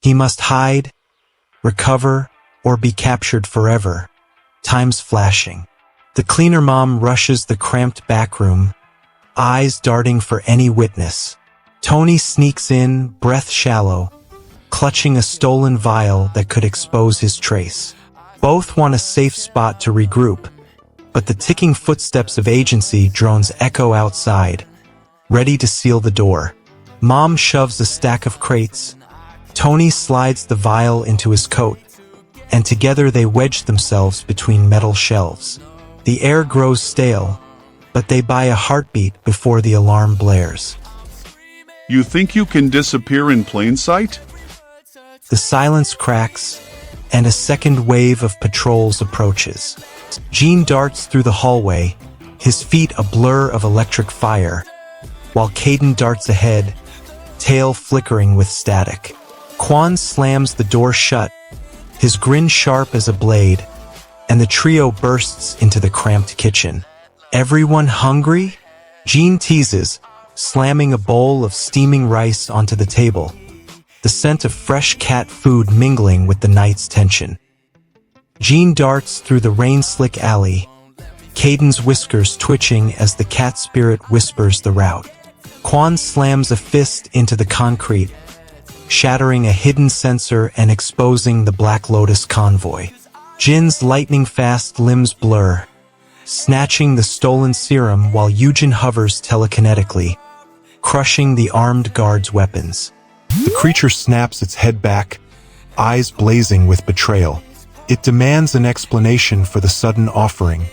He must hide, recover, or be captured forever. Time's flashing. The cleaner mom rushes the cramped back room, eyes darting for any witness. Tony sneaks in, breath shallow, clutching a stolen vial that could expose his trace. Both want a safe spot to regroup, but the ticking footsteps of agency drones echo outside, ready to seal the door. Mom shoves a stack of crates. Tony slides the vial into his coat, and together they wedge themselves between metal shelves. The air grows stale, but they buy a heartbeat before the alarm blares. You think you can disappear in plain sight? The silence cracks, and a second wave of patrols approaches. Gene darts through the hallway, his feet a blur of electric fire, while Caden darts ahead, tail flickering with static. Quan slams the door shut, his grin sharp as a blade, and the trio bursts into the cramped kitchen. Everyone hungry? Gene teases, slamming a bowl of steaming rice onto the table, the scent of fresh cat food mingling with the night's tension. Gene darts through the rain-slick alley, Caden's whiskers twitching as the cat spirit whispers the route. Quan slams a fist into the concrete, shattering a hidden sensor and exposing the Black Lotus convoy. Jin's lightning-fast limbs blur, snatching the stolen serum while Eugen hovers telekinetically, crushing the armed guard's weapons. The creature snaps its head back, eyes blazing with betrayal. It demands an explanation for the sudden offering,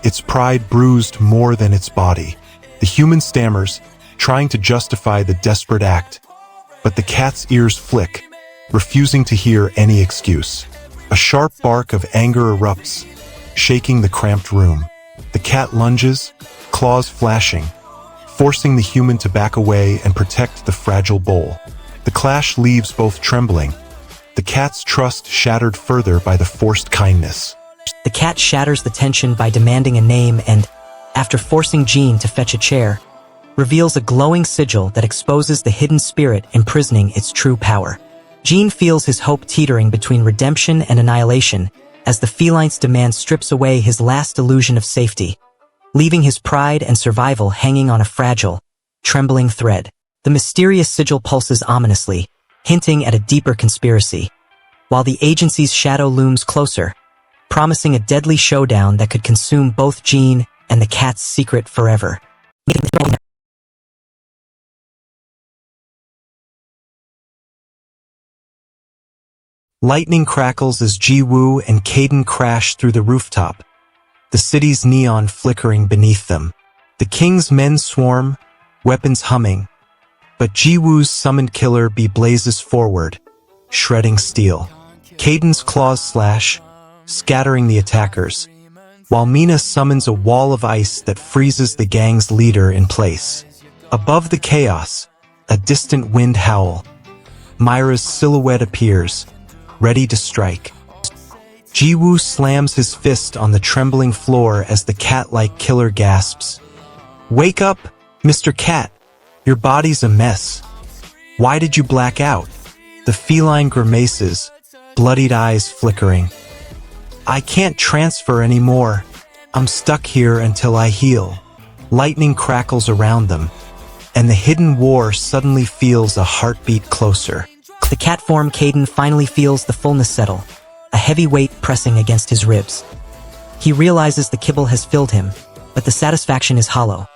its pride bruised more than its body. The human stammers, trying to justify the desperate act, but the cat's ears flick, refusing to hear any excuse. A sharp bark of anger erupts, shaking the cramped room. The cat lunges, claws flashing, forcing the human to back away and protect the fragile bowl. The clash leaves both trembling, the cat's trust shattered further by the forced kindness. The cat shatters the tension by demanding a name and, after forcing Gene to fetch a chair, reveals a glowing sigil that exposes the hidden spirit imprisoning its true power. Gene feels his hope teetering between redemption and annihilation as the feline's demand strips away his last illusion of safety, leaving his pride and survival hanging on a fragile, trembling thread. The mysterious sigil pulses ominously, hinting at a deeper conspiracy, while the agency's shadow looms closer, promising a deadly showdown that could consume both Gene and the cat's secret forever. Lightning crackles as Ji-woo and Caden crash through the rooftop, the city's neon flickering beneath them. The king's men swarm, weapons humming, but Ji-woo's summoned killer blazes forward, shredding steel. Caden's claws slash, scattering the attackers, while Mina summons a wall of ice that freezes the gang's leader in place. Above the chaos, a distant wind howl. Myra's silhouette appears, ready to strike. Ji-woo slams his fist on the trembling floor as the cat-like killer gasps. "Wake up, Mr. Cat! Your body's a mess. Why did you black out?" The feline grimaces, bloodied eyes flickering. "I can't transfer anymore. I'm stuck here until I heal." Lightning crackles around them, and the hidden war suddenly feels a heartbeat closer. The cat form Caden finally feels the fullness settle, a heavy weight pressing against his ribs. He realizes the kibble has filled him, but the satisfaction is hollow.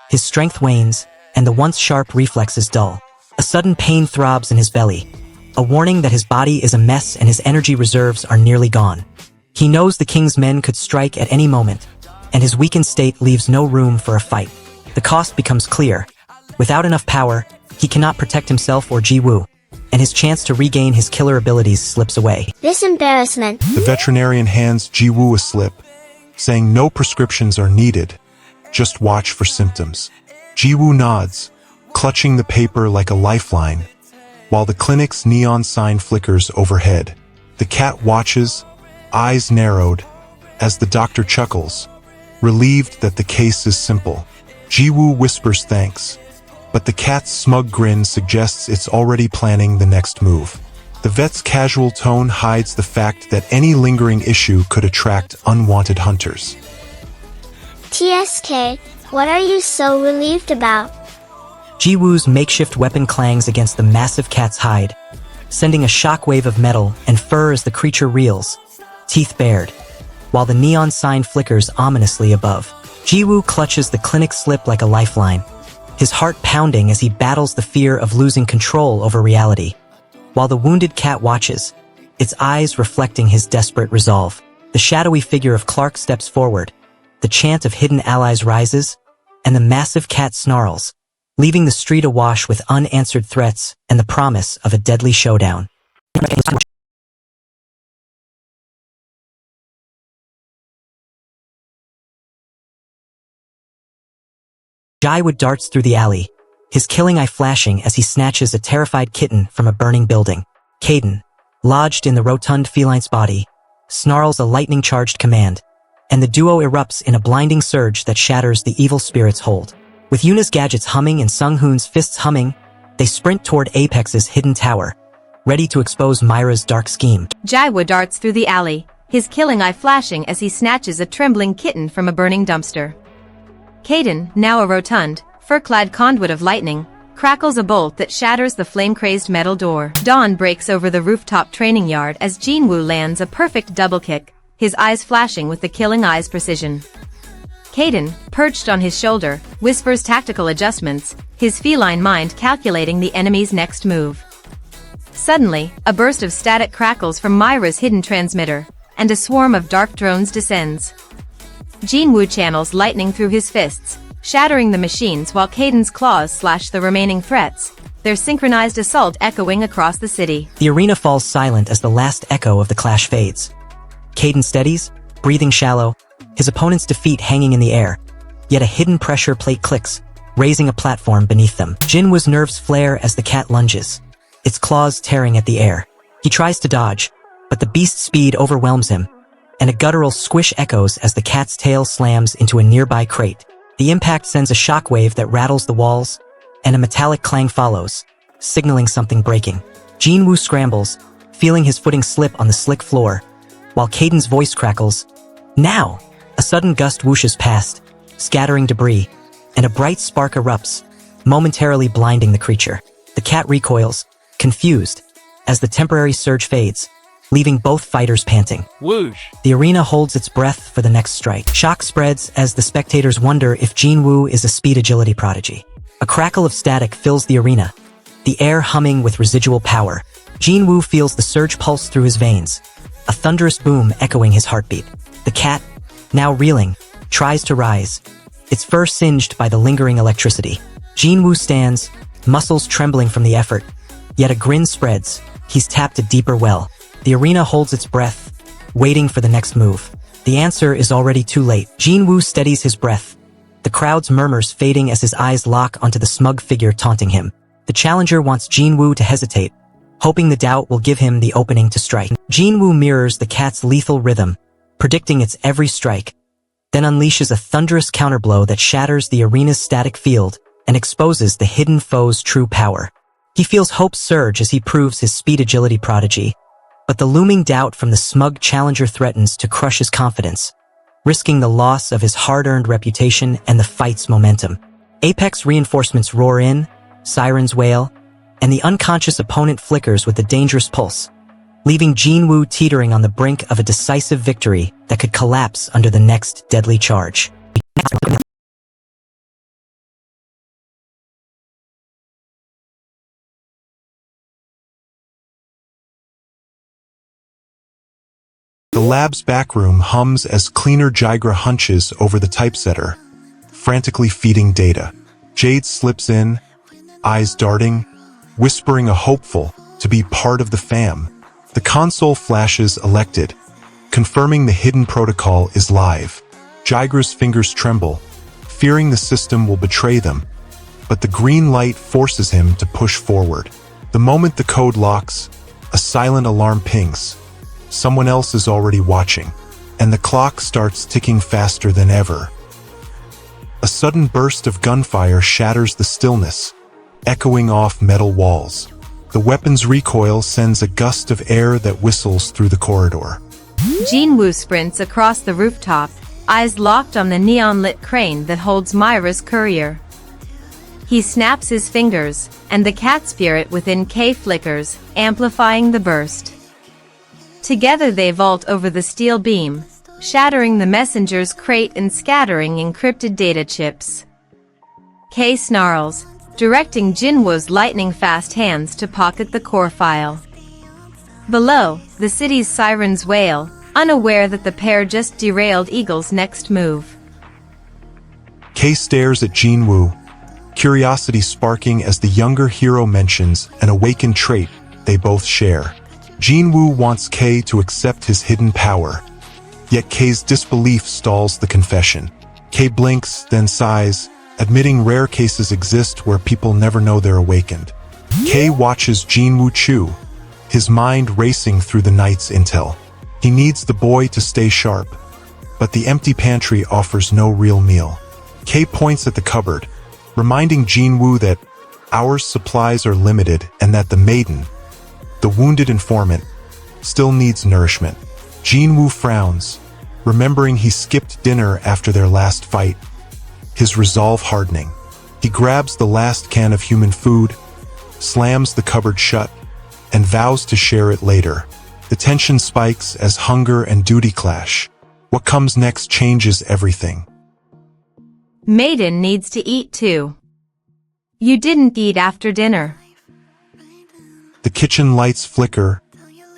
His strength wanes, and the once sharp reflexes dull. A sudden pain throbs in his belly, a warning that his body is a mess and his energy reserves are nearly gone. He knows the king's men could strike at any moment, and his weakened state leaves no room for a fight. The cost becomes clear. Without enough power, he cannot protect himself or Ji-woo, and his chance to regain his killer abilities slips away. This embarrassment. The veterinarian hands Ji-woo a slip, saying no prescriptions are needed, just watch for symptoms. Ji-woo nods, clutching the paper like a lifeline, while the clinic's neon sign flickers overhead. The cat watches, eyes narrowed, as the doctor chuckles, relieved that the case is simple. Ji-woo whispers thanks, but the cat's smug grin suggests it's already planning the next move. The vet's casual tone hides the fact that any lingering issue could attract unwanted hunters. TSK, what are you so relieved about? Jiwoo's makeshift weapon clangs against the massive cat's hide, sending a shockwave of metal and fur as the creature reels, teeth bared, while the neon sign flickers ominously above. Jiwoo clutches the clinic slip like a lifeline, his heart pounding as he battles the fear of losing control over reality. While the wounded cat watches, its eyes reflecting his desperate resolve. The shadowy figure of Clark steps forward, the chant of hidden allies rises, and the massive cat snarls, leaving the street awash with unanswered threats and the promise of a deadly showdown. Jiwoo darts through the alley, his killing eye flashing as he snatches a terrified kitten from a burning building. Caden, lodged in the rotund feline's body, snarls a lightning-charged command, and the duo erupts in a blinding surge that shatters the evil spirit's hold. With Yuna's gadgets humming and Sung-hoon's fists humming, they sprint toward Apex's hidden tower, ready to expose Myra's dark scheme. Jiwoo darts through the alley, his killing eye flashing as he snatches a trembling kitten from a burning dumpster. Caden, now a rotund, fur-clad conduit of lightning, crackles a bolt that shatters the flame-crazed metal door. Dawn breaks over the rooftop training yard as Jinwoo lands a perfect double kick, his eyes flashing with the killing eye's precision. Caden, perched on his shoulder, whispers tactical adjustments, his feline mind calculating the enemy's next move. Suddenly, a burst of static crackles from Myra's hidden transmitter, and a swarm of dark drones descends. Jinwoo channels lightning through his fists, shattering the machines while Caden's claws slash the remaining threats, their synchronized assault echoing across the city. The arena falls silent as the last echo of the clash fades. Caden steadies, breathing shallow, his opponent's defeat hanging in the air, yet a hidden pressure plate clicks, raising a platform beneath them. Jinwoo's nerves flare as the cat lunges, its claws tearing at the air. He tries to dodge, but the beast's speed overwhelms him, and a guttural squish echoes as the cat's tail slams into a nearby crate. The impact sends a shockwave that rattles the walls, and a metallic clang follows, signaling something breaking. Jinwoo scrambles, feeling his footing slip on the slick floor, while Caden's voice crackles, "Now!" A sudden gust whooshes past, scattering debris, and a bright spark erupts, momentarily blinding the creature. The cat recoils, confused, as the temporary surge fades, leaving both fighters panting. Whoosh! The arena holds its breath for the next strike. Shock spreads as the spectators wonder if Jinwoo is a speed agility prodigy. A crackle of static fills the arena, the air humming with residual power. Jinwoo feels the surge pulse through his veins, a thunderous boom echoing his heartbeat. The cat, now reeling, tries to rise, its fur singed by the lingering electricity. Jinwoo stands, muscles trembling from the effort, yet a grin spreads. He's tapped a deeper well. The arena holds its breath, waiting for the next move. The answer is already too late. Jinwoo steadies his breath, the crowd's murmurs fading as his eyes lock onto the smug figure taunting him. The challenger wants Jinwoo to hesitate, hoping the doubt will give him the opening to strike. Jinwoo mirrors the cat's lethal rhythm, predicting its every strike, then unleashes a thunderous counterblow that shatters the arena's static field and exposes the hidden foe's true power. He feels hope surge as he proves his speed agility prodigy, but the looming doubt from the smug challenger threatens to crush his confidence, risking the loss of his hard-earned reputation and the fight's momentum. Apex reinforcements roar in, sirens wail, and the unconscious opponent flickers with a dangerous pulse, leaving Jinwoo teetering on the brink of a decisive victory that could collapse under the next deadly charge. The lab's backroom hums as cleaner Jigra hunches over the typesetter, frantically feeding data. Jade slips in, eyes darting, whispering a hopeful to be part of the fam. The console flashes elected, confirming the hidden protocol is live. Jigra's fingers tremble, fearing the system will betray them, but the green light forces him to push forward. The moment the code locks, a silent alarm pings. Someone else is already watching, and the clock starts ticking faster than ever. A sudden burst of gunfire shatters the stillness, echoing off metal walls. The weapon's recoil sends a gust of air that whistles through the corridor. Jinwoo sprints across the rooftop, eyes locked on the neon-lit crane that holds Myra's courier. He snaps his fingers, and the cat spirit within K flickers, amplifying the burst. Together they vault over the steel beam, shattering the messenger's crate and scattering encrypted data chips. K snarls, directing Jinwoo's lightning-fast hands to pocket the core file. Below, the city's sirens wail, unaware that the pair just derailed Eagle's next move. Kei stares at Jinwoo, curiosity sparking as the younger hero mentions an awakened trait they both share. Jinwoo wants Kei to accept his hidden power, yet Kei's disbelief stalls the confession. Kei blinks, then sighs, admitting rare cases exist where people never know they're awakened. Kei watches Jinwoo chew, his mind racing through the night's intel. He needs the boy to stay sharp, but the empty pantry offers no real meal. Kei points at the cupboard, reminding Jinwoo that our supplies are limited and that the Maiden, the wounded informant, still needs nourishment. Jinwoo frowns, remembering he skipped dinner after their last fight, his resolve hardening. He grabs the last can of human food, slams the cupboard shut, and vows to share it later. The tension spikes as hunger and duty clash. What comes next changes everything. Maiden needs to eat too. You didn't eat after dinner. The kitchen lights flicker,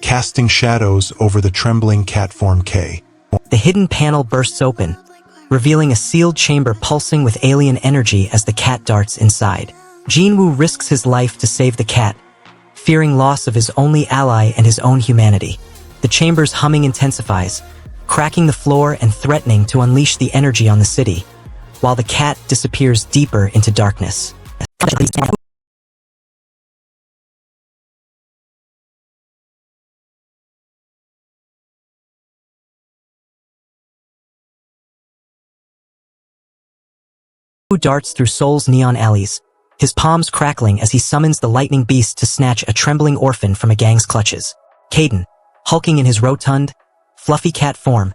casting shadows over the trembling cat form Kei. The hidden panel bursts open, revealing a sealed chamber pulsing with alien energy as the cat darts inside. Jinwoo risks his life to save the cat, fearing loss of his only ally and his own humanity. The chamber's humming intensifies, cracking the floor and threatening to unleash the energy on the city, while the cat disappears deeper into darkness. Jinwoo darts through Seoul's neon alleys, his palms crackling as he summons the lightning beast to snatch a trembling orphan from a gang's clutches. Caden, hulking in his rotund, fluffy cat form,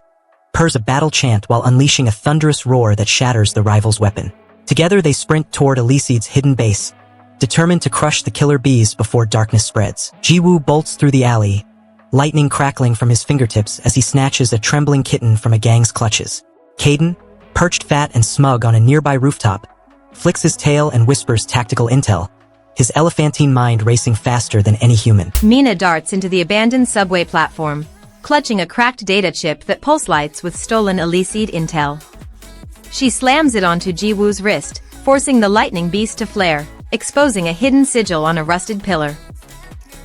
purrs a battle chant while unleashing a thunderous roar that shatters the rival's weapon. Together they sprint toward Eleceed's hidden base, determined to crush the killer bees before darkness spreads. Jinwoo bolts through the alley, lightning crackling from his fingertips as he snatches a trembling kitten from a gang's clutches. Caden, perched fat and smug on a nearby rooftop, flicks his tail and whispers tactical intel, his elephantine mind racing faster than any human. Mina darts into the abandoned subway platform, clutching a cracked data chip that pulse lights with stolen Eleceed intel. She slams it onto Jinwoo's wrist, forcing the lightning beast to flare, exposing a hidden sigil on a rusted pillar.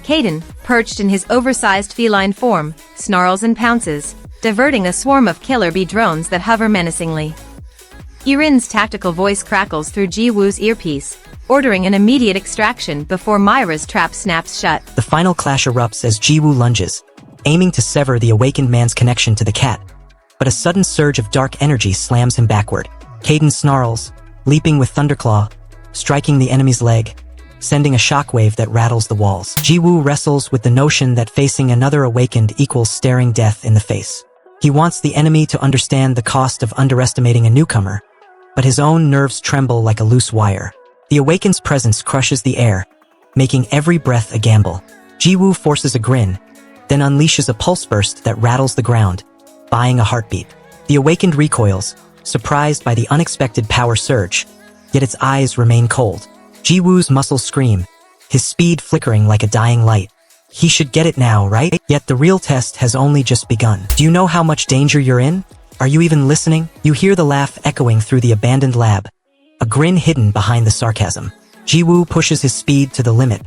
Caden, perched in his oversized feline form, snarls and pounces, diverting a swarm of killer bee drones that hover menacingly. Irin's tactical voice crackles through Jinwoo's earpiece, ordering an immediate extraction before Myra's trap snaps shut. The final clash erupts as Jinwoo lunges, aiming to sever the awakened man's connection to the cat, but a sudden surge of dark energy slams him backward. Caden snarls, leaping with Thunderclaw, striking the enemy's leg, sending a shockwave that rattles the walls. Jinwoo wrestles with the notion that facing another awakened equals staring death in the face. He wants the enemy to understand the cost of underestimating a newcomer, but his own nerves tremble like a loose wire. The awakened's presence crushes the air, making every breath a gamble. Jinwoo forces a grin, then unleashes a pulse burst that rattles the ground, buying a heartbeat. The awakened recoils, surprised by the unexpected power surge, yet its eyes remain cold. Jinwoo's muscles scream, his speed flickering like a dying light. He should get it now, right? Yet the real test has only just begun. Do you know how much danger you're in? Are you even listening? You hear the laugh echoing through the abandoned lab, a grin hidden behind the sarcasm. Jinwoo pushes his speed to the limit,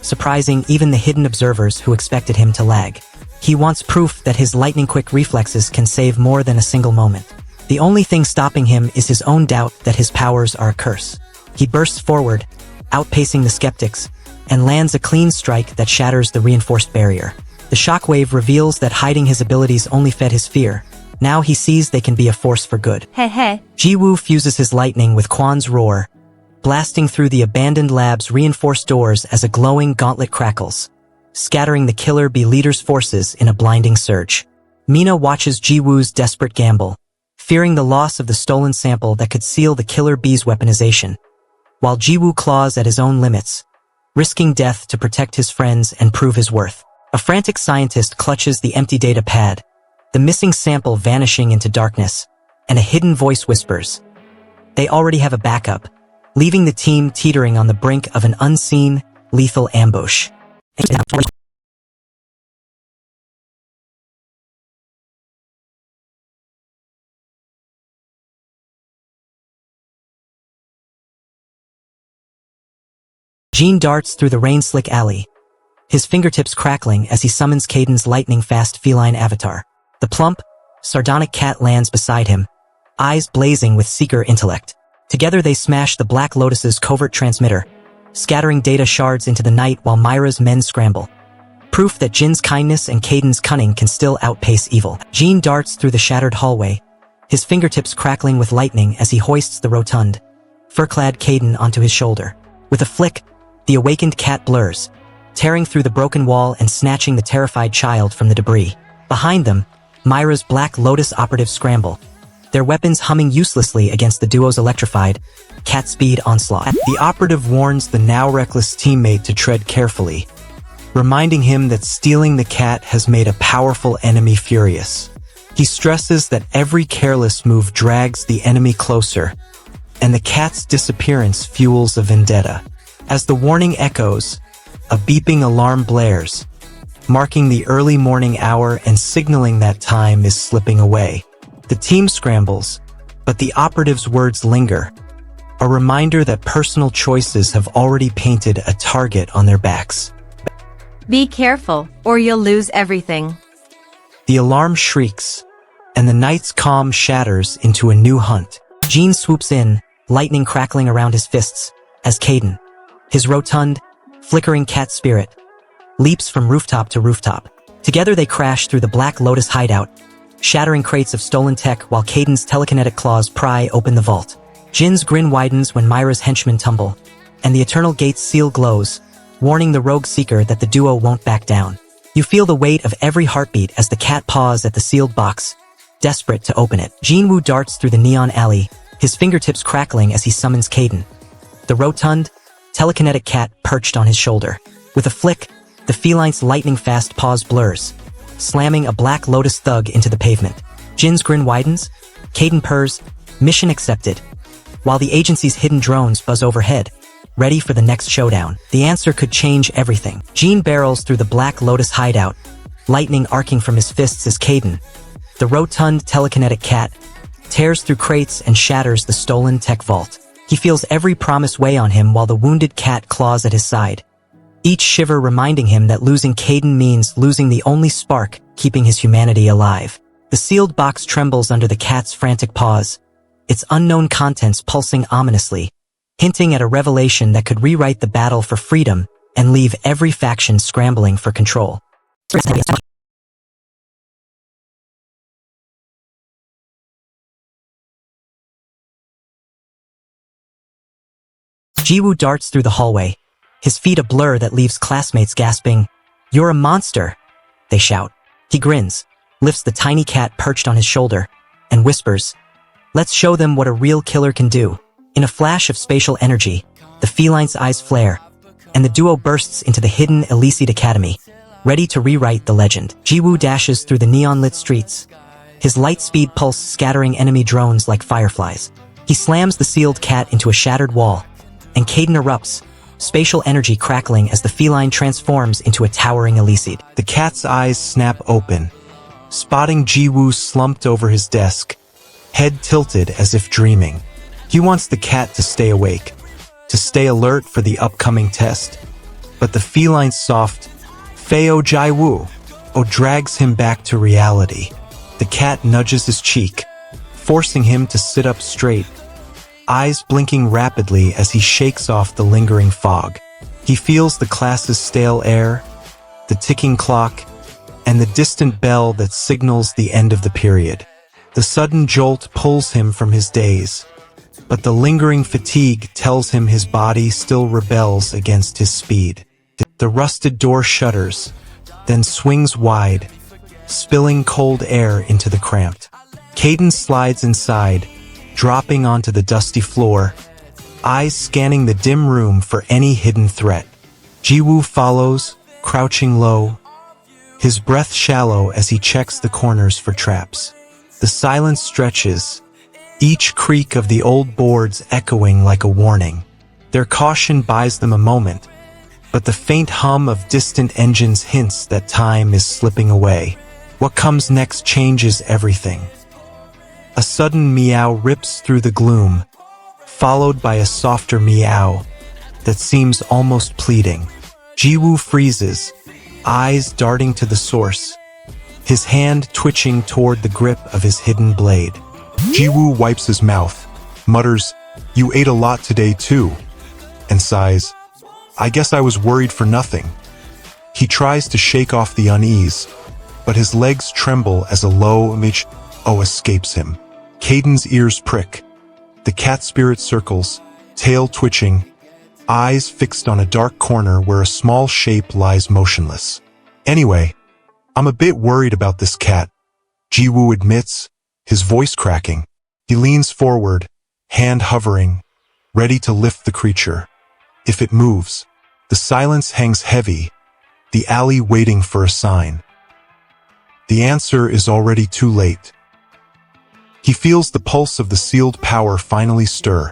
surprising even the hidden observers who expected him to lag. He wants proof that his lightning-quick reflexes can save more than a single moment. The only thing stopping him is his own doubt that his powers are a curse. He bursts forward, outpacing the skeptics, and lands a clean strike that shatters the reinforced barrier. The shockwave reveals that hiding his abilities only fed his fear. Now he sees they can be a force for good. Heh heh. Jinwoo fuses his lightning with Quan's roar, blasting through the abandoned lab's reinforced doors as a glowing gauntlet crackles, scattering the Killer Bee leader's forces in a blinding surge. Mina watches Jiwoo's desperate gamble, fearing the loss of the stolen sample that could seal the Killer Bee's weaponization, while Jiwoo claws at his own limits, risking death to protect his friends and prove his worth. A frantic scientist clutches the empty data pad, the missing sample vanishing into darkness, and a hidden voice whispers. They already have a backup, leaving the team teetering on the brink of an unseen, lethal ambush. Jean darts through the rain-slick alley, his fingertips crackling as he summons Caden's lightning-fast feline avatar. The plump, sardonic cat lands beside him, eyes blazing with seeker intellect. Together they smash the Black Lotus's covert transmitter, scattering data shards into the night while Myra's men scramble. Proof that Jin's kindness and Caden's cunning can still outpace evil. Jean darts through the shattered hallway, his fingertips crackling with lightning as he hoists the rotund, fur-clad Caden onto his shoulder. With a flick, the awakened cat blurs, tearing through the broken wall and snatching the terrified child from the debris. Behind them, Myra's Black Lotus operatives scramble, their weapons humming uselessly against the duo's electrified, cat-speed onslaught. The operative warns the now reckless teammate to tread carefully, reminding him that stealing the cat has made a powerful enemy furious. He stresses that every careless move drags the enemy closer, and the cat's disappearance fuels a vendetta. As the warning echoes, a beeping alarm blares, marking the early morning hour and signaling that time is slipping away. The team scrambles, but the operative's words linger, a reminder that personal choices have already painted a target on their backs. Be careful, or you'll lose everything. The alarm shrieks, and the night's calm shatters into a new hunt. Jean swoops in, lightning crackling around his fists, as Caden, his rotund, flickering cat spirit, leaps from rooftop to rooftop. Together they crash through the Black Lotus hideout, shattering crates of stolen tech while Caden's telekinetic claws pry open the vault. Jin's grin widens when Myra's henchmen tumble, and the Eternal Gate's seal glows, warning the rogue seeker that the duo won't back down. You feel the weight of every heartbeat as the cat paws at the sealed box, desperate to open it. Jinwoo darts through the neon alley, his fingertips crackling as he summons Caden, the rotund, telekinetic cat perched on his shoulder. With a flick, the feline's lightning-fast paws blurs, slamming a Black Lotus thug into the pavement. Jin's grin widens, Caden purrs, mission accepted, while the agency's hidden drones buzz overhead, ready for the next showdown. The answer could change everything. Jean barrels through the Black Lotus hideout, lightning arcing from his fists as Caden, the rotund telekinetic cat, tears through crates and shatters the stolen tech vault. He feels every promise weigh on him while the wounded cat claws at his side, each shiver reminding him that losing Caden means losing the only spark keeping his humanity alive. The sealed box trembles under the cat's frantic paws, its unknown contents pulsing ominously, hinting at a revelation that could rewrite the battle for freedom and leave every faction scrambling for control. Jiwoo darts through the hallway, his feet a blur that leaves classmates gasping. "You're a monster!" they shout. He grins, lifts the tiny cat perched on his shoulder, and whispers, "Let's show them what a real killer can do." In a flash of spatial energy, the feline's eyes flare, and the duo bursts into the hidden Eleceed Academy, ready to rewrite the legend. Jiwoo dashes through the neon-lit streets, his light-speed pulse scattering enemy drones like fireflies. He slams the sealed cat into a shattered wall, and Caden erupts, spatial energy crackling as the feline transforms into a towering Eleceed. The cat's eyes snap open, spotting Jiwoo slumped over his desk, head tilted as if dreaming. He wants the cat to stay awake, to stay alert for the upcoming test. But the feline's soft, Feo Jiwoo, drags him back to reality. The cat nudges his cheek, forcing him to sit up straight, eyes blinking rapidly as he shakes off the lingering fog. He feels the class's stale air, the ticking clock, and the distant bell that signals the end of the period. The sudden jolt pulls him from his daze, but the lingering fatigue tells him his body still rebels against his speed. The rusted door shudders, then swings wide, spilling cold air into the cramped. Caden slides inside, dropping onto the dusty floor, eyes scanning the dim room for any hidden threat. Jiwoo follows, crouching low, his breath shallow as he checks the corners for traps. The silence stretches, each creak of the old boards echoing like a warning. Their caution buys them a moment, but the faint hum of distant engines hints that time is slipping away. What comes next changes everything. A sudden meow rips through the gloom, followed by a softer meow that seems almost pleading. Jiwoo freezes, eyes darting to the source, his hand twitching toward the grip of his hidden blade. Jiwoo wipes his mouth, mutters, "You ate a lot today too," and sighs, "I guess I was worried for nothing." He tries to shake off the unease, but his legs tremble as a low "oh" escapes him. Caden's ears prick. The cat spirit circles, tail twitching, eyes fixed on a dark corner where a small shape lies motionless. "Anyway, I'm a bit worried about this cat," Jiwoo admits, his voice cracking. He leans forward, hand hovering, ready to lift the creature. If it moves, the silence hangs heavy, the alley waiting for a sign. The answer is already too late. He feels the pulse of the sealed power finally stir,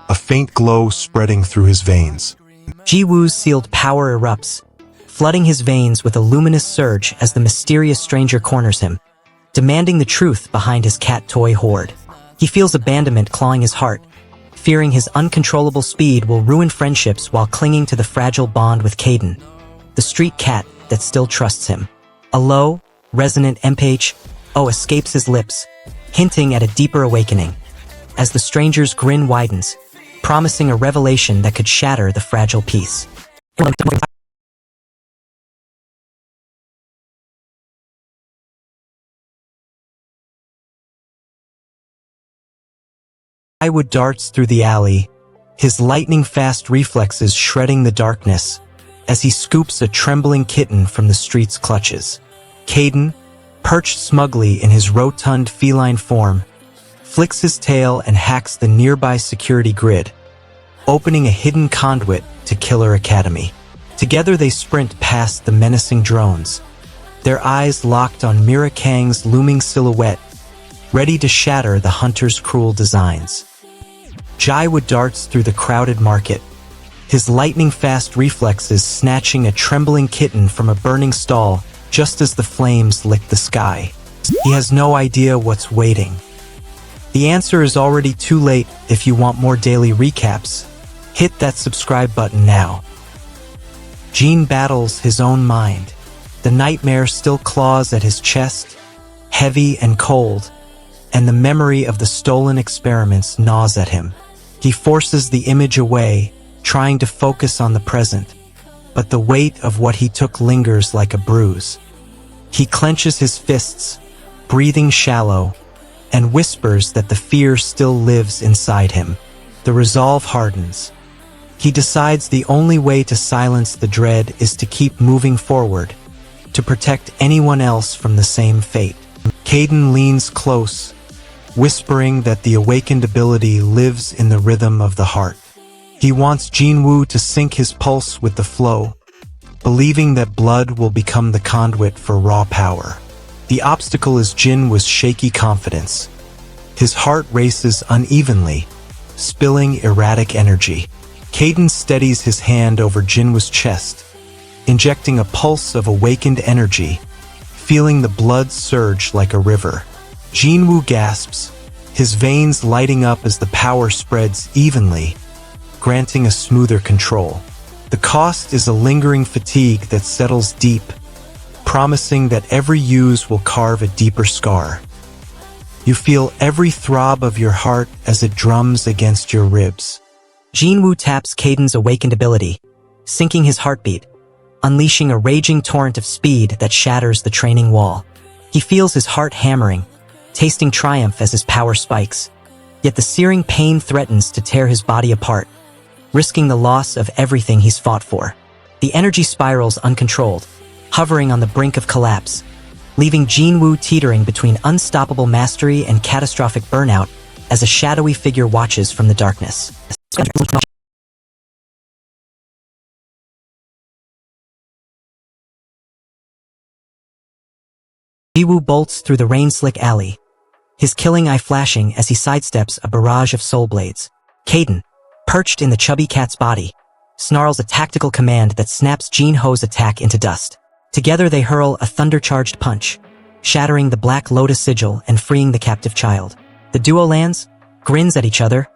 a faint glow spreading through his veins. Jiwoo's sealed power erupts, flooding his veins with a luminous surge as the mysterious stranger corners him, demanding the truth behind his cat toy hoard. He feels abandonment clawing his heart, fearing his uncontrollable speed will ruin friendships while clinging to the fragile bond with Caden, the street cat that still trusts him. A low, resonant "oh" escapes his lips, hinting at a deeper awakening, as the stranger's grin widens, promising a revelation that could shatter the fragile peace. Jiwoo darts through the alley, his lightning-fast reflexes shredding the darkness as he scoops a trembling kitten from the street's clutches. Caden, perched smugly in his rotund feline form, flicks his tail and hacks the nearby security grid, opening a hidden conduit to Killer Academy. Together they sprint past the menacing drones, their eyes locked on Mira Kang's looming silhouette, ready to shatter the hunter's cruel designs. Jiwoo darts through the crowded market, his lightning-fast reflexes snatching a trembling kitten from a burning stall just as the flames lick the sky. He has no idea what's waiting. The answer is already too late. If you want more daily recaps, hit that subscribe button now. Gene battles his own mind. The nightmare still claws at his chest, heavy and cold, and the memory of the stolen experiments gnaws at him. He forces the image away, trying to focus on the present, but the weight of what he took lingers like a bruise. He clenches his fists, breathing shallow, and whispers that the fear still lives inside him. The resolve hardens. He decides the only way to silence the dread is to keep moving forward, to protect anyone else from the same fate. Caden leans close, whispering that the awakened ability lives in the rhythm of the heart. He wants Jiwoo to sync his pulse with the flow, believing that blood will become the conduit for raw power. The obstacle is Jinwoo's shaky confidence. His heart races unevenly, spilling erratic energy. Caden steadies his hand over Jinwoo's chest, injecting a pulse of awakened energy, feeling the blood surge like a river. Jinwoo gasps, his veins lighting up as the power spreads evenly, granting a smoother control. The cost is a lingering fatigue that settles deep, promising that every use will carve a deeper scar. You feel every throb of your heart as it drums against your ribs. Jinwoo taps Caden's awakened ability, syncing his heartbeat, unleashing a raging torrent of speed that shatters the training wall. He feels his heart hammering, tasting triumph as his power spikes. Yet the searing pain threatens to tear his body apart, risking the loss of everything he's fought for. The energy spirals uncontrolled, hovering on the brink of collapse, leaving Jinwoo teetering between unstoppable mastery and catastrophic burnout as a shadowy figure watches from the darkness. Jiwoo bolts through the rain-slick alley, his killing eye flashing as he sidesteps a barrage of soul blades. Kaden, perched in the chubby cat's body, snarls a tactical command that snaps Jinho's attack into dust. Together they hurl a thunder-charged punch, shattering the Black Lotus sigil and freeing the captive child. The duo lands, grins at each other,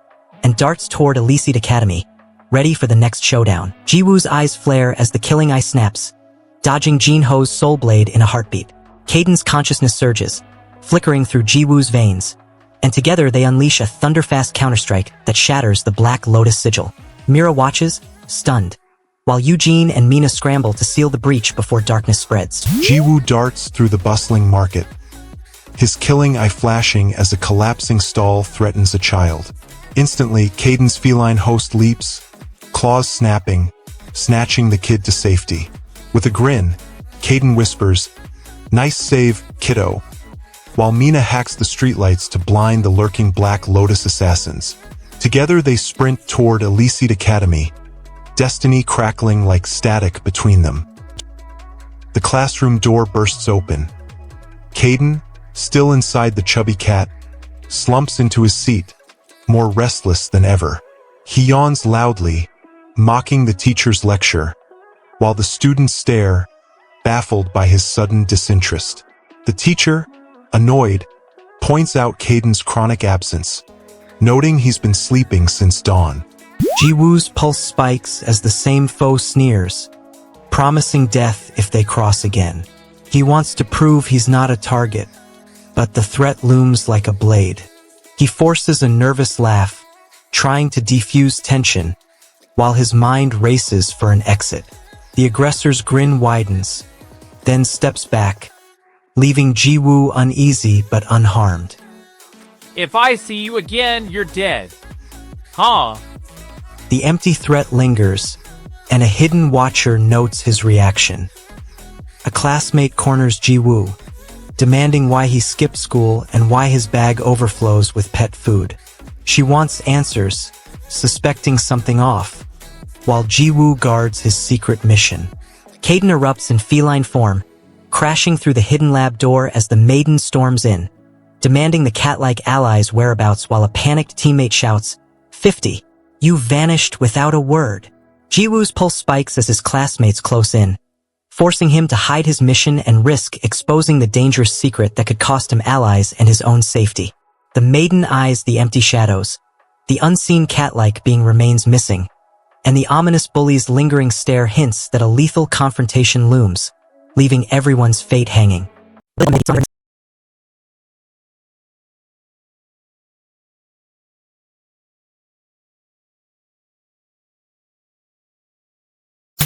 and darts toward Eleceed Academy, ready for the next showdown. Jiwoo's eyes flare as the killing eye snaps, dodging Jinho's soul blade in a heartbeat. Kaden's consciousness surges, flickering through Jiwoo's veins, and together they unleash a thunderfast counterstrike that shatters the Black Lotus sigil. Mira watches, stunned, while Eugene and Mina scramble to seal the breach before darkness spreads. Jiwoo darts through the bustling market, his killing eye flashing as a collapsing stall threatens a child. Instantly, Kaden's feline host leaps, claws snapping, snatching the kid to safety. With a grin, Kaden whispers, "Nice save, kiddo," while Mina hacks the streetlights to blind the lurking Black Lotus assassins. Together they sprint toward Eleceed Academy, destiny crackling like static between them. The classroom door bursts open. Kaden, still inside the chubby cat, slumps into his seat, more restless than ever. He yawns loudly, mocking the teacher's lecture, while the students stare, baffled by his sudden disinterest. The teacher, annoyed, points out Kaden's chronic absence, noting he's been sleeping since dawn. Jiwoo's pulse spikes as the same foe sneers, promising death if they cross again. He wants to prove he's not a target, but the threat looms like a blade. He forces a nervous laugh, trying to defuse tension, while his mind races for an exit. The aggressor's grin widens, then steps back, leaving Jiwoo uneasy but unharmed. If I see you again, you're dead. Huh? The empty threat lingers, and a hidden watcher notes his reaction. A classmate corners Jiwoo, demanding why he skipped school and why his bag overflows with pet food. She wants answers, suspecting something off, while Jiwoo guards his secret mission. Kaden erupts in feline form, crashing through the hidden lab door as the Maiden storms in, demanding the cat-like ally's whereabouts while a panicked teammate shouts, "50, you vanished without a word." Jiwoo's pulse spikes as his classmates close in, forcing him to hide his mission and risk exposing the dangerous secret that could cost him allies and his own safety. The Maiden eyes the empty shadows, the unseen cat-like being remains missing, and the ominous bully's lingering stare hints that a lethal confrontation looms, leaving everyone's fate hanging.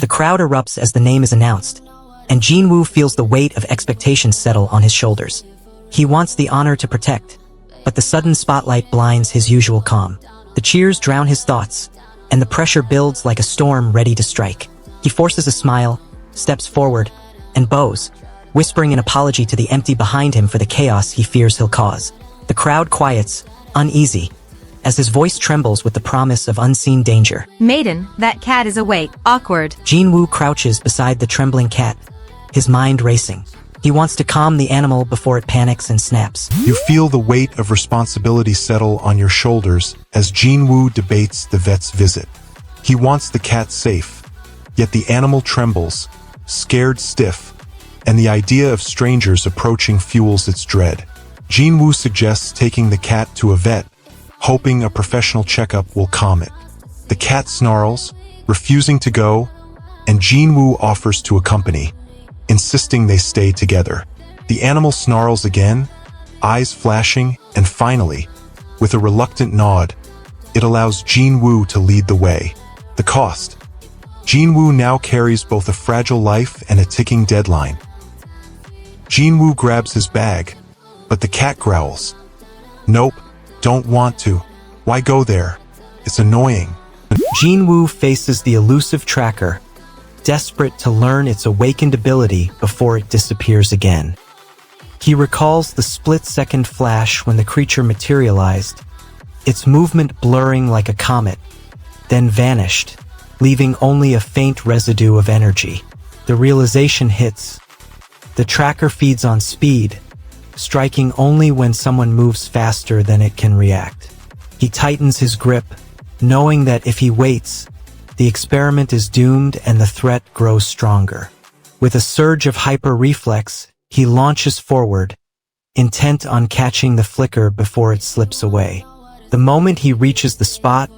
The crowd erupts as the name is announced, and Jinwoo feels the weight of expectations settle on his shoulders. He wants the honor to protect, but the sudden spotlight blinds his usual calm. The cheers drown his thoughts, and the pressure builds like a storm ready to strike. He forces a smile, steps forward, and bows, whispering an apology to the empty behind him for the chaos he fears he'll cause. The crowd quiets, uneasy, as his voice trembles with the promise of unseen danger. Maiden, that cat is awake. Awkward. Jinwoo crouches beside the trembling cat, his mind racing. He wants to calm the animal before it panics and snaps. You feel the weight of responsibility settle on your shoulders as Jinwoo debates the vet's visit. He wants the cat safe, yet the animal trembles, scared stiff, and the idea of strangers approaching fuels its dread. Jinwoo suggests taking the cat to a vet, hoping a professional checkup will calm it. The cat snarls, refusing to go, and Jinwoo offers to accompany, insisting they stay together. The animal snarls again, eyes flashing, and finally, with a reluctant nod, it allows Jinwoo to lead the way. The cost. Jinwoo now carries both a fragile life and a ticking deadline. Jinwoo grabs his bag, but the cat growls. "Nope, don't want to." Why go there? It's annoying. Jinwoo faces the elusive tracker, desperate to learn its awakened ability before it disappears again. He recalls the split-second flash when the creature materialized, its movement blurring like a comet, then vanished, leaving only a faint residue of energy. The realization hits. The tracker feeds on speed, striking only when someone moves faster than it can react. He tightens his grip, knowing that if he waits, the experiment is doomed and the threat grows stronger. With a surge of hyper-reflex, he launches forward, intent on catching the flicker before it slips away. The moment he reaches the spot,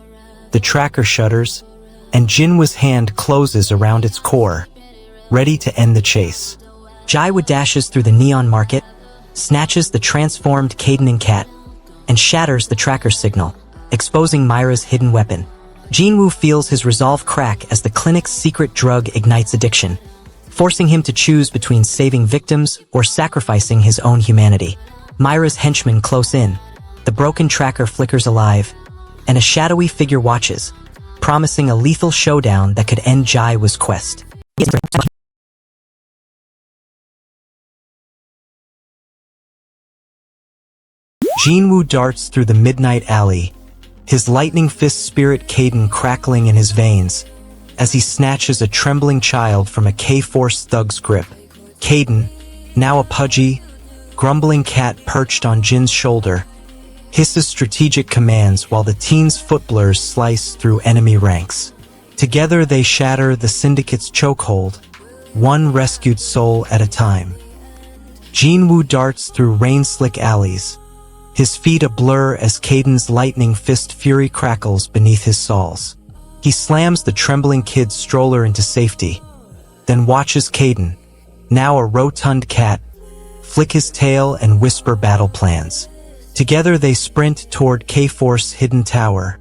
the tracker shudders, and Jinwoo's hand closes around its core, ready to end the chase. Jaiwoo dashes through the neon market, snatches the transformed Caden and Cat, and shatters the tracker signal, exposing Myra's hidden weapon. Jinwoo feels his resolve crack as the clinic's secret drug ignites addiction, forcing him to choose between saving victims or sacrificing his own humanity. Myra's henchmen close in, the broken tracker flickers alive, and a shadowy figure watches, promising a lethal showdown that could end Jaiwoo's quest. Jinwoo darts through the midnight alley, his lightning fist spirit Caden crackling in his veins, as he snatches a trembling child from a K-Force thug's grip. Caden, now a pudgy, grumbling cat perched on Jin's shoulder, hisses strategic commands while the teen's foot blurs slice through enemy ranks. Together they shatter the Syndicate's chokehold, one rescued soul at a time. Jinwoo darts through rain-slick alleys, his feet a blur as Caden's lightning fist fury crackles beneath his soles. He slams the trembling kid's stroller into safety, then watches Caden, now a rotund cat, flick his tail and whisper battle plans. Together they sprint toward K-Force hidden tower,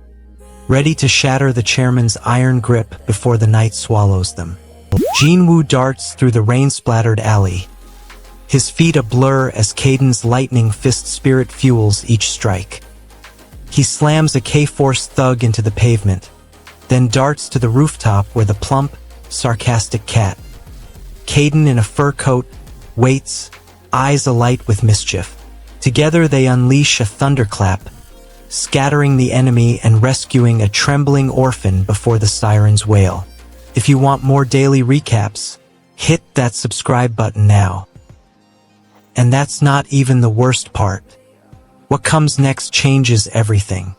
ready to shatter the chairman's iron grip before the night swallows them. Jinwoo darts through the rain-splattered alley, his feet a blur as Caden's lightning fist spirit fuels each strike. He slams a K-Force thug into the pavement, then darts to the rooftop where the plump, sarcastic cat, Caden in a fur coat, waits, eyes alight with mischief. Together they unleash a thunderclap, scattering the enemy and rescuing a trembling orphan before the sirens wail. If you want more daily recaps, hit that subscribe button now. And that's not even the worst part. What comes next changes everything.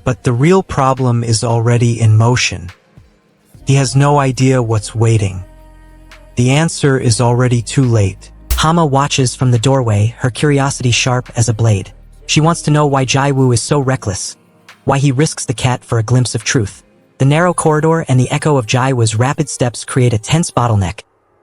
But the real problem is already in motion. He has no idea what's waiting. The answer is already too late. Hama watches from the doorway, her curiosity sharp as a blade. She wants to know why Jaiwoo is so reckless, why he risks the cat for a glimpse of truth. The narrow corridor and the echo of Jaiwoo's rapid steps create a tense bottleneck,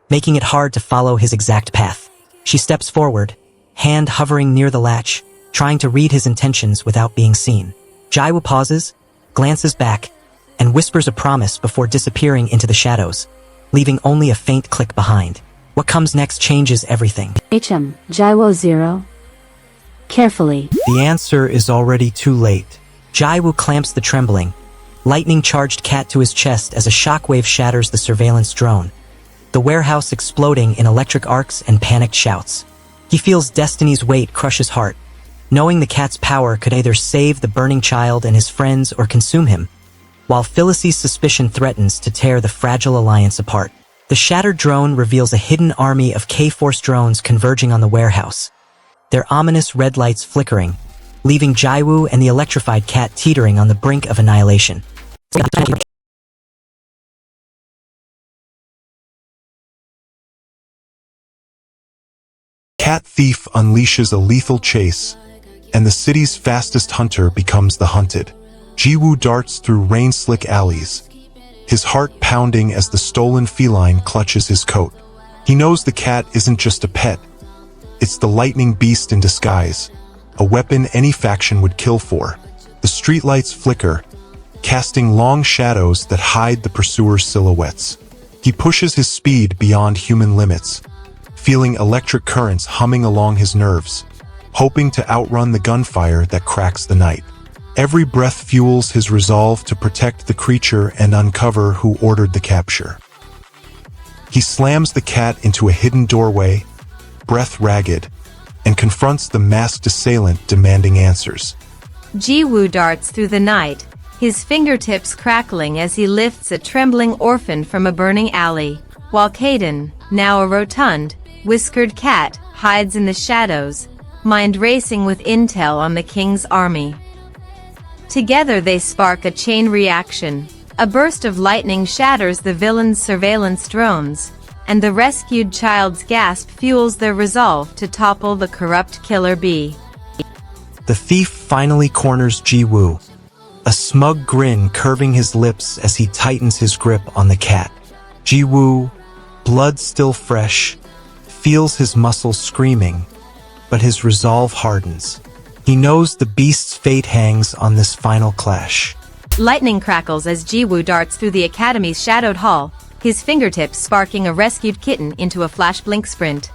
making it hard to follow his exact path. She steps forward, hand hovering near the latch, trying to read his intentions without being seen. Jaiwoo pauses, glances back, and whispers a promise before disappearing into the shadows, leaving only a faint click behind. What comes next changes everything. Jaiwoo 0. Carefully. The answer is already too late. Jaiwoo clamps the trembling, lightning-charged cat to his chest as a shockwave shatters the surveillance drone, the warehouse exploding in electric arcs and panicked shouts. He feels destiny's weight crush his heart, knowing the cat's power could either save the burning child and his friends or consume him, while Felice's suspicion threatens to tear the fragile alliance apart. The shattered drone reveals a hidden army of K-Force drones converging on the warehouse, their ominous red lights flickering, leaving Jaiwoo and the electrified cat teetering on the brink of annihilation. Cat Thief unleashes a lethal chase, and the city's fastest hunter becomes the hunted. Jiwoo darts through rain-slick alleys, his heart pounding as the stolen feline clutches his coat. He knows the cat isn't just a pet. It's the lightning beast in disguise, a weapon any faction would kill for. The streetlights flicker, casting long shadows that hide the pursuer's silhouettes. He pushes his speed beyond human limits, feeling electric currents humming along his nerves, hoping to outrun the gunfire that cracks the night. Every breath fuels his resolve to protect the creature and uncover who ordered the capture. He slams the cat into a hidden doorway, breath ragged, and confronts the masked assailant demanding answers. Ji-woo darts through the night, his fingertips crackling as he lifts a trembling orphan from a burning alley, while Kaden, now a rotund, whiskered cat, hides in the shadows, mind racing with intel on the king's army. Together they spark a chain reaction. A burst of lightning shatters the villain's surveillance drones, and the rescued child's gasp fuels their resolve to topple the corrupt killer bee. The thief finally corners Ji-woo, a smug grin curving his lips as he tightens his grip on the cat. Ji-woo, blood still fresh, feels his muscles screaming, but his resolve hardens. He knows the beast's fate hangs on this final clash. Lightning crackles as Ji-woo darts through the academy's shadowed hall, his fingertips sparking a rescued kitten into a flash blink sprint.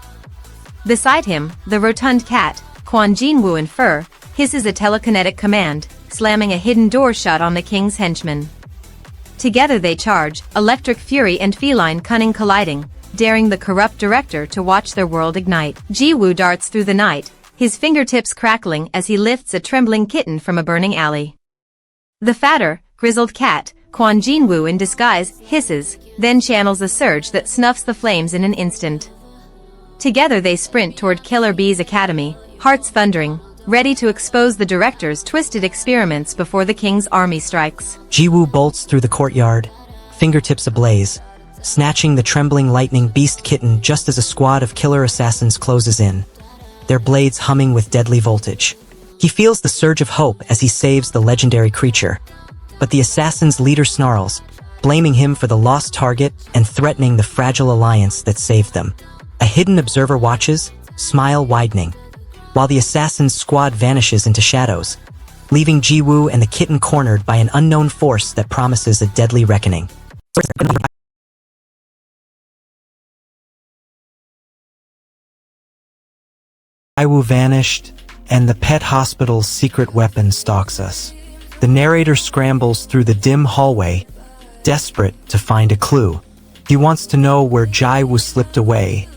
Beside him, the rotund cat, Kwon Jin-woo in fur, hisses a telekinetic command, slamming a hidden door shut on the king's henchmen. Together they charge, electric fury and feline cunning colliding, daring the corrupt director to watch their world ignite. Ji-woo darts through the night, his fingertips crackling as he lifts a trembling kitten from a burning alley. The fatter, grizzled cat, Kwon Jin-woo in disguise, hisses, then channels a surge that snuffs the flames in an instant. Together they sprint toward Killer Bee's academy, hearts thundering, ready to expose the director's twisted experiments before the king's army strikes. Ji-woo bolts through the courtyard, fingertips ablaze, snatching the trembling lightning beast kitten just as a squad of killer assassins closes in, their blades humming with deadly voltage. He feels the surge of hope as he saves the legendary creature, but the assassin's leader snarls, blaming him for the lost target and threatening the fragile alliance that saved them. A hidden observer watches, smile widening, while the assassin's squad vanishes into shadows, leaving Ji-woo and the kitten cornered by an unknown force that promises a deadly reckoning. Ji-woo vanished, and the pet hospital's secret weapon stalks us. The narrator scrambles through the dim hallway, desperate to find a clue. He wants to know where Ji-woo slipped away,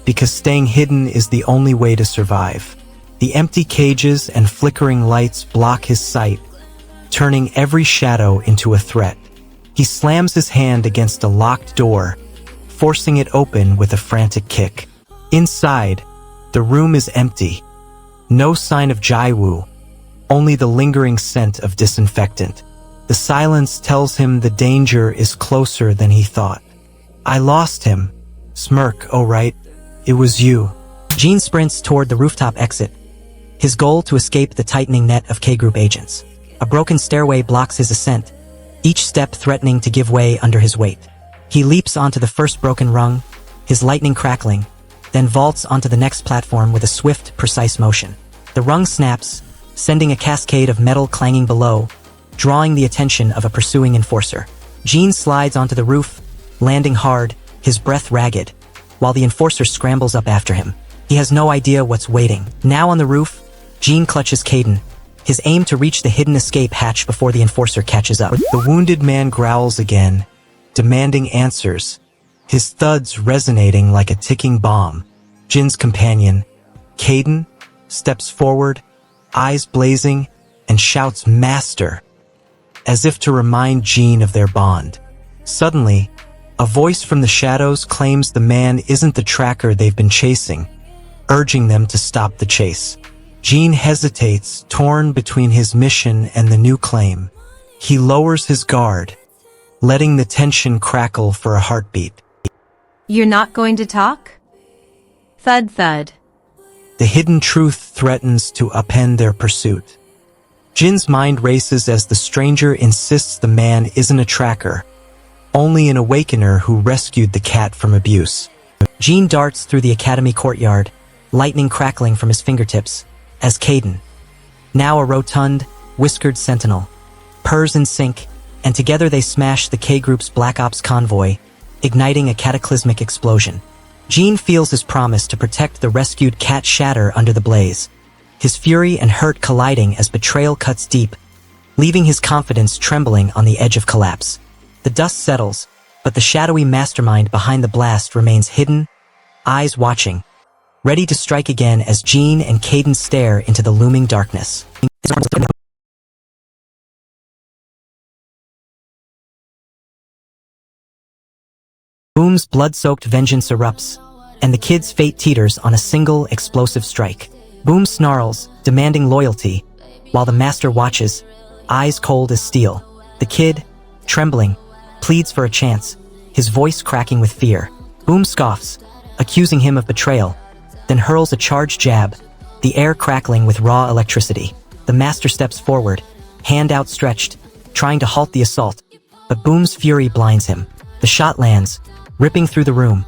because staying hidden is the only way to survive. The empty cages and flickering lights block his sight, turning every shadow into a threat. He slams his hand against a locked door, forcing it open with a frantic kick. Inside, the room is empty. No sign of Ji-woo, only the lingering scent of disinfectant. The silence tells him the danger is closer than he thought. I lost him. Smirk, oh right, it was you. Jean sprints toward the rooftop exit, his goal to escape the tightening net of K-Group agents. A broken stairway blocks his ascent, each step threatening to give way under his weight. He leaps onto the first broken rung, his lightning crackling, then vaults onto the next platform with a swift, precise motion. The rung snaps, sending a cascade of metal clanging below, drawing the attention of a pursuing enforcer. Jean slides onto the roof, landing hard, his breath ragged, while the enforcer scrambles up after him. He has no idea what's waiting. Now on the roof, Jean clutches Kaden, his aim to reach the hidden escape hatch before the enforcer catches up. The wounded man growls again, demanding answers, his thuds resonating like a ticking bomb. Jin's companion, Kaden, steps forward, eyes blazing, and shouts "Master," as if to remind Jean of their bond. Suddenly, a voice from the shadows claims the man isn't the tracker they've been chasing, urging them to stop the chase. Jean hesitates, torn between his mission and the new claim. He lowers his guard, letting the tension crackle for a heartbeat. You're not going to talk? Thud thud. The hidden truth threatens to upend their pursuit. Jin's mind races as the stranger insists the man isn't a tracker, only an awakener who rescued the cat from abuse. Jean darts through the academy courtyard, lightning crackling from his fingertips, as Kaden, now a rotund, whiskered sentinel, purrs in sync, and together they smash the K-Group's Black Ops convoy, igniting a cataclysmic explosion. Jean feels his promise to protect the rescued cat shatter under the blaze, his fury and hurt colliding as betrayal cuts deep, leaving his confidence trembling on the edge of collapse. The dust settles, but the shadowy mastermind behind the blast remains hidden, eyes watching, ready to strike again as Jean and Caden stare into the looming darkness. Boom's blood-soaked vengeance erupts, and the kid's fate teeters on a single explosive strike. Boom snarls, demanding loyalty, while the master watches, eyes cold as steel. The kid, trembling, pleads for a chance, his voice cracking with fear. Boom scoffs, accusing him of betrayal, then hurls a charged jab, the air crackling with raw electricity. The master steps forward, hand outstretched, trying to halt the assault, but Boom's fury blinds him. The shot lands, ripping through the room,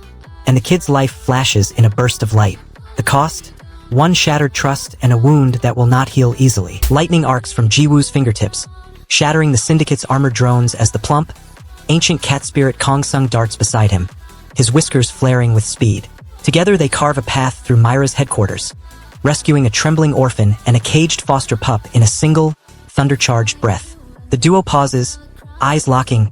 and the kid's life flashes in a burst of light. The cost? One shattered trust and a wound that will not heal easily. Lightning arcs from Jiwoo's fingertips, shattering the Syndicate's armored drones as the plump, ancient cat spirit Kong Sung darts beside him, his whiskers flaring with speed. Together they carve a path through Myra's headquarters, rescuing a trembling orphan and a caged foster pup in a single, thunder-charged breath. The duo pauses, eyes locking,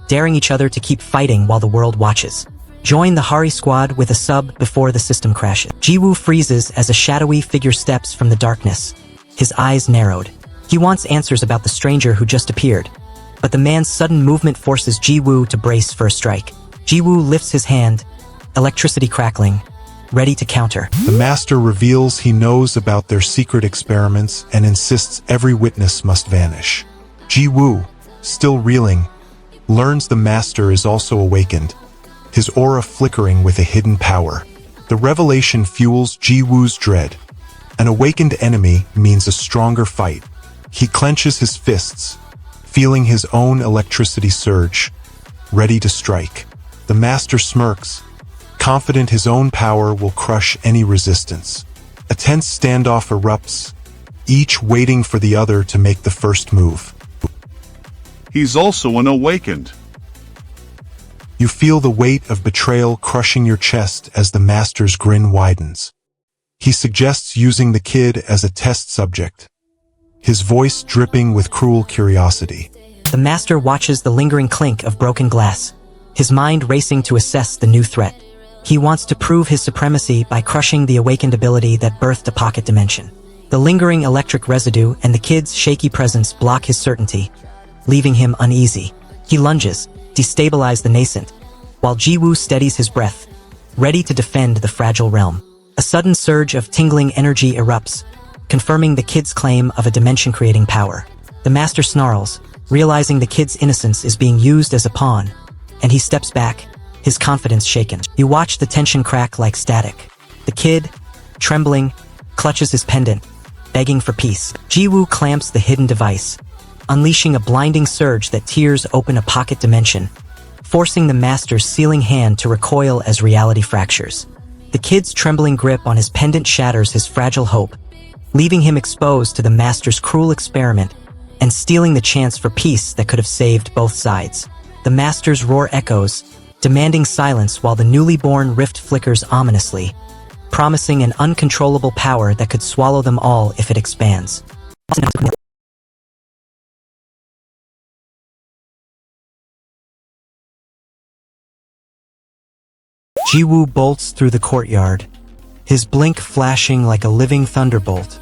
daring each other to keep fighting while the world watches. Join the Hari squad with a sub before the system crashes. Jiwoo freezes as a shadowy figure steps from the darkness, his eyes narrowed. He wants answers about the stranger who just appeared, but the man's sudden movement forces Jiwoo to brace for a strike. Jiwoo lifts his hand, electricity crackling, ready to counter. The master reveals he knows about their secret experiments and insists every witness must vanish. Jiwoo, still reeling, learns the master is also awakened, his aura flickering with a hidden power. The revelation fuels Jiwoo's dread. An awakened enemy means a stronger fight. He clenches his fists, feeling his own electricity surge, ready to strike. The master smirks, confident his own power will crush any resistance. A tense standoff erupts, each waiting for the other to make the first move. He's also an awakened. You feel the weight of betrayal crushing your chest as the master's grin widens. He suggests using the kid as a test subject, his voice dripping with cruel curiosity. The master watches the lingering clink of broken glass, his mind racing to assess the new threat. He wants to prove his supremacy by crushing the awakened ability that birthed a pocket dimension. The lingering electric residue and the kid's shaky presence block his certainty, leaving him uneasy. He lunges, destabilize the nascent, while Jiwoo steadies his breath, ready to defend the fragile realm. A sudden surge of tingling energy erupts, confirming the kid's claim of a dimension-creating power. The master snarls, realizing the kid's innocence is being used as a pawn, and he steps back, his confidence shaken. You watch the tension crack like static. The kid, trembling, clutches his pendant, begging for peace. Jiwoo clamps the hidden device, unleashing a blinding surge that tears open a pocket dimension, forcing the master's sealing hand to recoil as reality fractures. The kid's trembling grip on his pendant shatters his fragile hope, leaving him exposed to the master's cruel experiment and stealing the chance for peace that could have saved both sides. The master's roar echoes, demanding silence while the newly born rift flickers ominously, promising an uncontrollable power that could swallow them all if it expands. Jiwoo bolts through the courtyard, his blink flashing like a living thunderbolt,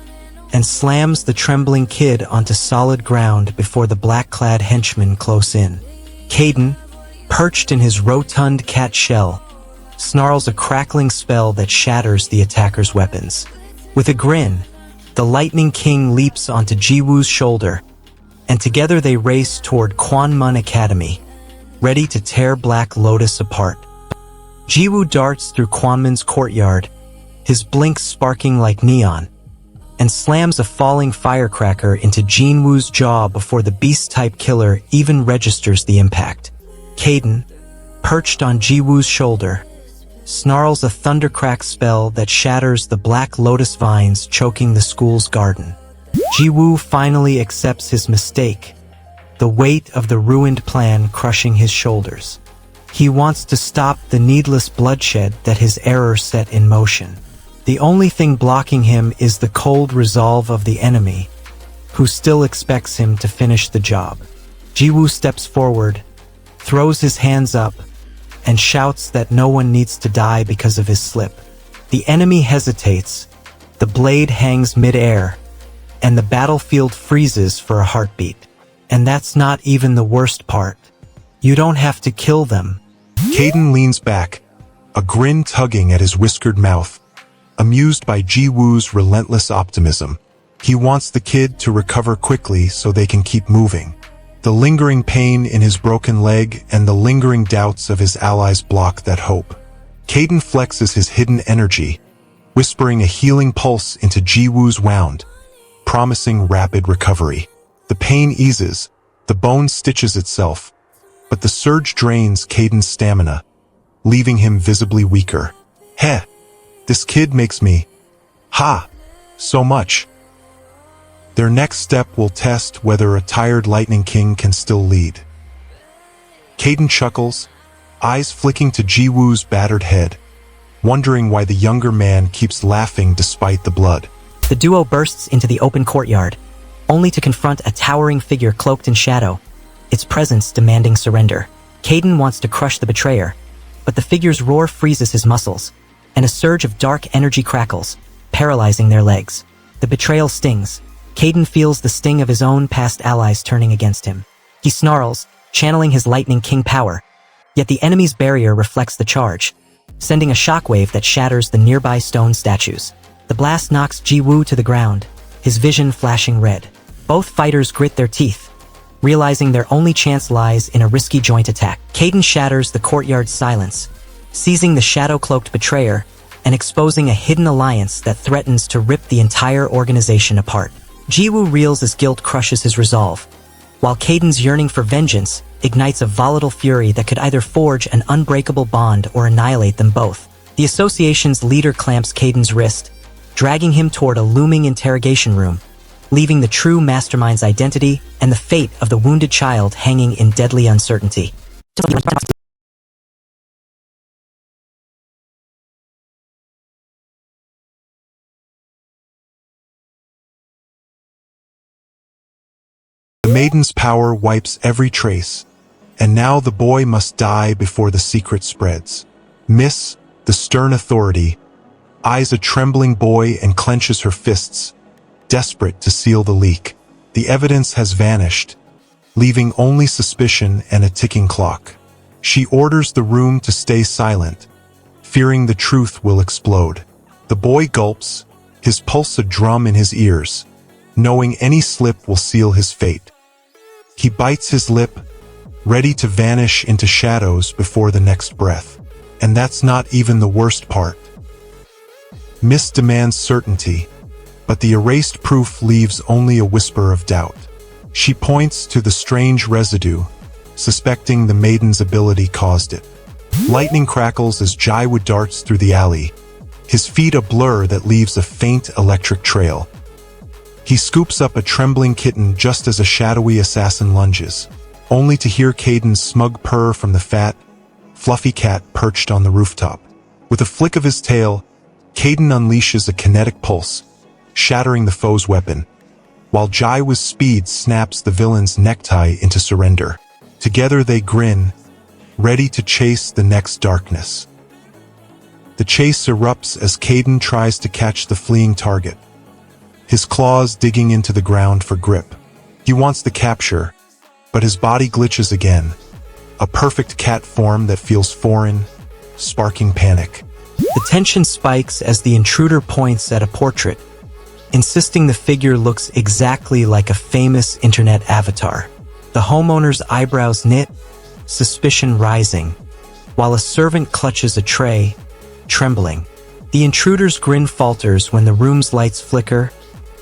and slams the trembling kid onto solid ground before the black-clad henchmen close in. Caden, perched in his rotund cat shell, snarls a crackling spell that shatters the attacker's weapons. With a grin, the Lightning King leaps onto Jiwoo's shoulder, and together they race toward Kwanmun Academy, ready to tear Black Lotus apart. Jiwoo darts through Kwanmun's courtyard, his blinks sparking like neon, and slams a falling firecracker into Jinwoo's jaw before the beast-type killer even registers the impact. Caden, perched on Jiwoo's shoulder, snarls a thundercrack spell that shatters the Black Lotus vines choking the school's garden. Jiwoo finally accepts his mistake, the weight of the ruined plan crushing his shoulders. He wants to stop the needless bloodshed that his error set in motion. The only thing blocking him is the cold resolve of the enemy, who still expects him to finish the job. Jiwoo steps forward, throws his hands up, and shouts that no one needs to die because of his slip. The enemy hesitates, the blade hangs mid-air, and the battlefield freezes for a heartbeat. And that's not even the worst part. You don't have to kill them. Caden leans back, a grin tugging at his whiskered mouth, amused by Jiwoo's relentless optimism. He wants the kid to recover quickly so they can keep moving. The lingering pain in his broken leg and the lingering doubts of his allies block that hope. Caden flexes his hidden energy, whispering a healing pulse into Jiwoo's wound, promising rapid recovery. The pain eases, the bone stitches itself, but the surge drains Caden's stamina, leaving him visibly weaker. Heh, this kid makes me, so much. Their next step will test whether a tired Lightning King can still lead. Caden chuckles, eyes flicking to Jiwoo's battered head, wondering why the younger man keeps laughing despite the blood. The duo bursts into the open courtyard, only to confront a towering figure cloaked in shadow, its presence demanding surrender. Caden wants to crush the betrayer, but the figure's roar freezes his muscles, and a surge of dark energy crackles, paralyzing their legs. The betrayal stings. Caden feels the sting of his own past allies turning against him. He snarls, channeling his Lightning King power, yet the enemy's barrier reflects the charge, sending a shockwave that shatters the nearby stone statues. The blast knocks Jiwoo to the ground, his vision flashing red. Both fighters grit their teeth, realizing their only chance lies in a risky joint attack. Caden shatters the courtyard's silence, seizing the shadow-cloaked betrayer and exposing a hidden alliance that threatens to rip the entire organization apart. Jiwoo reels as guilt crushes his resolve, while Caden's yearning for vengeance ignites a volatile fury that could either forge an unbreakable bond or annihilate them both. The association's leader clamps Caden's wrist, dragging him toward a looming interrogation room, leaving the true mastermind's identity and the fate of the wounded child hanging in deadly uncertainty. The maiden's power wipes every trace, and now the boy must die before the secret spreads. Miss, the stern authority, eyes a trembling boy and clenches her fists, desperate to seal the leak. The evidence has vanished, leaving only suspicion and a ticking clock. She orders the room to stay silent, fearing the truth will explode. The boy gulps, his pulse a drum in his ears, knowing any slip will seal his fate. He bites his lip, ready to vanish into shadows before the next breath. And that's not even the worst part. Miss demands certainty, but the erased proof leaves only a whisper of doubt. She points to the strange residue, suspecting the maiden's ability caused it. Lightning crackles as Jiwoo darts through the alley, his feet a blur that leaves a faint electric trail. He scoops up a trembling kitten just as a shadowy assassin lunges, only to hear Caden's smug purr from the fat, fluffy cat perched on the rooftop. With a flick of his tail, Caden unleashes a kinetic pulse, shattering the foe's weapon, while Jiwoo's speed snaps the villain's necktie into surrender. Together they grin, ready to chase the next darkness. The chase erupts as Caden tries to catch the fleeing target, his claws digging into the ground for grip. He wants the capture, but his body glitches again, a perfect cat form that feels foreign, sparking panic. The tension spikes as the intruder points at a portrait, insisting the figure looks exactly like a famous internet avatar. The homeowner's eyebrows knit, suspicion rising, while a servant clutches a tray, trembling. The intruder's grin falters when the room's lights flicker,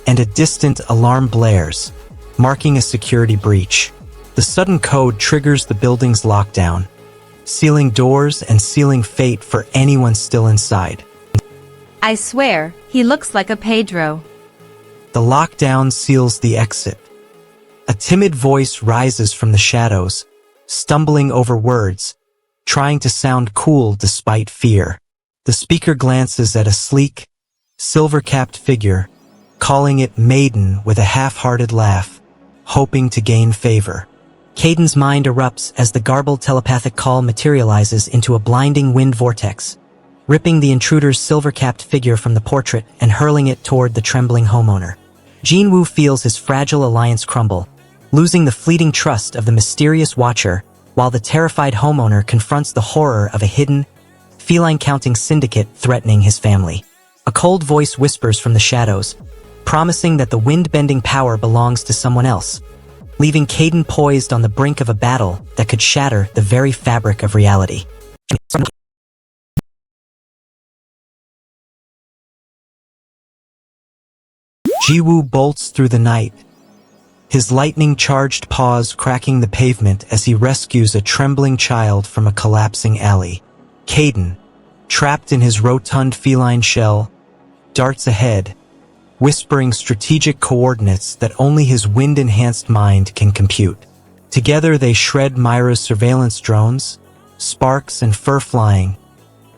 and a distant alarm blares, marking a security breach. The sudden code triggers the building's lockdown, sealing doors and sealing fate for anyone still inside. I swear, he looks like a Pedro. The lockdown seals the exit. A timid voice rises from the shadows, stumbling over words, trying to sound cool despite fear. The speaker glances at a sleek, silver-capped figure, calling it Maiden with a half-hearted laugh, hoping to gain favor. Caden's mind erupts as the garbled telepathic call materializes into a blinding wind vortex, ripping the intruder's silver-capped figure from the portrait and hurling it toward the trembling homeowner. Jinwoo feels his fragile alliance crumble, losing the fleeting trust of the mysterious watcher, while the terrified homeowner confronts the horror of a hidden, feline-counting syndicate threatening his family. A cold voice whispers from the shadows, promising that the wind-bending power belongs to someone else, leaving Caden poised on the brink of a battle that could shatter the very fabric of reality. Jiwoo bolts through the night, his lightning-charged paws cracking the pavement as he rescues a trembling child from a collapsing alley. Caden, trapped in his rotund feline shell, darts ahead, whispering strategic coordinates that only his wind-enhanced mind can compute. Together they shred Myra's surveillance drones, sparks and fur flying,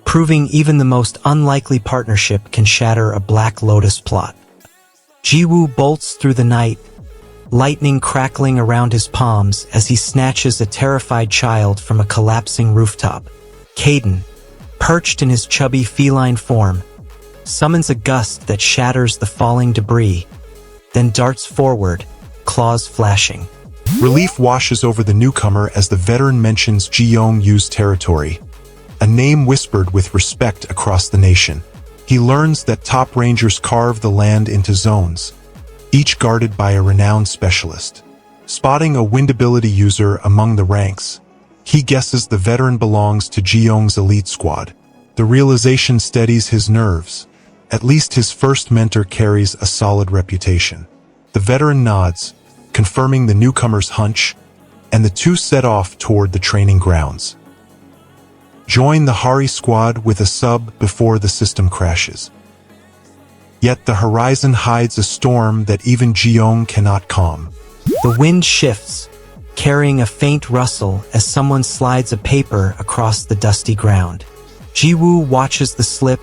proving even the most unlikely partnership can shatter a Black Lotus plot. Jiwoo bolts through the night, lightning crackling around his palms as he snatches a terrified child from a collapsing rooftop. Caden, perched in his chubby feline form, summons a gust that shatters the falling debris, then darts forward, claws flashing. Relief washes over the newcomer as the veteran mentions Ji-young-yu's territory, a name whispered with respect across the nation. He learns that top rangers carve the land into zones, each guarded by a renowned specialist. Spotting a wind ability user among the ranks, he guesses the veteran belongs to Ji-young's elite squad. The realization steadies his nerves. At least his first mentor carries a solid reputation. The veteran nods, confirming the newcomer's hunch, and the two set off toward the training grounds. Join the Hari squad with a sub before the system crashes. Yet the horizon hides a storm that even Ji-young cannot calm. The wind shifts, carrying a faint rustle as someone slides a paper across the dusty ground. Jiwoo watches the slip,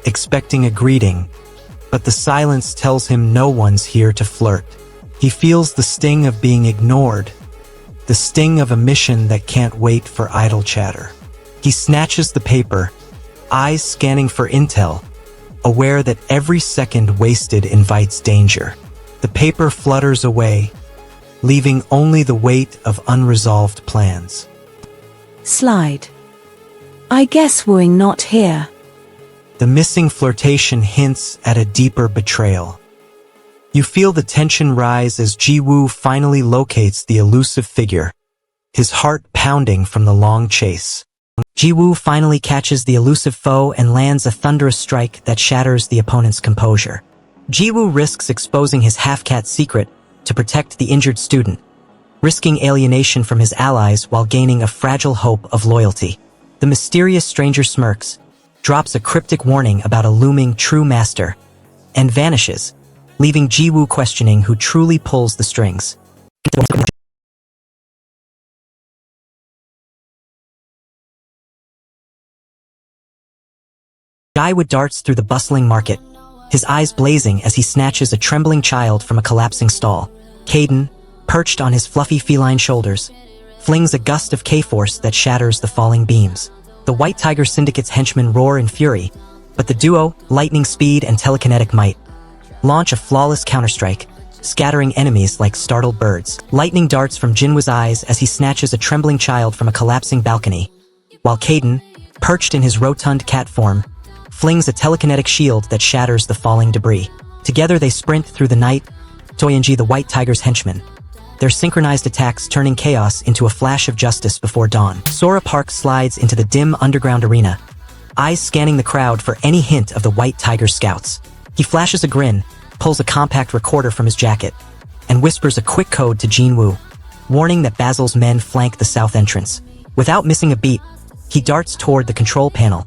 expecting a greeting, but the silence tells him no one's here to flirt. He feels the sting of being ignored, the sting of a mission that can't wait for idle chatter. He snatches the paper, eyes scanning for intel, aware that every second wasted invites danger. The paper flutters away, leaving only the weight of unresolved plans. Slide. I guess wooing not here. The missing flirtation hints at a deeper betrayal. You feel the tension rise as Jiwoo finally locates the elusive figure, his heart pounding from the long chase. Jiwoo finally catches the elusive foe and lands a thunderous strike that shatters the opponent's composure. Jiwoo risks exposing his half-cat secret to protect the injured student, risking alienation from his allies while gaining a fragile hope of loyalty. The mysterious stranger smirks, drops a cryptic warning about a looming true master, and vanishes, leaving Jiwoo questioning who truly pulls the strings. Jiwoo darts through the bustling market, his eyes blazing as he snatches a trembling child from a collapsing stall. Caden, perched on his fluffy feline shoulders, flings a gust of K-force that shatters the falling beams. The White Tiger Syndicate's henchmen roar in fury, but the duo, lightning speed and telekinetic might, launch a flawless counterstrike, scattering enemies like startled birds. Lightning darts from Jinwoo's eyes as he snatches a trembling child from a collapsing balcony, while Caden, perched in his rotund cat form, flings a telekinetic shield that shatters the falling debris. Together they sprint through the night, Toyonji the White Tiger's henchmen, their synchronized attacks turning chaos into a flash of justice before dawn. Sora Park slides into the dim underground arena, eyes scanning the crowd for any hint of the White Tiger's scouts. He flashes a grin, pulls a compact recorder from his jacket, and whispers a quick code to Jinwoo, warning that Basil's men flank the south entrance. Without missing a beat, he darts toward the control panel,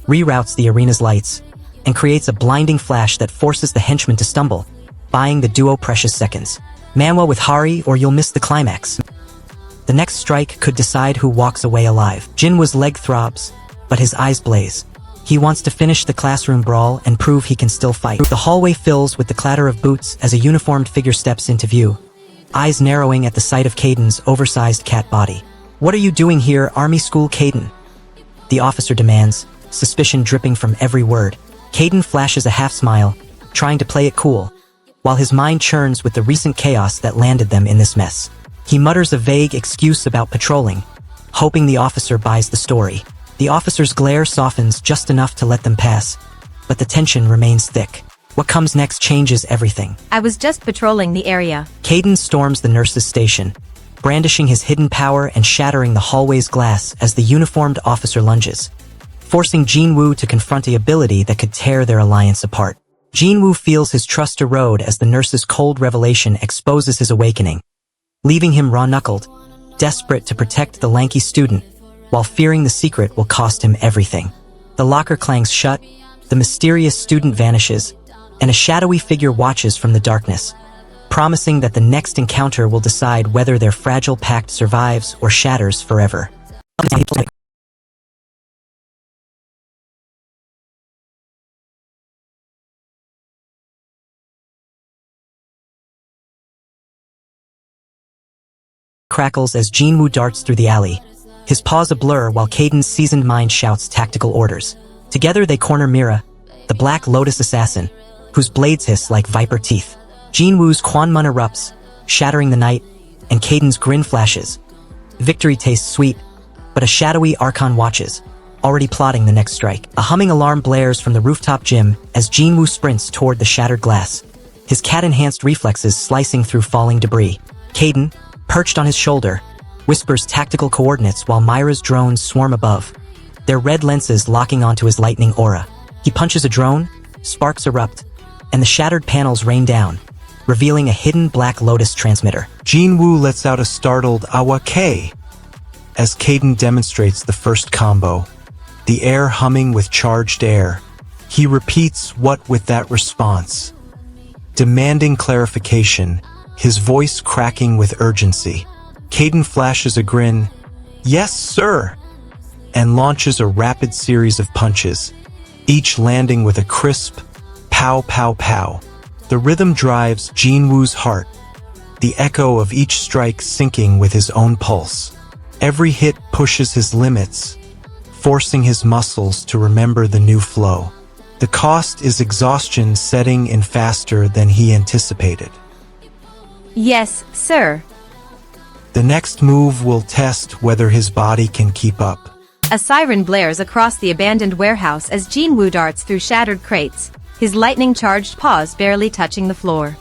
reroutes the arena's lights, and creates a blinding flash that forces the henchmen to stumble, buying the duo precious seconds. Manwa with Hari or you'll miss the climax. The next strike could decide who walks away alive. Jinwoo's leg throbs, but his eyes blaze. He wants to finish the classroom brawl and prove he can still fight. The hallway fills with the clatter of boots as a uniformed figure steps into view, eyes narrowing at the sight of Caden's oversized cat body. "What are you doing here, Army School Caden?" the officer demands, suspicion dripping from every word. Caden flashes a half-smile, trying to play it cool, while his mind churns with the recent chaos that landed them in this mess. He mutters a vague excuse about patrolling, hoping the officer buys the story. The officer's glare softens just enough to let them pass, but the tension remains thick. What comes next changes everything. I was just patrolling the area. Caden storms the nurse's station, brandishing his hidden power and shattering the hallway's glass as the uniformed officer lunges, forcing Jinwoo to confront a ability that could tear their alliance apart. Jinwoo feels his trust erode as the nurse's cold revelation exposes his awakening, leaving him raw-knuckled, desperate to protect the lanky student, while fearing the secret will cost him everything. The locker clangs shut, the mysterious student vanishes, and a shadowy figure watches from the darkness, promising that the next encounter will decide whether their fragile pact survives or shatters forever. Crackles as Jinwoo darts through the alley, his paws a blur while Caden's seasoned mind shouts tactical orders. Together they corner Mira, the Black Lotus assassin, whose blades hiss like viper teeth. Jinwoo's Quanmun erupts, shattering the night, and Caden's grin flashes. Victory tastes sweet, but a shadowy Archon watches, already plotting the next strike. A humming alarm blares from the rooftop gym as Jinwoo sprints toward the shattered glass, his cat-enhanced reflexes slicing through falling debris. Caden, perched on his shoulder, whispers tactical coordinates while Myra's drones swarm above, their red lenses locking onto his lightning aura. He punches a drone, sparks erupt, and the shattered panels rain down, revealing a hidden Black Lotus transmitter. Jinwoo lets out a startled "Awake" as Caden demonstrates the first combo, the air humming with charged air. He repeats what with that response, demanding clarification, his voice cracking with urgency. Caden flashes a grin, "Yes, sir," and launches a rapid series of punches, each landing with a crisp pow pow pow. The rhythm drives Jinwoo's heart, the echo of each strike syncing with his own pulse. Every hit pushes his limits, forcing his muscles to remember the new flow. The cost is exhaustion setting in faster than he anticipated. Yes, sir. The next move will test whether his body can keep up. A siren blares across the abandoned warehouse as Jinwoo darts through shattered crates, his lightning-charged paws barely touching the floor.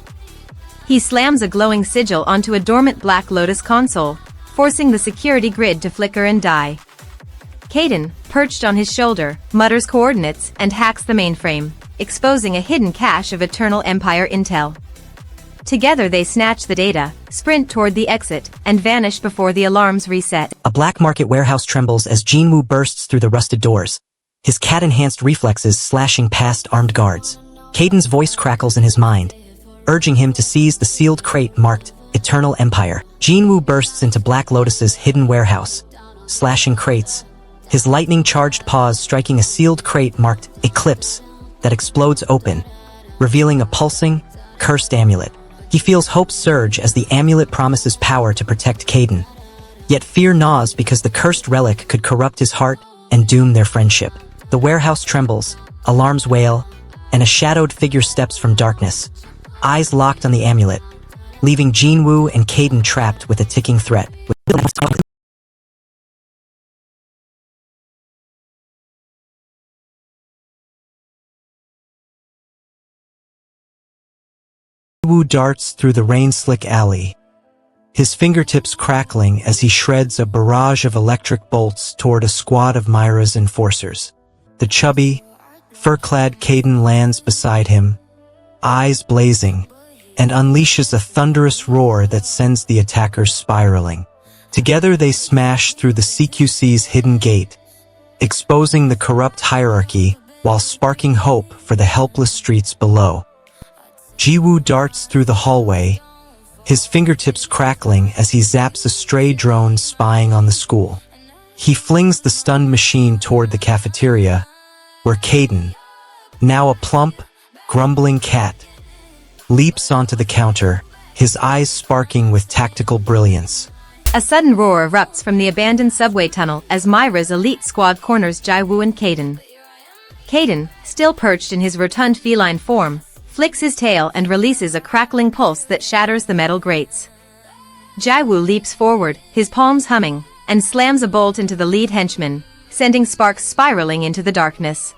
He slams a glowing sigil onto a dormant Black Lotus console, forcing the security grid to flicker and die. Caden, perched on his shoulder, mutters coordinates and hacks the mainframe, exposing a hidden cache of Eternal Empire intel. Together they snatch the data, sprint toward the exit, and vanish before the alarms reset. A black market warehouse trembles as Jinwoo bursts through the rusted doors, his cat-enhanced reflexes slashing past armed guards. Caden's voice crackles in his mind, urging him to seize the sealed crate marked Eternal Empire. Jinwoo bursts into Black Lotus's hidden warehouse, slashing crates, his lightning-charged paws striking a sealed crate marked Eclipse that explodes open, revealing a pulsing, cursed amulet. He feels hope surge as the amulet promises power to protect Caden. Yet fear gnaws because the cursed relic could corrupt his heart and doom their friendship. The warehouse trembles, alarms wail, and a shadowed figure steps from darkness, eyes locked on the amulet, leaving Jinwoo and Caden trapped with a ticking threat. Jinwoo darts through the rain-slick alley, his fingertips crackling as he shreds a barrage of electric bolts toward a squad of Myra's enforcers. The chubby, fur-clad Caden lands beside him, eyes blazing, and unleashes a thunderous roar that sends the attackers spiraling. Together they smash through the CQC's hidden gate, exposing the corrupt hierarchy while sparking hope for the helpless streets below. Jinwoo darts through the hallway, his fingertips crackling as he zaps a stray drone spying on the school. He flings the stunned machine toward the cafeteria, where Caden, now a plump, grumbling cat, leaps onto the counter, his eyes sparking with tactical brilliance. A sudden roar erupts from the abandoned subway tunnel as Myra's elite squad corners Jaiwoo and Caden. Caden, still perched in his rotund feline form, flicks his tail and releases a crackling pulse that shatters the metal grates. Jaiwoo leaps forward, his palms humming, and slams a bolt into the lead henchman, sending sparks spiraling into the darkness.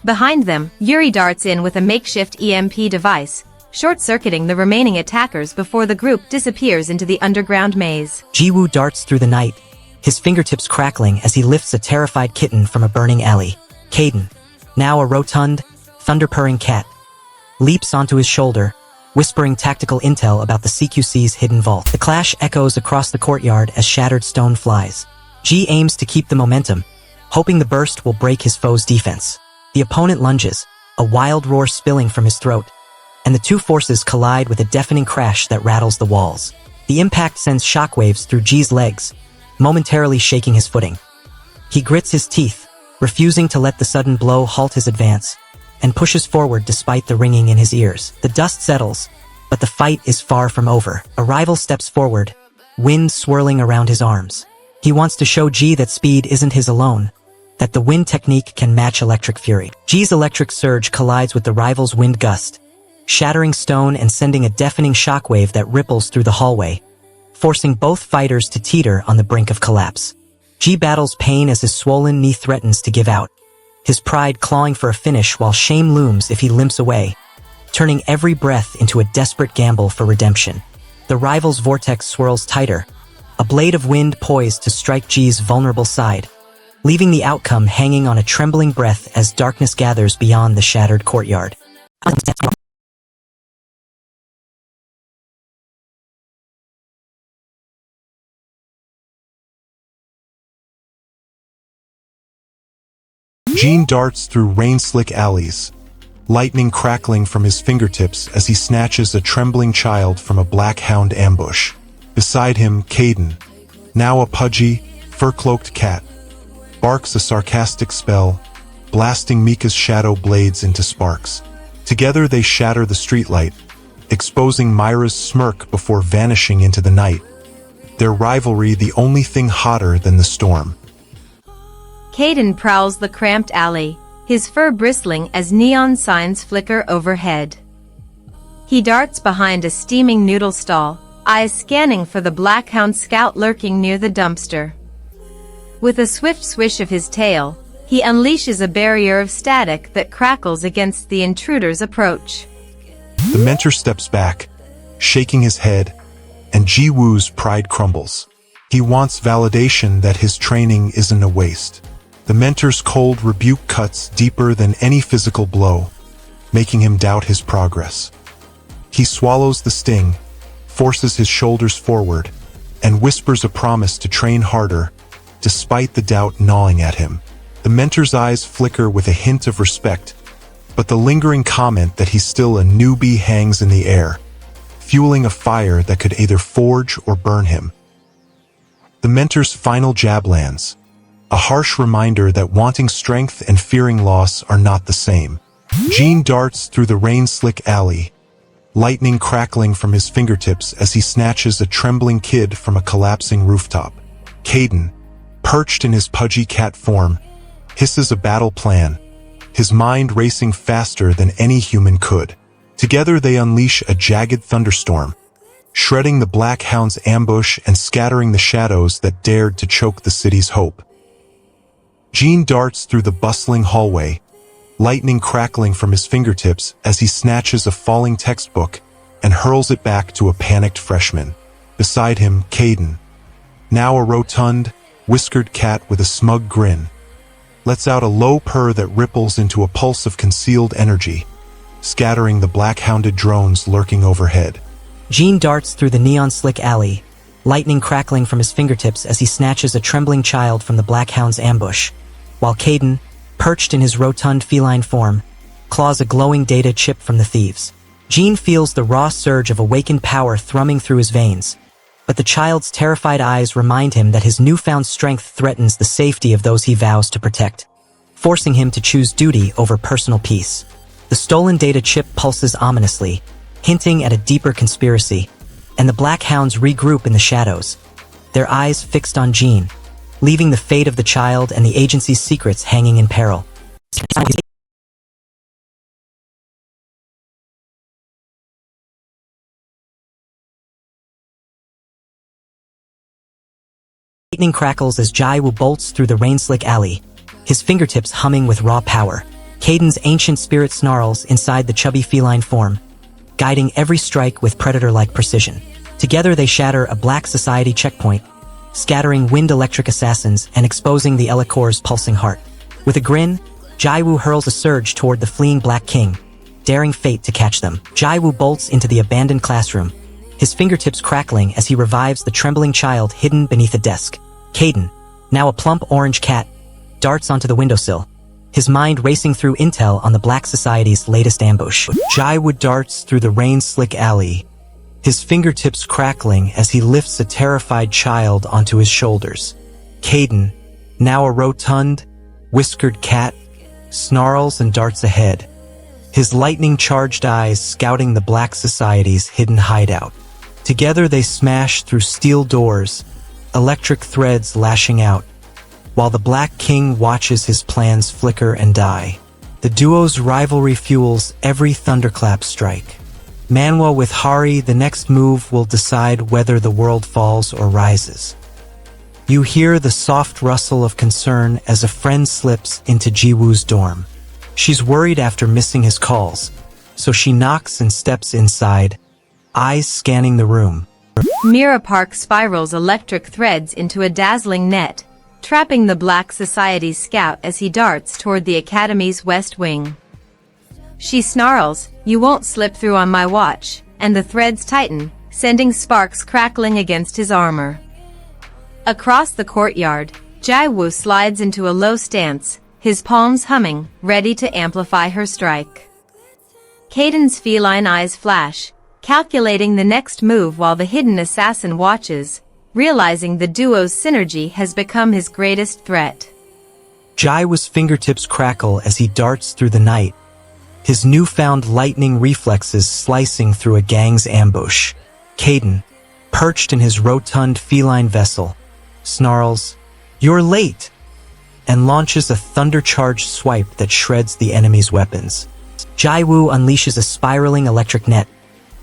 Behind them, Yuri darts in with a makeshift EMP device, short-circuiting the remaining attackers before the group disappears into the underground maze. Jiwoo darts through the night, his fingertips crackling as he lifts a terrified kitten from a burning alley. Caden, now a rotund, thunder-purring cat, leaps onto his shoulder, whispering tactical intel about the CQC's hidden vault. The clash echoes across the courtyard as shattered stone flies. Ji aims to keep the momentum, hoping the burst will break his foe's defense. The opponent lunges, a wild roar spilling from his throat, and the two forces collide with a deafening crash that rattles the walls. The impact sends shockwaves through Ji's legs, momentarily shaking his footing. He grits his teeth, refusing to let the sudden blow halt his advance, and pushes forward despite the ringing in his ears. The dust settles, but the fight is far from over. A rival steps forward, wind swirling around his arms. He wants to show Ji that speed isn't his alone, that the wind technique can match electric fury. Ji's electric surge collides with the rival's wind gust, shattering stone and sending a deafening shockwave that ripples through the hallway, forcing both fighters to teeter on the brink of collapse. Ji battles pain as his swollen knee threatens to give out, his pride clawing for a finish while shame looms if he limps away, turning every breath into a desperate gamble for redemption. The rival's vortex swirls tighter, a blade of wind poised to strike Ji's vulnerable side, leaving the outcome hanging on a trembling breath as darkness gathers beyond the shattered courtyard. Jean darts through rain-slick alleys, lightning crackling from his fingertips as he snatches a trembling child from a black hound ambush. Beside him, Caden, now a pudgy, fur-cloaked cat, barks a sarcastic spell, blasting Mika's shadow blades into sparks. Together they shatter the streetlight, exposing Myra's smirk before vanishing into the night, their rivalry the only thing hotter than the storm. Caden prowls the cramped alley, his fur bristling as neon signs flicker overhead. He darts behind a steaming noodle stall, eyes scanning for the Black Hound scout lurking near the dumpster. With a swift swish of his tail, he unleashes a barrier of static that crackles against the intruder's approach. The mentor steps back, shaking his head, and Jiwoo's pride crumbles. He wants validation that his training isn't a waste. The mentor's cold rebuke cuts deeper than any physical blow, making him doubt his progress. He swallows the sting, forces his shoulders forward, and whispers a promise to train harder, despite the doubt gnawing at him. The mentor's eyes flicker with a hint of respect, but the lingering comment that he's still a newbie hangs in the air, fueling a fire that could either forge or burn him. The mentor's final jab lands, a harsh reminder that wanting strength and fearing loss are not the same. Jean darts through the rain-slick alley, lightning crackling from his fingertips as he snatches a trembling kid from a collapsing rooftop. Caden, perched in his pudgy cat form, hisses a battle plan, his mind racing faster than any human could. Together they unleash a jagged thunderstorm, shredding the Black Hound's ambush and scattering the shadows that dared to choke the city's hope. Jean darts through the bustling hallway, lightning crackling from his fingertips as he snatches a falling textbook and hurls it back to a panicked freshman. Beside him, Caden, now a rotund, whiskered cat with a smug grin, lets out a low purr that ripples into a pulse of concealed energy, scattering the black-hounded drones lurking overhead. Jean darts through the neon-slick alley, lightning crackling from his fingertips as he snatches a trembling child from the Black Hound's ambush, while Caden, perched in his rotund feline form, claws a glowing data chip from the thieves. Jean feels the raw surge of awakened power thrumming through his veins, but the child's terrified eyes remind him that his newfound strength threatens the safety of those he vows to protect. forcing him to choose duty over personal peace. The stolen data chip pulses ominously, hinting at a deeper conspiracy, and the Black Hounds regroup in the shadows, their eyes fixed on Jean, leaving the fate of the child and the agency's secrets hanging in peril. Lightning crackles as Jaiwoo bolts through the rain-slick alley, his fingertips humming with raw power. Caden's ancient spirit snarls inside the chubby feline form, guiding every strike with predator-like precision. Together they shatter a Black Society checkpoint, scattering wind-electric assassins and exposing the Elecor's pulsing heart. With a grin, Jaiwoo hurls a surge toward the fleeing Black King, daring fate to catch them. Jaiwoo bolts into the abandoned classroom, his fingertips crackling as he revives the trembling child hidden beneath a desk. Caden, now a plump orange cat, darts onto the windowsill, his mind racing through intel on the Black Society's latest ambush. Jaiwoo darts through the rain-slick alley, his fingertips crackling as he lifts a terrified child onto his shoulders. Caden, now a rotund, whiskered cat, snarls and darts ahead, his lightning-charged eyes scouting the Black Society's hidden hideout. Together they smash through steel doors, electric threads lashing out, while the Black King watches his plans flicker and die. The duo's rivalry fuels every thunderclap strike. Manwa with Hari, the next move will decide whether the world falls or rises. You hear the soft rustle of concern as a friend slips into Jiwoo's dorm. She's worried after missing his calls, so she knocks and steps inside, eyes scanning the room. Mira Park spirals electric threads into a dazzling net, trapping the Black Society's scout as he darts toward the Academy's west wing. She snarls, "You won't slip through on my watch," and the threads tighten, sending sparks crackling against his armor. Across the courtyard, Jaiwoo slides into a low stance, his palms humming, ready to amplify her strike. Caden's feline eyes flash, calculating the next move while the hidden assassin watches, realizing the duo's synergy has become his greatest threat. Jaiwoo's fingertips crackle as he darts through the night, his newfound lightning reflexes slicing through a gang's ambush. Caden, perched in his rotund feline vessel, snarls, "You're late!" and launches a thunder-charged swipe that shreds the enemy's weapons. Jaiwoo unleashes a spiraling electric net,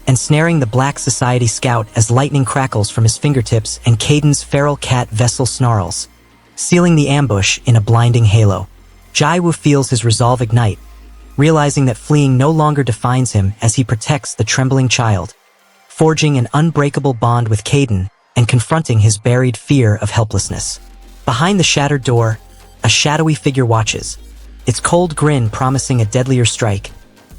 ensnaring the Black Society scout as lightning crackles from his fingertips and Caden's feral cat vessel snarls, sealing the ambush in a blinding halo. Jaiwoo feels his resolve ignite, realizing that fleeing no longer defines him as he protects the trembling child, forging an unbreakable bond with Caden and confronting his buried fear of helplessness. Behind the shattered door, a shadowy figure watches, its cold grin promising a deadlier strike,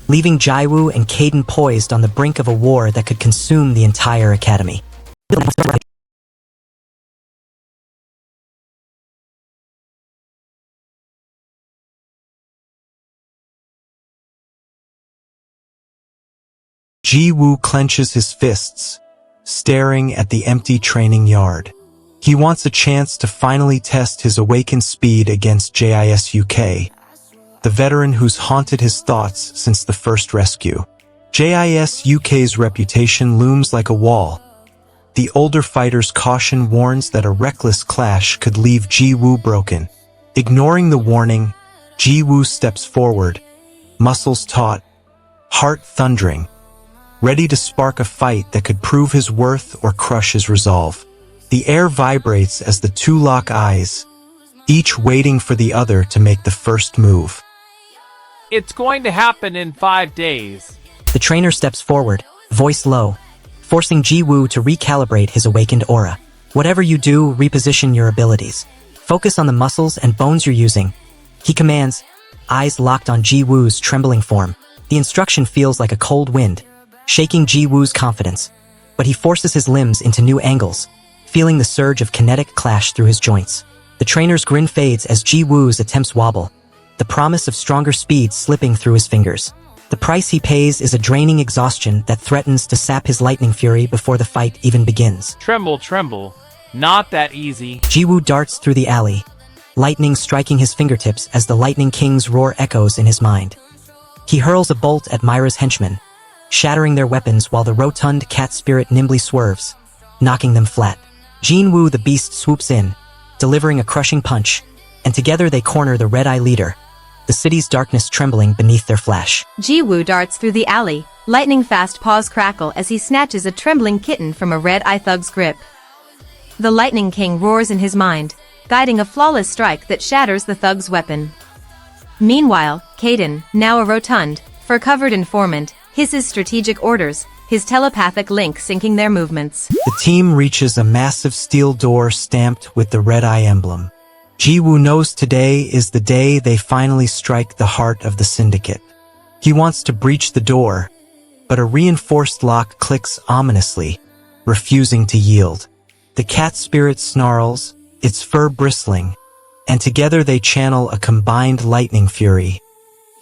leaving Jaiwoo and Caden poised on the brink of a war that could consume the entire academy. Jiwoo clenches his fists, staring at the empty training yard. He wants a chance to finally test his awakened speed against JIS-UK, the veteran who's haunted his thoughts since the first rescue. JIS-UK's reputation looms like a wall. The older fighter's caution warns that a reckless clash could leave Jiwoo broken. Ignoring the warning, Jiwoo steps forward, muscles taut, heart thundering, ready to spark a fight that could prove his worth or crush his resolve. The air vibrates as the two lock eyes, each waiting for the other to make the first move. It's going to happen in 5 days. The trainer steps forward, voice low, forcing Jiwoo to recalibrate his awakened aura. Whatever you do, reposition your abilities. Focus on the muscles and bones you're using. He commands, eyes locked on Jiwoo's trembling form. The instruction feels like a cold wind, shaking Jiwoo's confidence, but he forces his limbs into new angles, feeling the surge of kinetic clash through his joints. The trainer's grin fades as Jiwoo's attempts wobble, the promise of stronger speed slipping through his fingers. The price he pays is a draining exhaustion that threatens to sap his lightning fury before the fight even begins. Tremble, tremble. Not that easy. Jiwoo darts through the alley, lightning striking his fingertips as the Lightning King's roar echoes in his mind. He hurls a bolt at Myra's henchmen, shattering their weapons while the rotund cat spirit nimbly swerves, knocking them flat. Jinwoo the Beast swoops in, delivering a crushing punch, and together they corner the Red-Eye leader, the city's darkness trembling beneath their flash. Jiwoo darts through the alley, lightning-fast paws crackle as he snatches a trembling kitten from a Red-Eye thug's grip. The Lightning King roars in his mind, guiding a flawless strike that shatters the thug's weapon. Meanwhile, Kaden, now a rotund, fur-covered informant, hisses strategic orders, his telepathic link syncing their movements. The team reaches a massive steel door stamped with the Red-Eye emblem. Jiwoo knows today is the day they finally strike the heart of the syndicate. He wants to breach the door, but a reinforced lock clicks ominously, refusing to yield. The cat spirit snarls, its fur bristling, and together they channel a combined lightning fury,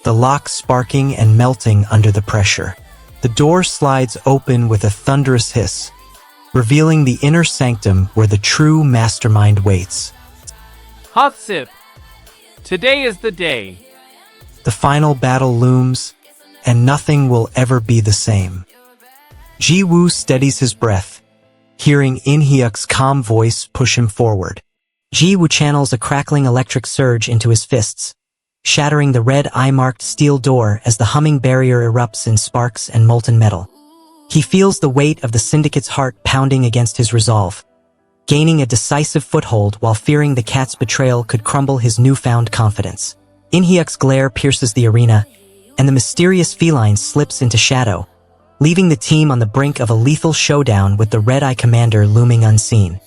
the lock sparking and melting under the pressure. The door slides open with a thunderous hiss, revealing the inner sanctum where the true mastermind waits. Hot sip. Today is the day. The final battle looms, and nothing will ever be the same. Jiwoo steadies his breath, hearing In-hyuk's calm voice push him forward. Jiwoo channels a crackling electric surge into his fists, shattering the red eye-marked steel door as the humming barrier erupts in sparks and molten metal. He feels the weight of the syndicate's heart pounding against his resolve, gaining a decisive foothold while fearing the cat's betrayal could crumble his newfound confidence. In-hyuk's glare pierces the arena, and the mysterious feline slips into shadow, leaving the team on the brink of a lethal showdown with the Red-Eye commander looming unseen.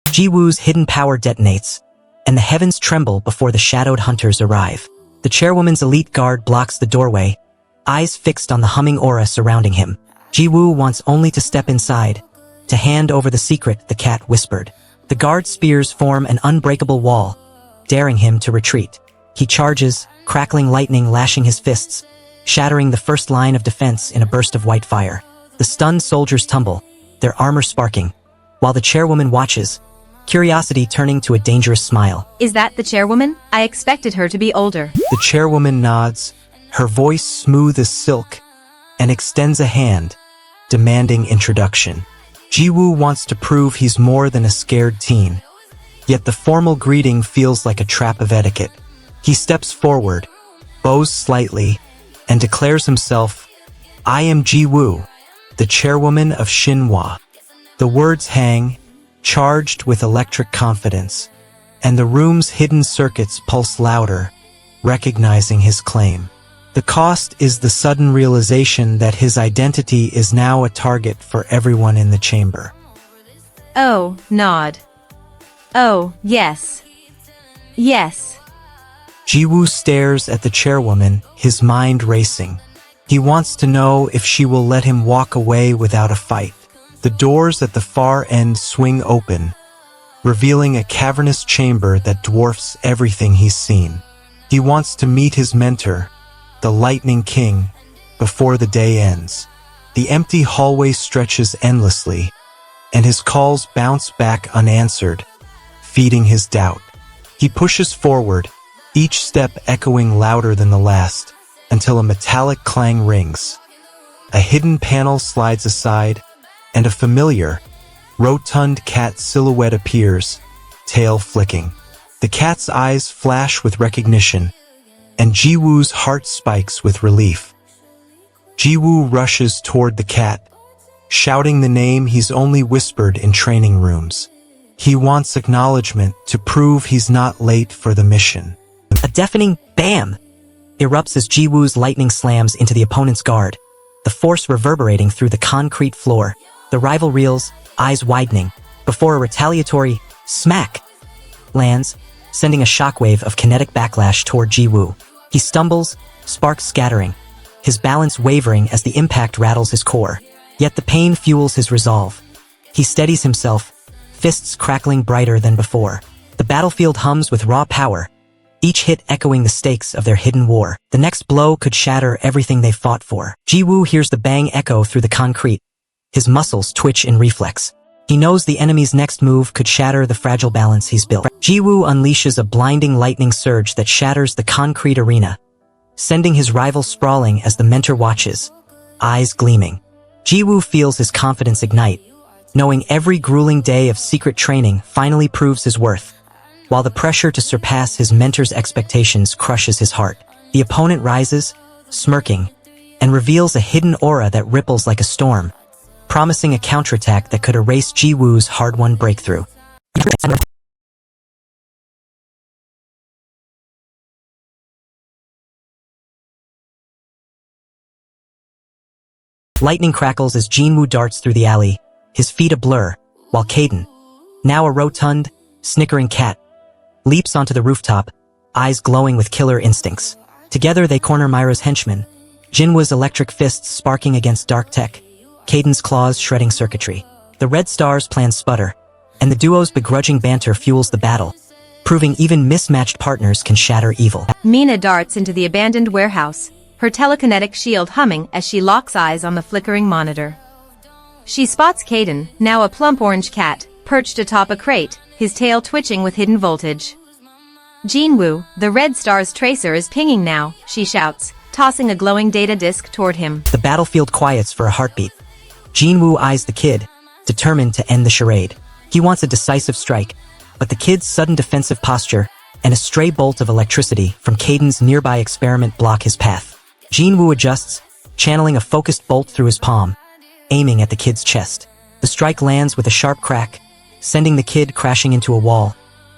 Jiwoo's hidden power detonates, and the heavens tremble before the shadowed hunters arrive. The chairwoman's elite guard blocks the doorway, eyes fixed on the humming aura surrounding him. Jiwoo wants only to step inside, to hand over the secret the cat whispered. The guard spears form an unbreakable wall, daring him to retreat. He charges, crackling lightning lashing his fists, shattering the first line of defense in a burst of white fire. The stunned soldiers tumble, their armor sparking, while the chairwoman watches, curiosity turning to a dangerous smile. Is that the chairwoman? I expected her to be older. The chairwoman nods, her voice smooth as silk, and extends a hand, demanding introduction. Jiwoo wants to prove he's more than a scared teen, yet the formal greeting feels like a trap of etiquette. He steps forward, bows slightly, and declares himself, "I am Jiwoo, the chairwoman of Shinhwa." The words hang, charged with electric confidence, and the room's hidden circuits pulse louder, recognizing his claim. The cost is the sudden realization that his identity is now a target for everyone in the chamber. Oh, nod. Oh, yes. Yes. Jiwoo stares at the chairwoman, his mind racing. He wants to know if she will let him walk away without a fight. The doors at the far end swing open, revealing a cavernous chamber that dwarfs everything he's seen. He wants to meet his mentor, the Lightning King, before the day ends. The empty hallway stretches endlessly, and his calls bounce back unanswered, feeding his doubt. He pushes forward, each step echoing louder than the last, until a metallic clang rings. A hidden panel slides aside, and a familiar, rotund cat silhouette appears, tail flicking. The cat's eyes flash with recognition, and Jiwoo's heart spikes with relief. Jiwoo rushes toward the cat, shouting the name he's only whispered in training rooms. He wants acknowledgement to prove he's not late for the mission. A deafening BAM! Erupts as Jiwoo's lightning slams into the opponent's guard, the force reverberating through the concrete floor. The rival reels, eyes widening, before a retaliatory smack lands, sending a shockwave of kinetic backlash toward Jiwoo. He stumbles, sparks scattering, his balance wavering as the impact rattles his core. Yet the pain fuels his resolve. He steadies himself, fists crackling brighter than before. The battlefield hums with raw power, each hit echoing the stakes of their hidden war. The next blow could shatter everything they fought for. Ji-woo hears the bang echo through the concrete. His muscles twitch in reflex. He knows the enemy's next move could shatter the fragile balance he's built. Ji-woo unleashes a blinding lightning surge that shatters the concrete arena, sending his rival sprawling as the mentor watches, eyes gleaming. Ji-woo feels his confidence ignite, knowing every grueling day of secret training finally proves his worth, while the pressure to surpass his mentor's expectations crushes his heart. The opponent rises, smirking, and reveals a hidden aura that ripples like a storm, promising a counterattack that could erase Ji-woo's hard-won breakthrough. Lightning crackles as Ji-woo darts through the alley, his feet a blur, while Caden, now a rotund, snickering cat, leaps onto the rooftop, eyes glowing with killer instincts. Together they corner Myra's henchmen, Jinwoo's electric fists sparking against dark tech, Caden's claws shredding circuitry. The Red Stars' plans sputter, and the duo's begrudging banter fuels the battle, proving even mismatched partners can shatter evil. Mina darts into the abandoned warehouse, her telekinetic shield humming as she locks eyes on the flickering monitor. She spots Caden, now a plump orange cat, perched atop a crate, his tail twitching with hidden voltage. Jinwoo, the Red Star's tracer is pinging now, she shouts, tossing a glowing data disk toward him. The battlefield quiets for a heartbeat. Jinwoo eyes the kid, determined to end the charade. He wants a decisive strike, but the kid's sudden defensive posture and a stray bolt of electricity from Caden's nearby experiment block his path. Jinwoo adjusts, channeling a focused bolt through his palm, aiming at the kid's chest. The strike lands with a sharp crack, sending the kid crashing into a wall,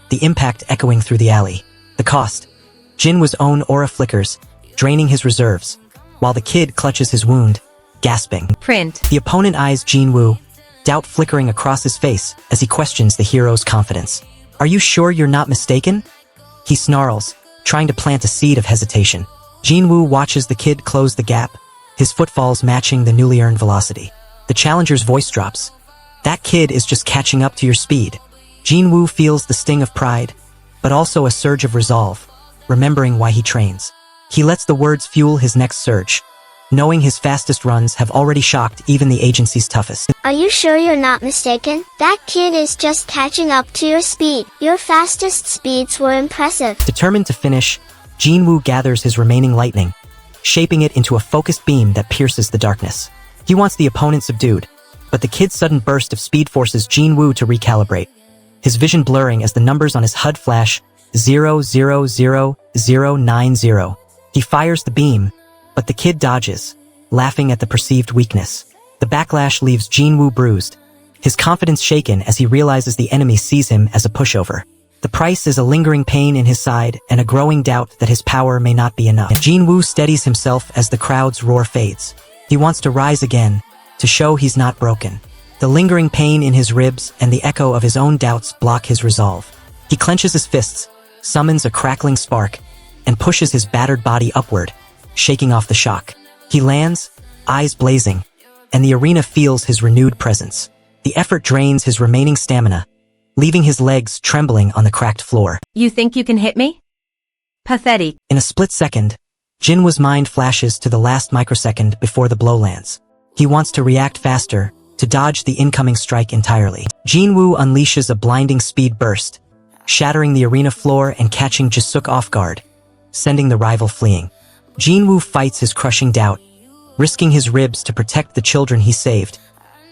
the impact echoing through the alley. The cost: Jinwoo's own aura flickers, draining his reserves, while the kid clutches his wound, gasping. Print. The opponent eyes Jinwoo, doubt flickering across his face as he questions the hero's confidence. "Are you sure you're not mistaken?" He snarls, trying to plant a seed of hesitation. Jinwoo watches the kid close the gap, his footfalls matching the newly earned velocity. The challenger's voice drops. "That kid is just catching up to your speed." Jinwoo feels the sting of pride, but also a surge of resolve, remembering why he trains. He lets the words fuel his next surge, knowing his fastest runs have already shocked even the agency's toughest. Are you sure you're not mistaken? That kid is just catching up to your speed. Your fastest speeds were impressive. Determined to finish, Jinwoo gathers his remaining lightning, shaping it into a focused beam that pierces the darkness. He wants the opponent subdued, but the kid's sudden burst of speed forces Jinwoo to recalibrate, his vision blurring as the numbers on his HUD flash 000090. He fires the beam, but the kid dodges, laughing at the perceived weakness. The backlash leaves Jinwoo bruised, his confidence shaken as he realizes the enemy sees him as a pushover. The price is a lingering pain in his side and a growing doubt that his power may not be enough. Jinwoo steadies himself as the crowd's roar fades. He wants to rise again, to show he's not broken. The lingering pain in his ribs and the echo of his own doubts block his resolve. He clenches his fists, summons a crackling spark, and pushes his battered body upward, shaking off the shock. He lands, eyes blazing, and the arena feels his renewed presence. The effort drains his remaining stamina, leaving his legs trembling on the cracked floor. "You think you can hit me? Pathetic." In a split second, Jinwoo's mind flashes to the last microsecond before the blow lands. He wants to react faster, to dodge the incoming strike entirely. Jinwoo unleashes a blinding speed burst, shattering the arena floor and catching Jisuk off guard, sending the rival fleeing. Jinwoo fights his crushing doubt, risking his ribs to protect the children he saved,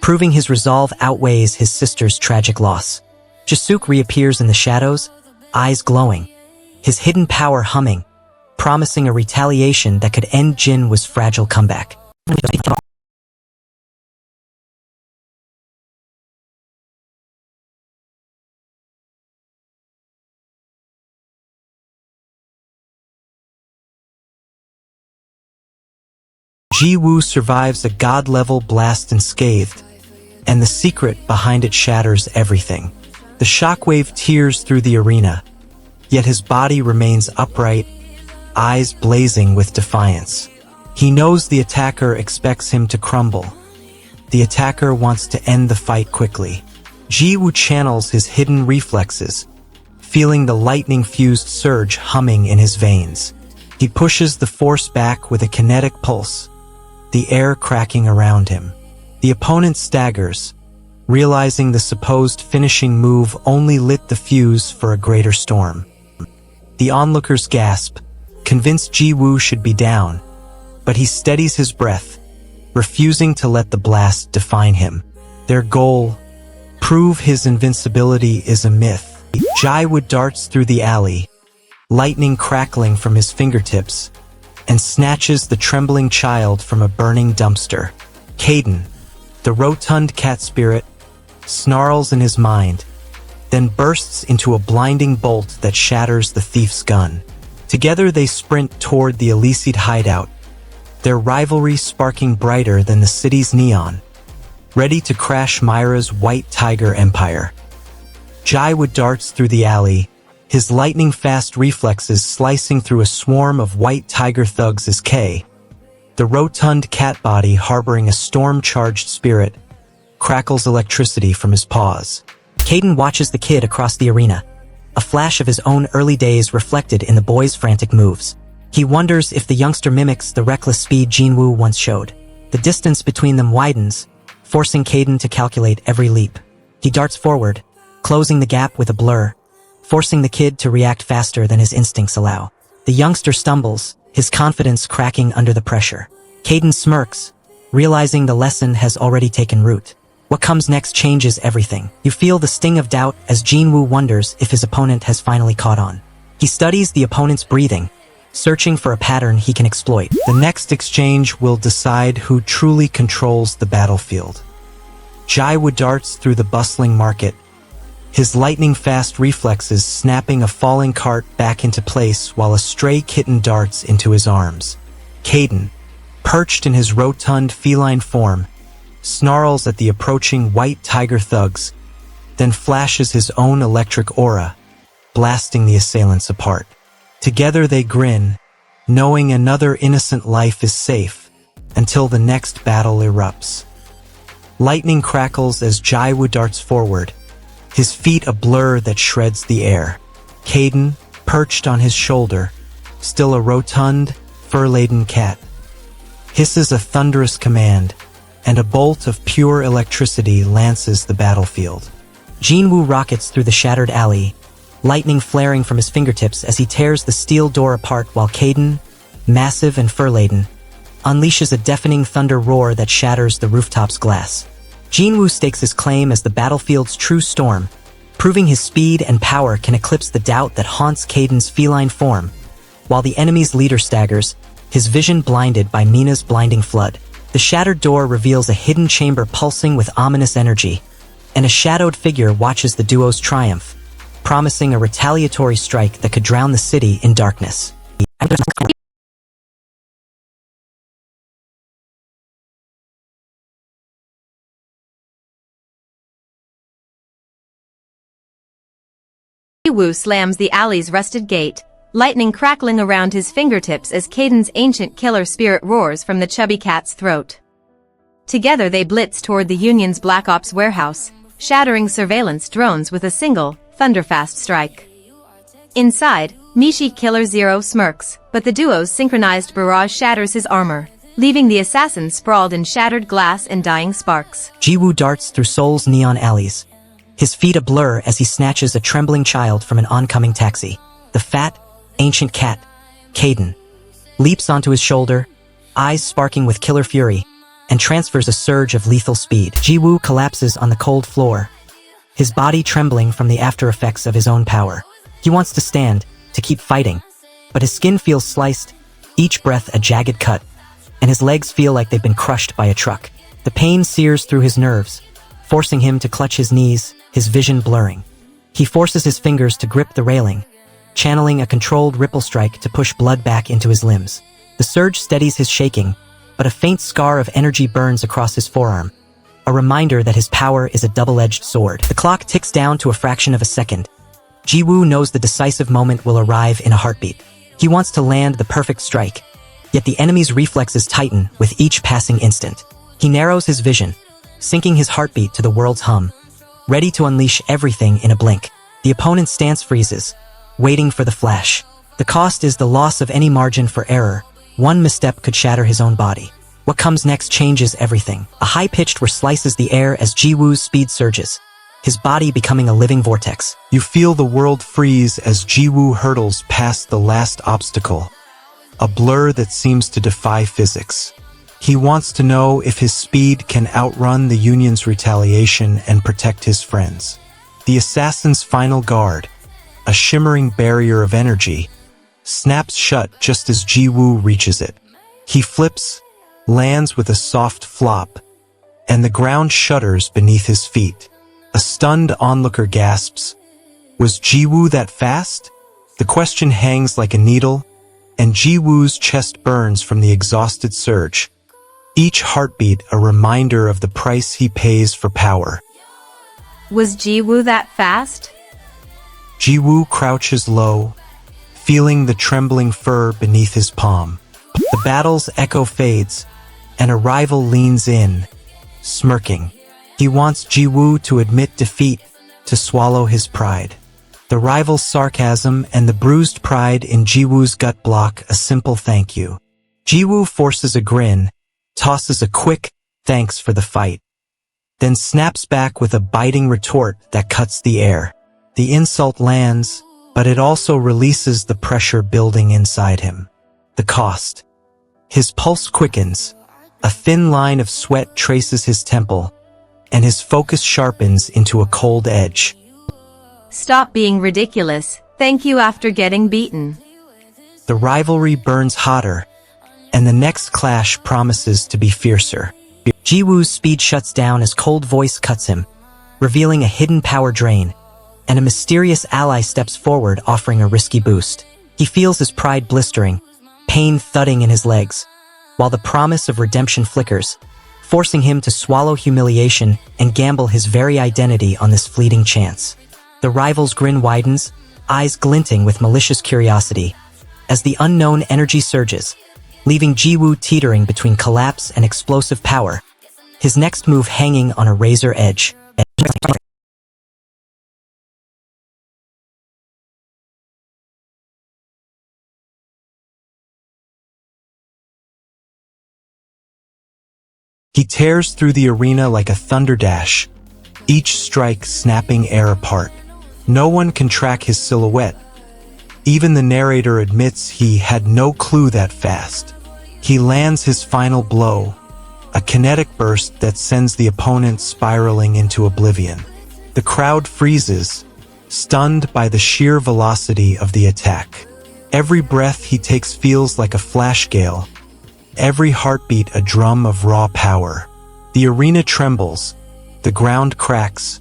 proving his resolve outweighs his sister's tragic loss. Jisuk reappears in the shadows, eyes glowing, his hidden power humming, promising a retaliation that could end Jinwoo's fragile comeback. Ji-woo survives a god-level blast unscathed, and the secret behind it shatters everything. The shockwave tears through the arena, yet his body remains upright, eyes blazing with defiance. He knows the attacker expects him to crumble. The attacker wants to end the fight quickly. Ji-woo channels his hidden reflexes, feeling the lightning-fused surge humming in his veins. He pushes the force back with a kinetic pulse, the air cracking around him. The opponent staggers, realizing the supposed finishing move only lit the fuse for a greater storm. The onlookers gasp, convinced Ji-woo should be down, but he steadies his breath, refusing to let the blast define him. Their goal, prove his invincibility, is a myth. Ji-woo darts through the alley, lightning crackling from his fingertips, and snatches the trembling child from a burning dumpster. Caden, the rotund cat spirit, snarls in his mind, then bursts into a blinding bolt that shatters the thief's gun. Together they sprint toward the Eleceed hideout, their rivalry sparking brighter than the city's neon, ready to crash Myra's White Tiger empire. Ji-woo darts through the alley, his lightning-fast reflexes slicing through a swarm of White Tiger thugs as K, the rotund cat body harboring a storm-charged spirit, crackles electricity from his paws. Caden watches the kid across the arena, a flash of his own early days reflected in the boy's frantic moves. He wonders if the youngster mimics the reckless speed Ji-woo once showed. The distance between them widens, forcing Caden to calculate every leap. He darts forward, closing the gap with a blur, forcing the kid to react faster than his instincts allow. The youngster stumbles, his confidence cracking under the pressure. Caden smirks, realizing the lesson has already taken root. What comes next changes everything. You feel the sting of doubt as Ji-woo wonders if his opponent has finally caught on. He studies the opponent's breathing, searching for a pattern he can exploit. The next exchange will decide who truly controls the battlefield. Ji-woo darts through the bustling market, his lightning-fast reflexes snapping a falling cart back into place while a stray kitten darts into his arms. Caden, perched in his rotund feline form, snarls at the approaching White Tiger thugs, then flashes his own electric aura, blasting the assailants apart. Together they grin, knowing another innocent life is safe, until the next battle erupts. Lightning crackles as Ji-woo darts forward, his feet a blur that shreds the air. Caden, perched on his shoulder, still a rotund, fur-laden cat, hisses a thunderous command, and a bolt of pure electricity lances the battlefield. Ji-woo rockets through the shattered alley, lightning flaring from his fingertips as he tears the steel door apart while Caden, massive and fur-laden, unleashes a deafening thunder roar that shatters the rooftop's glass. Ji-woo stakes his claim as the battlefield's true storm, proving his speed and power can eclipse the doubt that haunts Caden's feline form, while the enemy's leader staggers, his vision blinded by Mina's blinding flood. The shattered door reveals a hidden chamber pulsing with ominous energy, and a shadowed figure watches the duo's triumph, promising a retaliatory strike that could drown the city in darkness. Ji-woo slams the alley's rusted gate, lightning crackling around his fingertips as Caden's ancient killer spirit roars from the chubby cat's throat. Together they blitz toward the Union's Black Ops warehouse, shattering surveillance drones with a single, thunderfast strike. Inside, Mishi Killer Zero smirks, but the duo's synchronized barrage shatters his armor, leaving the assassin sprawled in shattered glass and dying sparks. Ji-woo darts through Seoul's neon alleys, his feet a blur as he snatches a trembling child from an oncoming taxi. The fat, ancient cat, Caden, leaps onto his shoulder, eyes sparking with killer fury, and transfers a surge of lethal speed. Ji-woo collapses on the cold floor, his body trembling from the after effects of his own power. He wants to stand, to keep fighting, but his skin feels sliced, each breath a jagged cut, and his legs feel like they've been crushed by a truck. The pain sears through his nerves, forcing him to clutch his knees, his vision blurring. He forces his fingers to grip the railing, channeling a controlled ripple strike to push blood back into his limbs. The surge steadies his shaking, but a faint scar of energy burns across his forearm, a reminder that his power is a double-edged sword. The clock ticks down to a fraction of a second. Ji-woo knows the decisive moment will arrive in a heartbeat. He wants to land the perfect strike, yet the enemy's reflexes tighten with each passing instant. He narrows his vision, syncing his heartbeat to the world's hum, ready to unleash everything in a blink. The opponent's stance freezes, waiting for the flash. The cost is the loss of any margin for error. One misstep could shatter his own body. What comes next changes everything. A high-pitched whir slices the air as Jiwoo's speed surges, his body becoming a living vortex. You feel the world freeze as Jiwoo hurtles past the last obstacle, a blur that seems to defy physics. He wants to know if his speed can outrun the Union's retaliation and protect his friends. The assassin's final guard, a shimmering barrier of energy, snaps shut just as Jiwoo reaches it. He flips, lands with a soft flop, and the ground shudders beneath his feet. A stunned onlooker gasps, "Was Jiwoo that fast?" The question hangs like a needle, and Jiwoo's chest burns from the exhausted surge, each heartbeat a reminder of the price he pays for power. Was Jiwoo that fast? Jiwoo crouches low, feeling the trembling fur beneath his palm. The battle's echo fades, and a rival leans in, smirking. He wants Jiwoo to admit defeat, to swallow his pride. The rival's sarcasm and the bruised pride in Jiwoo's gut block a simple thank you. Jiwoo forces a grin, tosses a quick thanks for the fight, then snaps back with a biting retort that cuts the air. The insult lands, but it also releases the pressure building inside him. The cost. His pulse quickens, a thin line of sweat traces his temple, and his focus sharpens into a cold edge. Stop being ridiculous. Thank you after getting beaten. The rivalry burns hotter, and the next clash promises to be fiercer. Jiwoo's speed shuts down as cold voice cuts him, revealing a hidden power drain, and a mysterious ally steps forward offering a risky boost. He feels his pride blistering, pain thudding in his legs, while the promise of redemption flickers, forcing him to swallow humiliation and gamble his very identity on this fleeting chance. The rival's grin widens, eyes glinting with malicious curiosity, as the unknown energy surges, leaving Jiwoo teetering between collapse and explosive power, his next move hanging on a razor edge. He tears through the arena like a thunder dash, each strike snapping air apart. No one can track his silhouette. Even the narrator admits he had no clue that fast. He lands his final blow, a kinetic burst that sends the opponent spiraling into oblivion. The crowd freezes, stunned by the sheer velocity of the attack. Every breath he takes feels like a flash gale, every heartbeat a drum of raw power. The arena trembles, the ground cracks,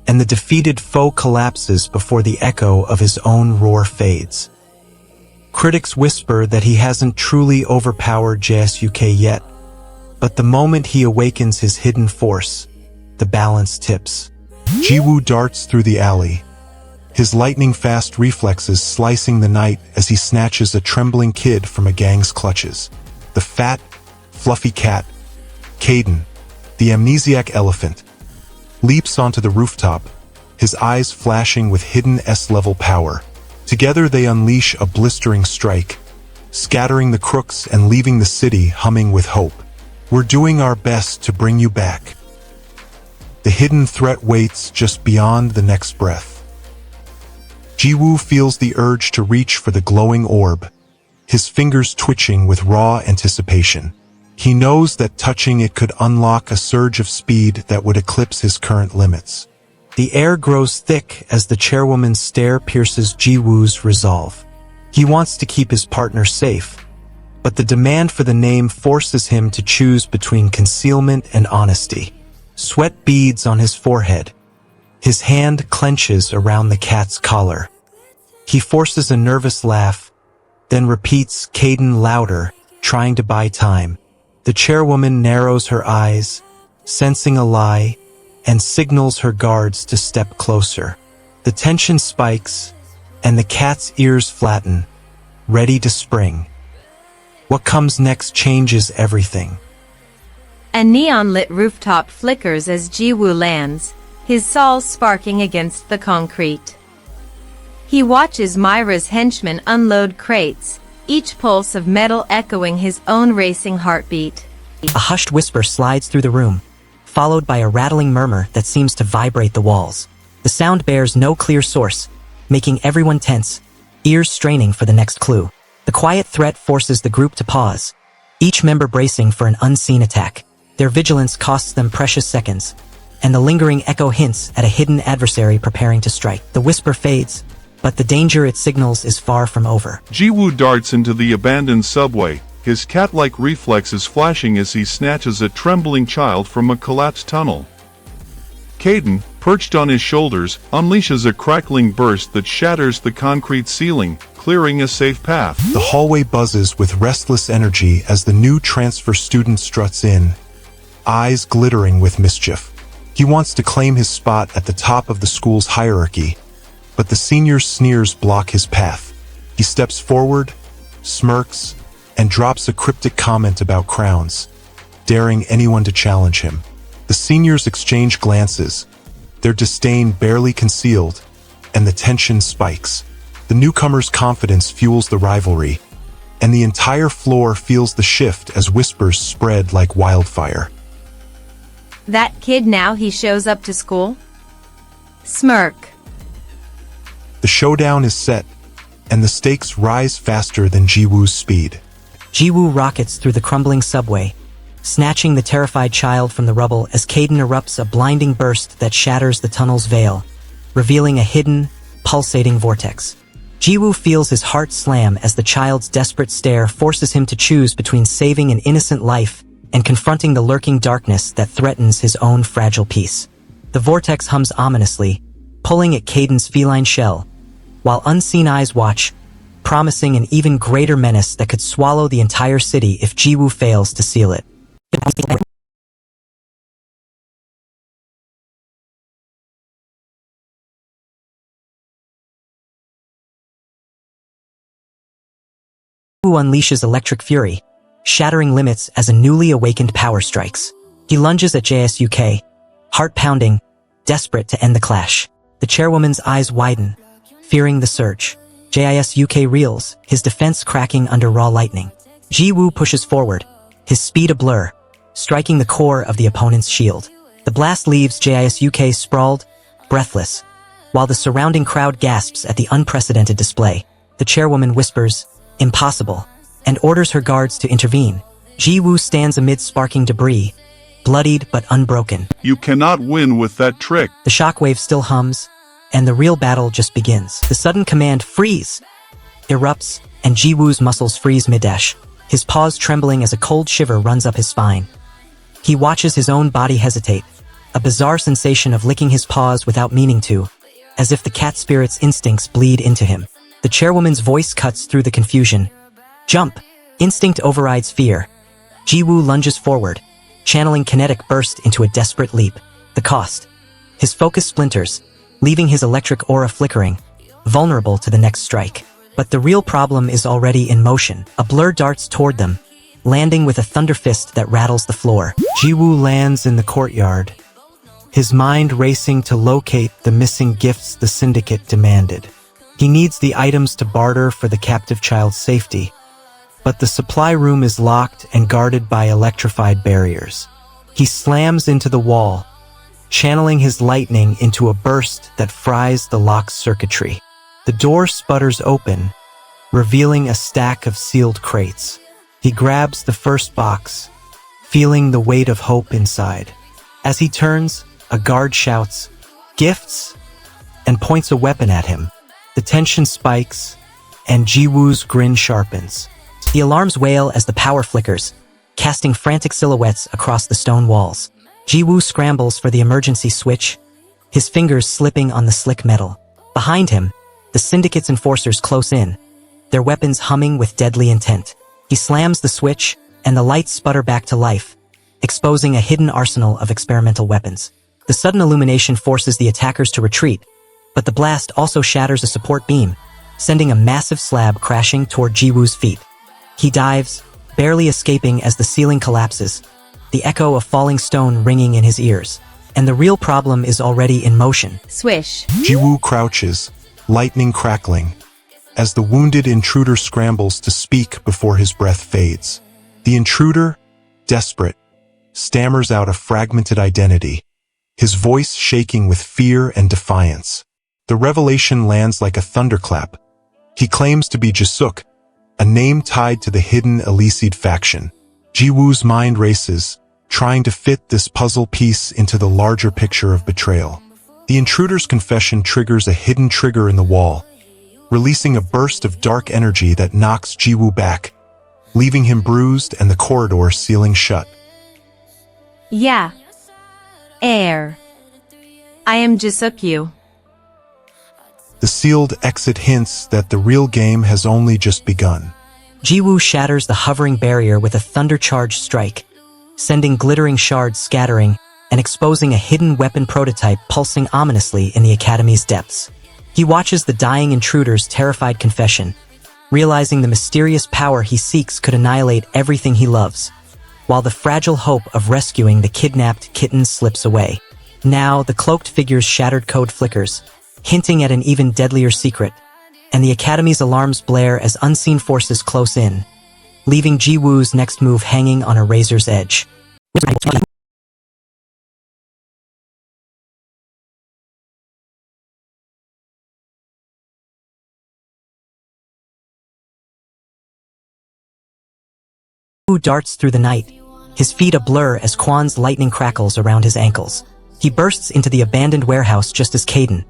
and the defeated foe collapses before the echo of his own roar fades. Critics whisper that he hasn't truly overpowered JSUK yet, but the moment he awakens his hidden force, the balance tips. Jiwoo darts through the alley, his lightning-fast reflexes slicing the night as he snatches a trembling kid from a gang's clutches. The fat, fluffy cat, Caden, the amnesiac elephant, leaps onto the rooftop, his eyes flashing with hidden S-level power. Together they unleash a blistering strike, scattering the crooks and leaving the city humming with hope. We're doing our best to bring you back. The hidden threat waits just beyond the next breath. Jiwoo feels the urge to reach for the glowing orb, his fingers twitching with raw anticipation. He knows that touching it could unlock a surge of speed that would eclipse his current limits. The air grows thick as the chairwoman's stare pierces Jiwoo's resolve. He wants to keep his partner safe, but the demand for the name forces him to choose between concealment and honesty. Sweat beads on his forehead. His hand clenches around the cat's collar. He forces a nervous laugh, then repeats Caden louder, trying to buy time. The chairwoman narrows her eyes, sensing a lie, and signals her guards to step closer. The tension spikes, and the cat's ears flatten, ready to spring. What comes next changes everything. A neon-lit rooftop flickers as Jiwoo lands, his soul sparking against the concrete. He watches Myra's henchmen unload crates, each pulse of metal echoing his own racing heartbeat. A hushed whisper slides through the room, followed by a rattling murmur that seems to vibrate the walls. The sound bears no clear source, making everyone tense, ears straining for the next clue. The quiet threat forces the group to pause, each member bracing for an unseen attack. Their vigilance costs them precious seconds, and the lingering echo hints at a hidden adversary preparing to strike. The whisper fades, but the danger it signals is far from over. Jiwoo darts into the abandoned subway, his cat-like reflexes flashing as he snatches a trembling child from a collapsed tunnel. Caden, perched on his shoulders, unleashes a crackling burst that shatters the concrete ceiling, clearing a safe path. The hallway buzzes with restless energy as the new transfer student struts in, eyes glittering with mischief. He wants to claim his spot at the top of the school's hierarchy, but the senior's sneers block his path. He steps forward, smirks, and drops a cryptic comment about crowns, daring anyone to challenge him. The seniors exchange glances, their disdain barely concealed, and the tension spikes. The newcomer's confidence fuels the rivalry, and the entire floor feels the shift as whispers spread like wildfire. That kid now he shows up to school? Smirk. The showdown is set, and the stakes rise faster than Jiwoo's speed. Jiwoo rockets through the crumbling subway, snatching the terrified child from the rubble as Caden erupts a blinding burst that shatters the tunnel's veil, revealing a hidden, pulsating vortex. Jiwoo feels his heart slam as the child's desperate stare forces him to choose between saving an innocent life and confronting the lurking darkness that threatens his own fragile peace. The vortex hums ominously, pulling at Caden's feline shell, while unseen eyes watch, promising an even greater menace that could swallow the entire city if Jiwoo fails to seal it. Jiwoo unleashes electric fury, shattering limits as a newly awakened power strikes. He lunges at JSUK, heart pounding, desperate to end the clash. The chairwoman's eyes widen, fearing the surge. JISUK reels, his defense cracking under raw lightning. Jiwoo pushes forward, his speed a blur, striking the core of the opponent's shield. The blast leaves JISUK sprawled, breathless, while the surrounding crowd gasps at the unprecedented display. The chairwoman whispers, "Impossible," and orders her guards to intervene. Jiwoo stands amid sparking debris, bloodied but unbroken. You cannot win with that trick. The shockwave still hums, and the real battle just begins. The sudden command, "Freeze!" erupts, and Jiwoo's muscles freeze mid-dash, his paws trembling as a cold shiver runs up his spine. He watches his own body hesitate, a bizarre sensation of licking his paws without meaning to, as if the cat spirit's instincts bleed into him. The chairwoman's voice cuts through the confusion. "Jump!" Instinct overrides fear. Jiwoo lunges forward, channeling kinetic burst into a desperate leap. The cost. His focus splinters, leaving his electric aura flickering, vulnerable to the next strike. But the real problem is already in motion. A blur darts toward them, landing with a thunder fist that rattles the floor. Jiwoo lands in the courtyard, his mind racing to locate the missing gifts the syndicate demanded. He needs the items to barter for the captive child's safety, but the supply room is locked and guarded by electrified barriers. He slams into the wall, channeling his lightning into a burst that fries the lock's circuitry. The door sputters open, revealing a stack of sealed crates. He grabs the first box, feeling the weight of hope inside. As he turns, a guard shouts, "Gifts!" and points a weapon at him. The tension spikes, and Jiwoo's grin sharpens. The alarms wail as the power flickers, casting frantic silhouettes across the stone walls. Jiwoo scrambles for the emergency switch, his fingers slipping on the slick metal. Behind him, the syndicate's enforcers close in, their weapons humming with deadly intent. He slams the switch, and the lights sputter back to life, exposing a hidden arsenal of experimental weapons. The sudden illumination forces the attackers to retreat, but the blast also shatters a support beam, sending a massive slab crashing toward Jiwoo's feet. He dives, barely escaping as the ceiling collapses, the echo of falling stone ringing in his ears. And the real problem is already in motion. Swish. Jiwoo crouches, lightning crackling, as the wounded intruder scrambles to speak before his breath fades. The intruder, desperate, stammers out a fragmented identity, his voice shaking with fear and defiance. The revelation lands like a thunderclap. He claims to be Jisuk, a name tied to the hidden Eleceed faction. Jiwoo's mind races, trying to fit this puzzle piece into the larger picture of betrayal. The intruder's confession triggers a hidden trigger in the wall, releasing a burst of dark energy that knocks Jiwoo back, leaving him bruised and the corridor sealing shut. Yeah. Air. I am Jisuk. The sealed exit hints that the real game has only just begun. Jiwoo shatters the hovering barrier with a thunder-charged strike, sending glittering shards scattering and exposing a hidden weapon prototype pulsing ominously in the academy's depths. He watches the dying intruder's terrified confession, realizing the mysterious power he seeks could annihilate everything he loves, while the fragile hope of rescuing the kidnapped kitten slips away. Now, the cloaked figure's shattered code flickers, hinting at an even deadlier secret, and the Academy's alarms blare as unseen forces close in, leaving Jiwoo's next move hanging on a razor's edge. Jiwoo darts through the night, his feet a blur as Kwan's lightning crackles around his ankles. He bursts into the abandoned warehouse just as Caden,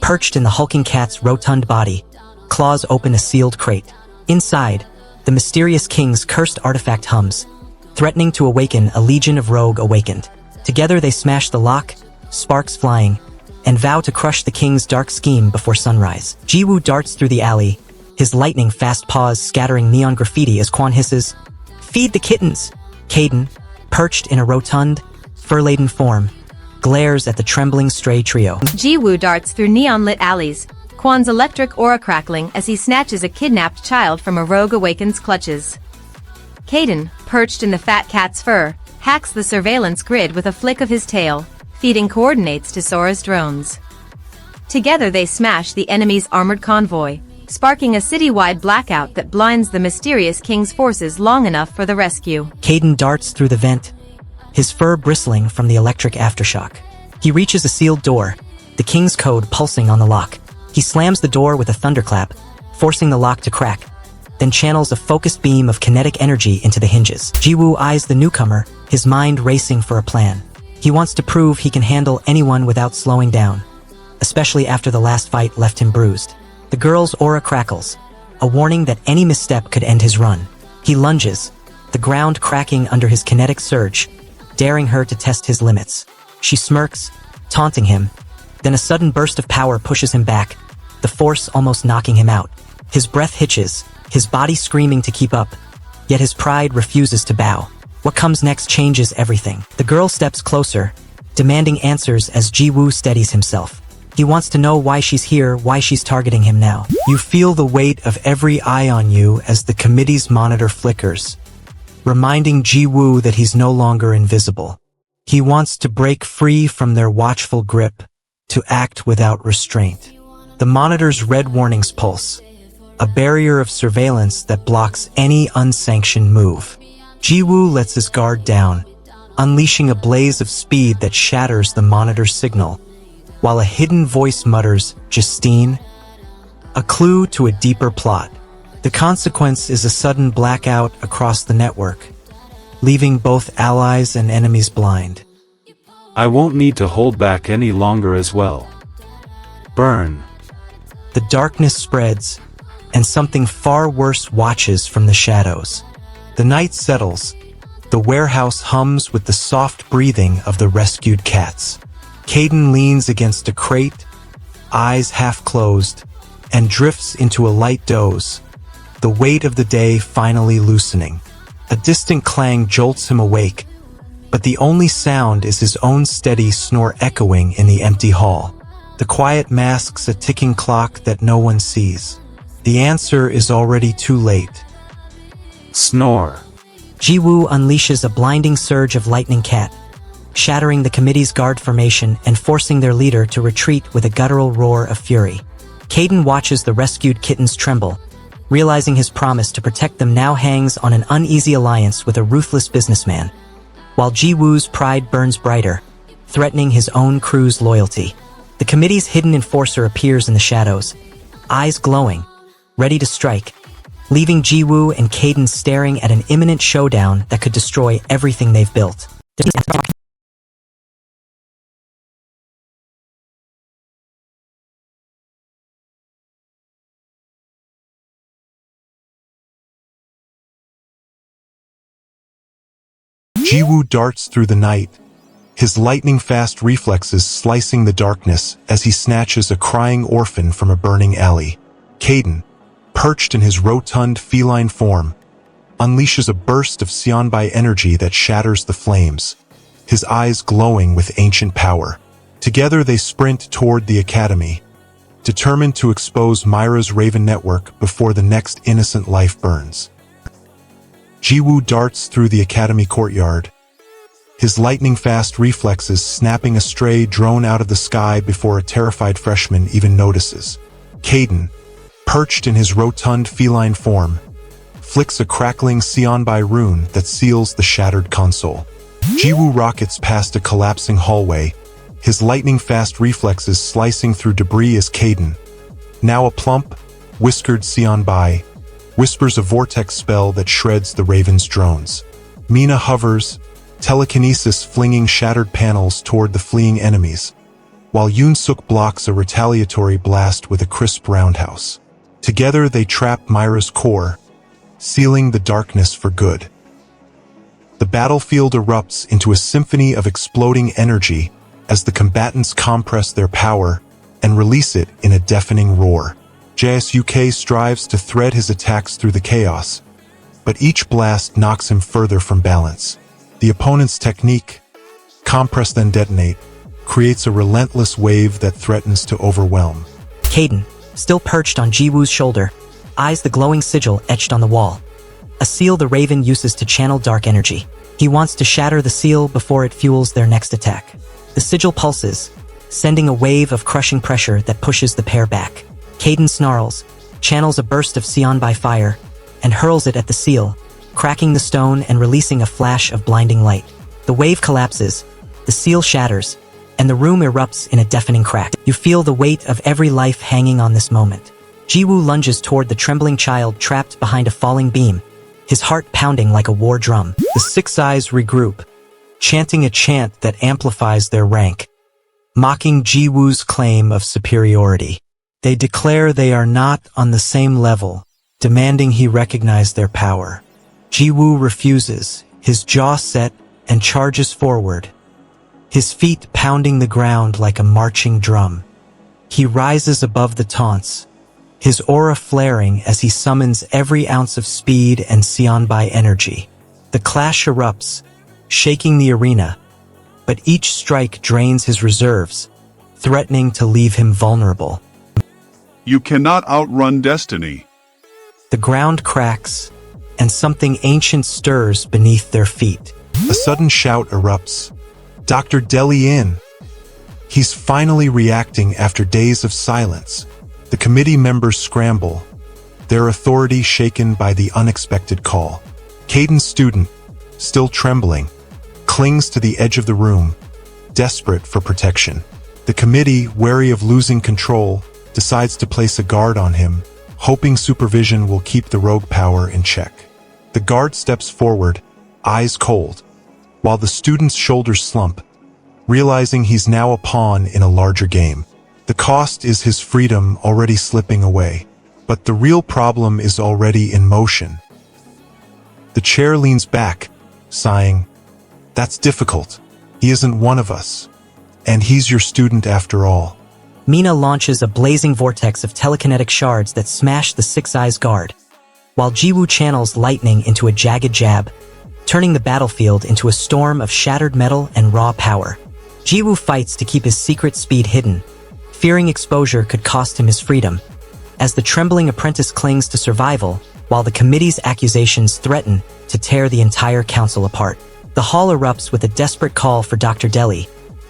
perched in the hulking cat's rotund body, claws open a sealed crate. Inside, the mysterious king's cursed artifact hums, threatening to awaken a legion of rogue awakened. Together they smash the lock, sparks flying, and vow to crush the king's dark scheme before sunrise. Jiwoo darts through the alley, his lightning-fast paws scattering neon graffiti as Kwan hisses, "Feed the kittens!" Caden, perched in a rotund, fur-laden form, glares at the trembling stray trio. Jiwoo darts through neon-lit alleys, Kwan's electric aura crackling as he snatches a kidnapped child from a rogue awakened's clutches. Caden, perched in the fat cat's fur, hacks the surveillance grid with a flick of his tail, feeding coordinates to Sora's drones. Together they smash the enemy's armored convoy, sparking a citywide blackout that blinds the mysterious king's forces long enough for the rescue. Caden darts through the vent, his fur bristling from the electric aftershock. He reaches a sealed door, the king's code pulsing on the lock. He slams the door with a thunderclap, forcing the lock to crack, then channels a focused beam of kinetic energy into the hinges. Jiwoo eyes the newcomer, his mind racing for a plan. He wants to prove he can handle anyone without slowing down, especially after the last fight left him bruised. The girl's aura crackles, a warning that any misstep could end his run. He lunges, the ground cracking under his kinetic surge, daring her to test his limits. She smirks, taunting him, then a sudden burst of power pushes him back, the force almost knocking him out. His breath hitches, his body screaming to keep up, yet his pride refuses to bow. What comes next changes everything. The girl steps closer, demanding answers as Jiwoo steadies himself. He wants to know why she's here, why she's targeting him now. You feel the weight of every eye on you as the committee's monitor flickers, reminding Jiwoo that he's no longer invisible. He wants to break free from their watchful grip, to act without restraint. The monitor's red warnings pulse, a barrier of surveillance that blocks any unsanctioned move. Jiwoo lets his guard down, unleashing a blaze of speed that shatters the monitor's signal, while a hidden voice mutters, "Justine," a clue to a deeper plot. The consequence is a sudden blackout across the network, leaving both allies and enemies blind. I won't need to hold back any longer as well. Burn. The darkness spreads, and something far worse watches from the shadows. The night settles, the warehouse hums with the soft breathing of the rescued cats. Caden leans against a crate, eyes half closed, and drifts into a light doze, the weight of the day finally loosening. A distant clang jolts him awake, but the only sound is his own steady snore echoing in the empty hall. The quiet masks a ticking clock that no one sees. The answer is already too late. Snore. Jiwoo unleashes a blinding surge of lightning cat, shattering the committee's guard formation and forcing their leader to retreat with a guttural roar of fury. Caden watches the rescued kittens tremble, realizing his promise to protect them now hangs on an uneasy alliance with a ruthless businessman, while Ji-woo's pride burns brighter, threatening his own crew's loyalty. The committee's hidden enforcer appears in the shadows, eyes glowing, ready to strike, leaving Ji-woo and Caden staring at an imminent showdown that could destroy everything they've built. Ji-woo darts through the night, his lightning-fast reflexes slicing the darkness as he snatches a crying orphan from a burning alley. Caden, perched in his rotund feline form, unleashes a burst of Seonbai energy that shatters the flames, his eyes glowing with ancient power. Together they sprint toward the academy, determined to expose Myra's Raven network before the next innocent life burns. Ji-woo darts through the academy courtyard, his lightning-fast reflexes snapping a stray drone out of the sky before a terrified freshman even notices. Caden, perched in his rotund feline form, flicks a crackling Seonbai rune that seals the shattered console. Ji-woo rockets past a collapsing hallway, his lightning-fast reflexes slicing through debris as Caden, now a plump, whiskered Seonbai, whispers a vortex spell that shreds the Raven's drones. Mina hovers, telekinesis flinging shattered panels toward the fleeing enemies, while Yoon-suk blocks a retaliatory blast with a crisp roundhouse. Together they trap Myra's core, sealing the darkness for good. The battlefield erupts into a symphony of exploding energy as the combatants compress their power and release it in a deafening roar. JSUK strives to thread his attacks through the chaos, but each blast knocks him further from balance. The opponent's technique, compress then detonate, creates a relentless wave that threatens to overwhelm. Caden, still perched on Ji-woo's shoulder, eyes the glowing sigil etched on the wall, a seal the Raven uses to channel dark energy. He wants to shatter the seal before it fuels their next attack. The sigil pulses, sending a wave of crushing pressure that pushes the pair back. Caden snarls, channels a burst of Seonbai fire, and hurls it at the seal, cracking the stone and releasing a flash of blinding light. The wave collapses, the seal shatters, and the room erupts in a deafening crack. You feel the weight of every life hanging on this moment. Ji-woo lunges toward the trembling child trapped behind a falling beam, his heart pounding like a war drum. The six eyes regroup, chanting a chant that amplifies their rank, mocking Ji-woo's claim of superiority. They declare they are not on the same level, demanding he recognize their power. Ji-woo refuses, his jaw set, and charges forward, his feet pounding the ground like a marching drum. He rises above the taunts, his aura flaring as he summons every ounce of speed and Seonbai energy. The clash erupts, shaking the arena, but each strike drains his reserves, threatening to leave him vulnerable. You cannot outrun destiny. The ground cracks, and something ancient stirs beneath their feet. A sudden shout erupts. Dr. Deli in! He's finally reacting after days of silence. The committee members scramble, their authority shaken by the unexpected call. Caden's student, still trembling, clings to the edge of the room, desperate for protection. The committee, wary of losing control, decides to place a guard on him, hoping supervision will keep the rogue power in check. The guard steps forward, eyes cold, while the student's shoulders slump, realizing he's now a pawn in a larger game. The cost is his freedom already slipping away, but the real problem is already in motion. The chair leans back, sighing, "That's difficult. He isn't one of us. And he's your student after all." Mina launches a blazing vortex of telekinetic shards that smash the Six Eyes guard, while Ji-woo channels lightning into a jagged jab, turning the battlefield into a storm of shattered metal and raw power. Ji-woo fights to keep his secret speed hidden, fearing exposure could cost him his freedom, as the trembling apprentice clings to survival while the committee's accusations threaten to tear the entire council apart. The hall erupts with a desperate call for Dr. Deli,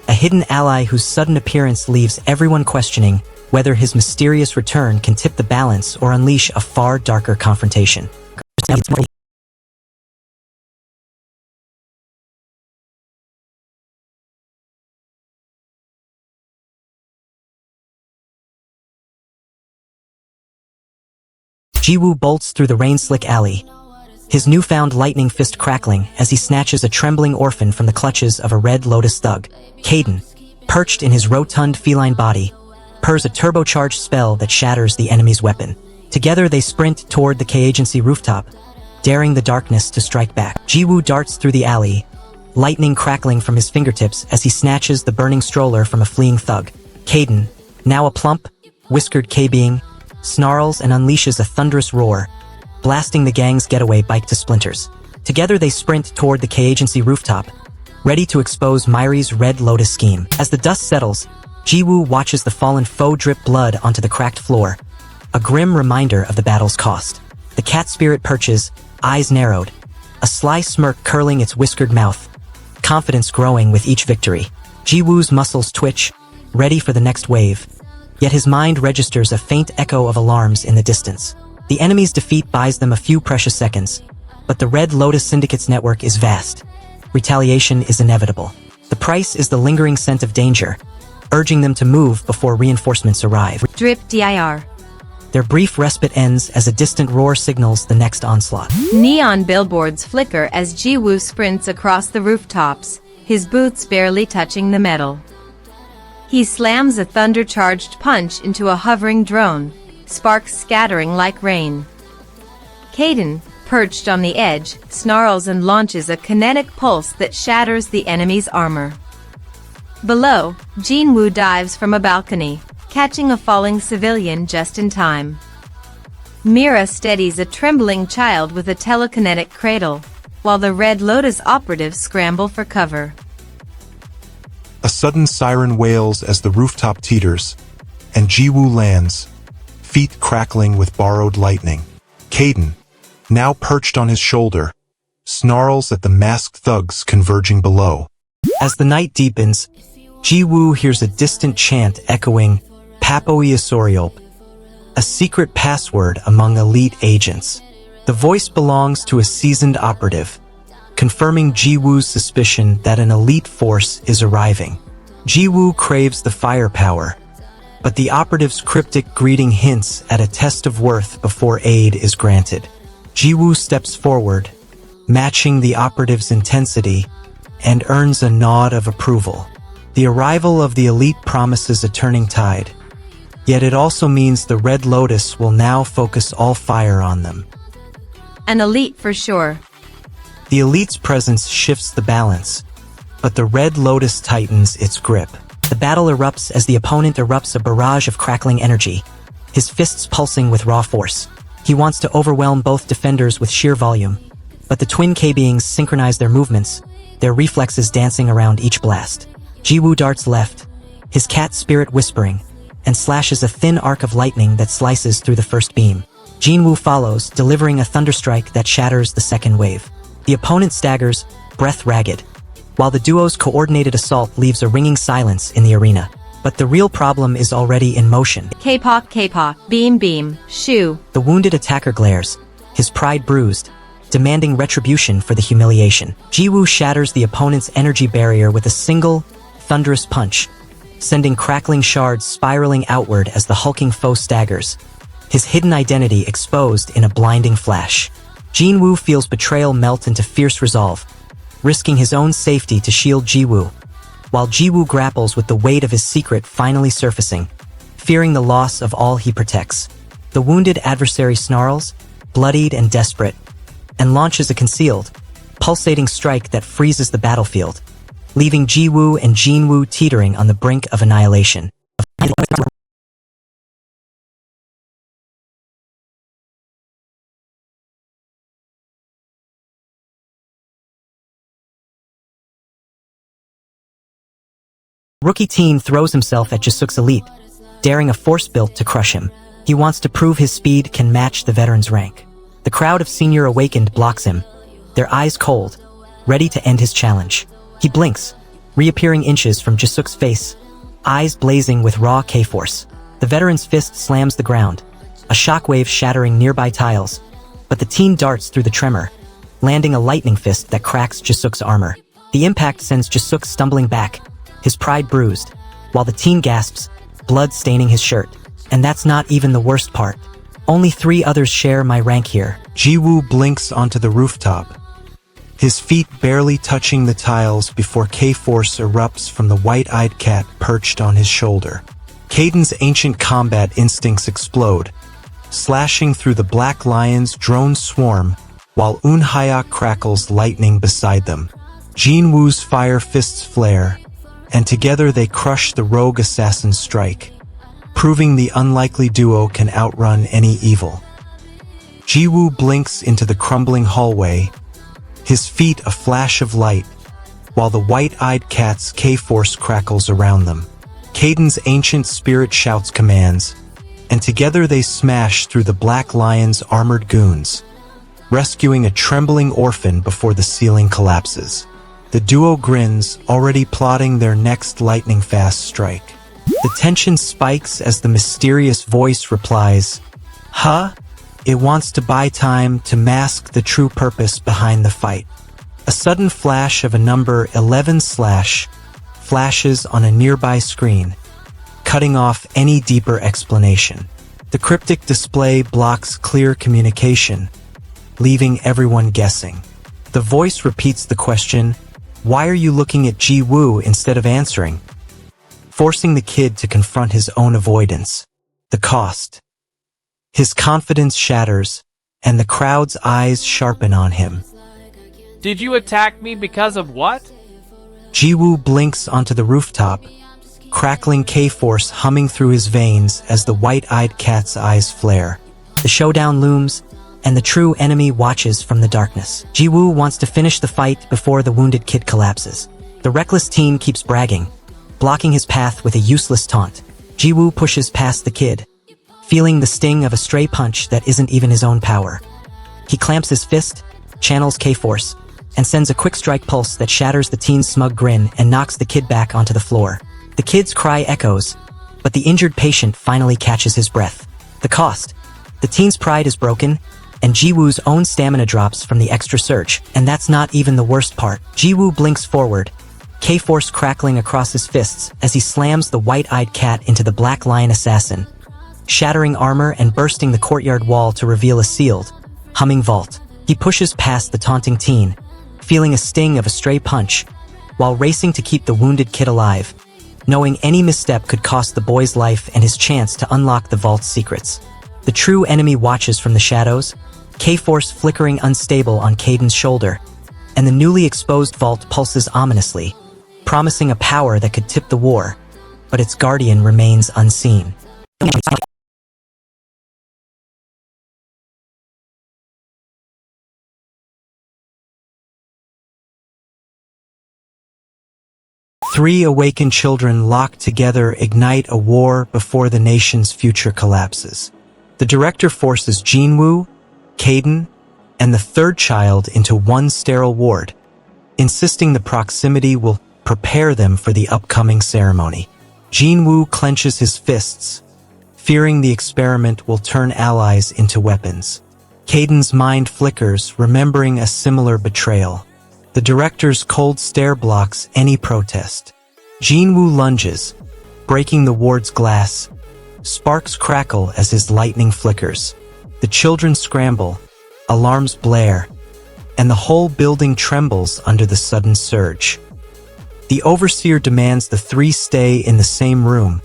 a hidden ally whose sudden appearance leaves everyone questioning whether his mysterious return can tip the balance or unleash a far darker confrontation. Jiwoo bolts through the rain-slick alley, his newfound lightning fist crackling as he snatches a trembling orphan from the clutches of a Red Lotus thug. Caden, perched in his rotund feline body, purrs a turbocharged spell that shatters the enemy's weapon. Together they sprint toward the K-Agency rooftop, daring the darkness to strike back. Jiwoo darts through the alley, lightning crackling from his fingertips as he snatches the burning stroller from a fleeing thug. Caden, now a plump, whiskered K-being, snarls and unleashes a thunderous roar, blasting the gang's getaway bike to splinters. Together they sprint toward the K-Agency rooftop, ready to expose Myri's Red Lotus scheme. As the dust settles, Jiwoo watches the fallen foe drip blood onto the cracked floor, a grim reminder of the battle's cost. The cat spirit perches, eyes narrowed, a sly smirk curling its whiskered mouth, confidence growing with each victory. Jiwoo's muscles twitch, ready for the next wave, yet his mind registers a faint echo of alarms in the distance. The enemy's defeat buys them a few precious seconds, but the Red Lotus Syndicate's network is vast. Retaliation is inevitable. The price is the lingering scent of danger, urging them to move before reinforcements arrive. Drip dir. Their brief respite ends as a distant roar signals the next onslaught. Neon billboards flicker as Jiwoo sprints across the rooftops, his boots barely touching the metal. He slams a thunder-charged punch into a hovering drone, sparks scattering like rain. Caden, perched on the edge, snarls and launches a kinetic pulse that shatters the enemy's armor. Below, Jinwoo dives from a balcony, catching a falling civilian just in time. Mira steadies a trembling child with a telekinetic cradle, while the Red Lotus operatives scramble for cover. A sudden siren wails as the rooftop teeters, and Jiwoo lands, feet crackling with borrowed lightning. Caden, now perched on his shoulder, snarls at the masked thugs converging below. As the night deepens, Jiwoo hears a distant chant echoing Papoi Asoriop, a secret password among elite agents. The voice belongs to a seasoned operative, confirming Jiwoo's suspicion that an elite force is arriving. Jiwoo craves the firepower, but the operative's cryptic greeting hints at a test of worth before aid is granted. Jiwoo steps forward, matching the operative's intensity, and earns a nod of approval. The arrival of the elite promises a turning tide, yet it also means the Red Lotus will now focus all fire on them. An elite for sure. The elite's presence shifts the balance, but the Red Lotus tightens its grip. The battle erupts as the opponent erupts a barrage of crackling energy, his fists pulsing with raw force. He wants to overwhelm both defenders with sheer volume, but the twin K-beings synchronize their movements, their reflexes dancing around each blast. Jiwoo darts left, his cat spirit whispering, and slashes a thin arc of lightning that slices through the first beam. Jinwoo follows, delivering a thunderstrike that shatters the second wave. The opponent staggers, breath ragged, while the duo's coordinated assault leaves a ringing silence in the arena. But the real problem is already in motion. K-pop, beam, shoo. The wounded attacker glares, his pride bruised, demanding retribution for the humiliation. Jiwoo shatters the opponent's energy barrier with a single, thunderous punch, sending crackling shards spiraling outward as the hulking foe staggers, his hidden identity exposed in a blinding flash. Jinwoo feels betrayal melt into fierce resolve, risking his own safety to shield Jiwoo, while Jiwoo grapples with the weight of his secret finally surfacing, fearing the loss of all he protects. The wounded adversary snarls, bloodied and desperate, and launches a concealed, pulsating strike that freezes the battlefield, leaving Jiwoo and Jinwoo teetering on the brink of annihilation. Rookie teen throws himself at Jisuk's elite, daring a force built to crush him. He wants to prove his speed can match the veteran's rank. The crowd of Senior Awakened blocks him, their eyes cold, ready to end his challenge. He blinks, reappearing inches from Jisuk's face, eyes blazing with raw K-force. The veteran's fist slams the ground, a shockwave shattering nearby tiles, but the teen darts through the tremor, landing a lightning fist that cracks Jisuk's armor. The impact sends Jisuk stumbling back, his pride bruised, while the teen gasps, blood staining his shirt. And that's not even the worst part. Only 3 others share my rank here. Jiwoo blinks onto the rooftop, his feet barely touching the tiles before K-Force erupts from the white-eyed cat perched on his shoulder. Kaiden's ancient combat instincts explode, slashing through the Black Lion's drone swarm, while Eunhyeok crackles lightning beside them. Jinwoo's fire fists flare, and together they crush the rogue assassin's strike, proving the unlikely duo can outrun any evil. Jiwoo blinks into the crumbling hallway, his feet a flash of light, while the white-eyed cat's K-Force crackles around them. Kaiden's ancient spirit shouts commands, and together they smash through the Black Lion's armored goons, rescuing a trembling orphan before the ceiling collapses. The duo grins, already plotting their next lightning-fast strike. The tension spikes as the mysterious voice replies, "Huh? It wants to buy time to mask the true purpose behind the fight." A sudden flash of a number 11 flashes on a nearby screen, cutting off any deeper explanation. The cryptic display blocks clear communication, leaving everyone guessing. The voice repeats the question, "Why are you looking at Jiwoo?" instead of answering, forcing the kid to confront his own avoidance. The cost. His confidence shatters, and the crowd's eyes sharpen on him. Did you attack me because of what? Jiwoo blinks onto the rooftop, crackling K-Force humming through his veins as the white-eyed cat's eyes flare. The showdown looms, and the true enemy watches from the darkness. Jiwoo wants to finish the fight before the wounded kid collapses. The reckless teen keeps bragging, blocking his path with a useless taunt. Jiwoo pushes past the kid, feeling the sting of a stray punch that isn't even his own power. He clamps his fist, channels K-Force, and sends a quick strike pulse that shatters the teen's smug grin and knocks the kid back onto the floor. The kid's cry echoes, but the injured patient finally catches his breath. The cost. The teen's pride is broken, and Jiwoo's own stamina drops from the extra surge. And that's not even the worst part. Jiwoo blinks forward, K-Force crackling across his fists as he slams the white-eyed cat into the Black Lion assassin, shattering armor and bursting the courtyard wall to reveal a sealed, humming vault. He pushes past the taunting teen, feeling a sting of a stray punch, while racing to keep the wounded kid alive, knowing any misstep could cost the boy's life and his chance to unlock the vault's secrets. The true enemy watches from the shadows, K-Force flickering unstable on Kaiden's shoulder, and the newly exposed vault pulses ominously, promising a power that could tip the war, but its guardian remains unseen. Three awakened children locked together ignite a war before the nation's future collapses. The director forces Jinwoo, Kaiden, and the third child into one sterile ward, insisting the proximity will prepare them for the upcoming ceremony. Jinwoo clenches his fists, fearing the experiment will turn allies into weapons. Kaiden's mind flickers, remembering a similar betrayal. The director's cold stare blocks any protest. Jinwoo lunges, breaking the ward's glass. Sparks crackle as his lightning flickers. The children scramble, alarms blare, and the whole building trembles under the sudden surge. The overseer demands the three stay in the same room,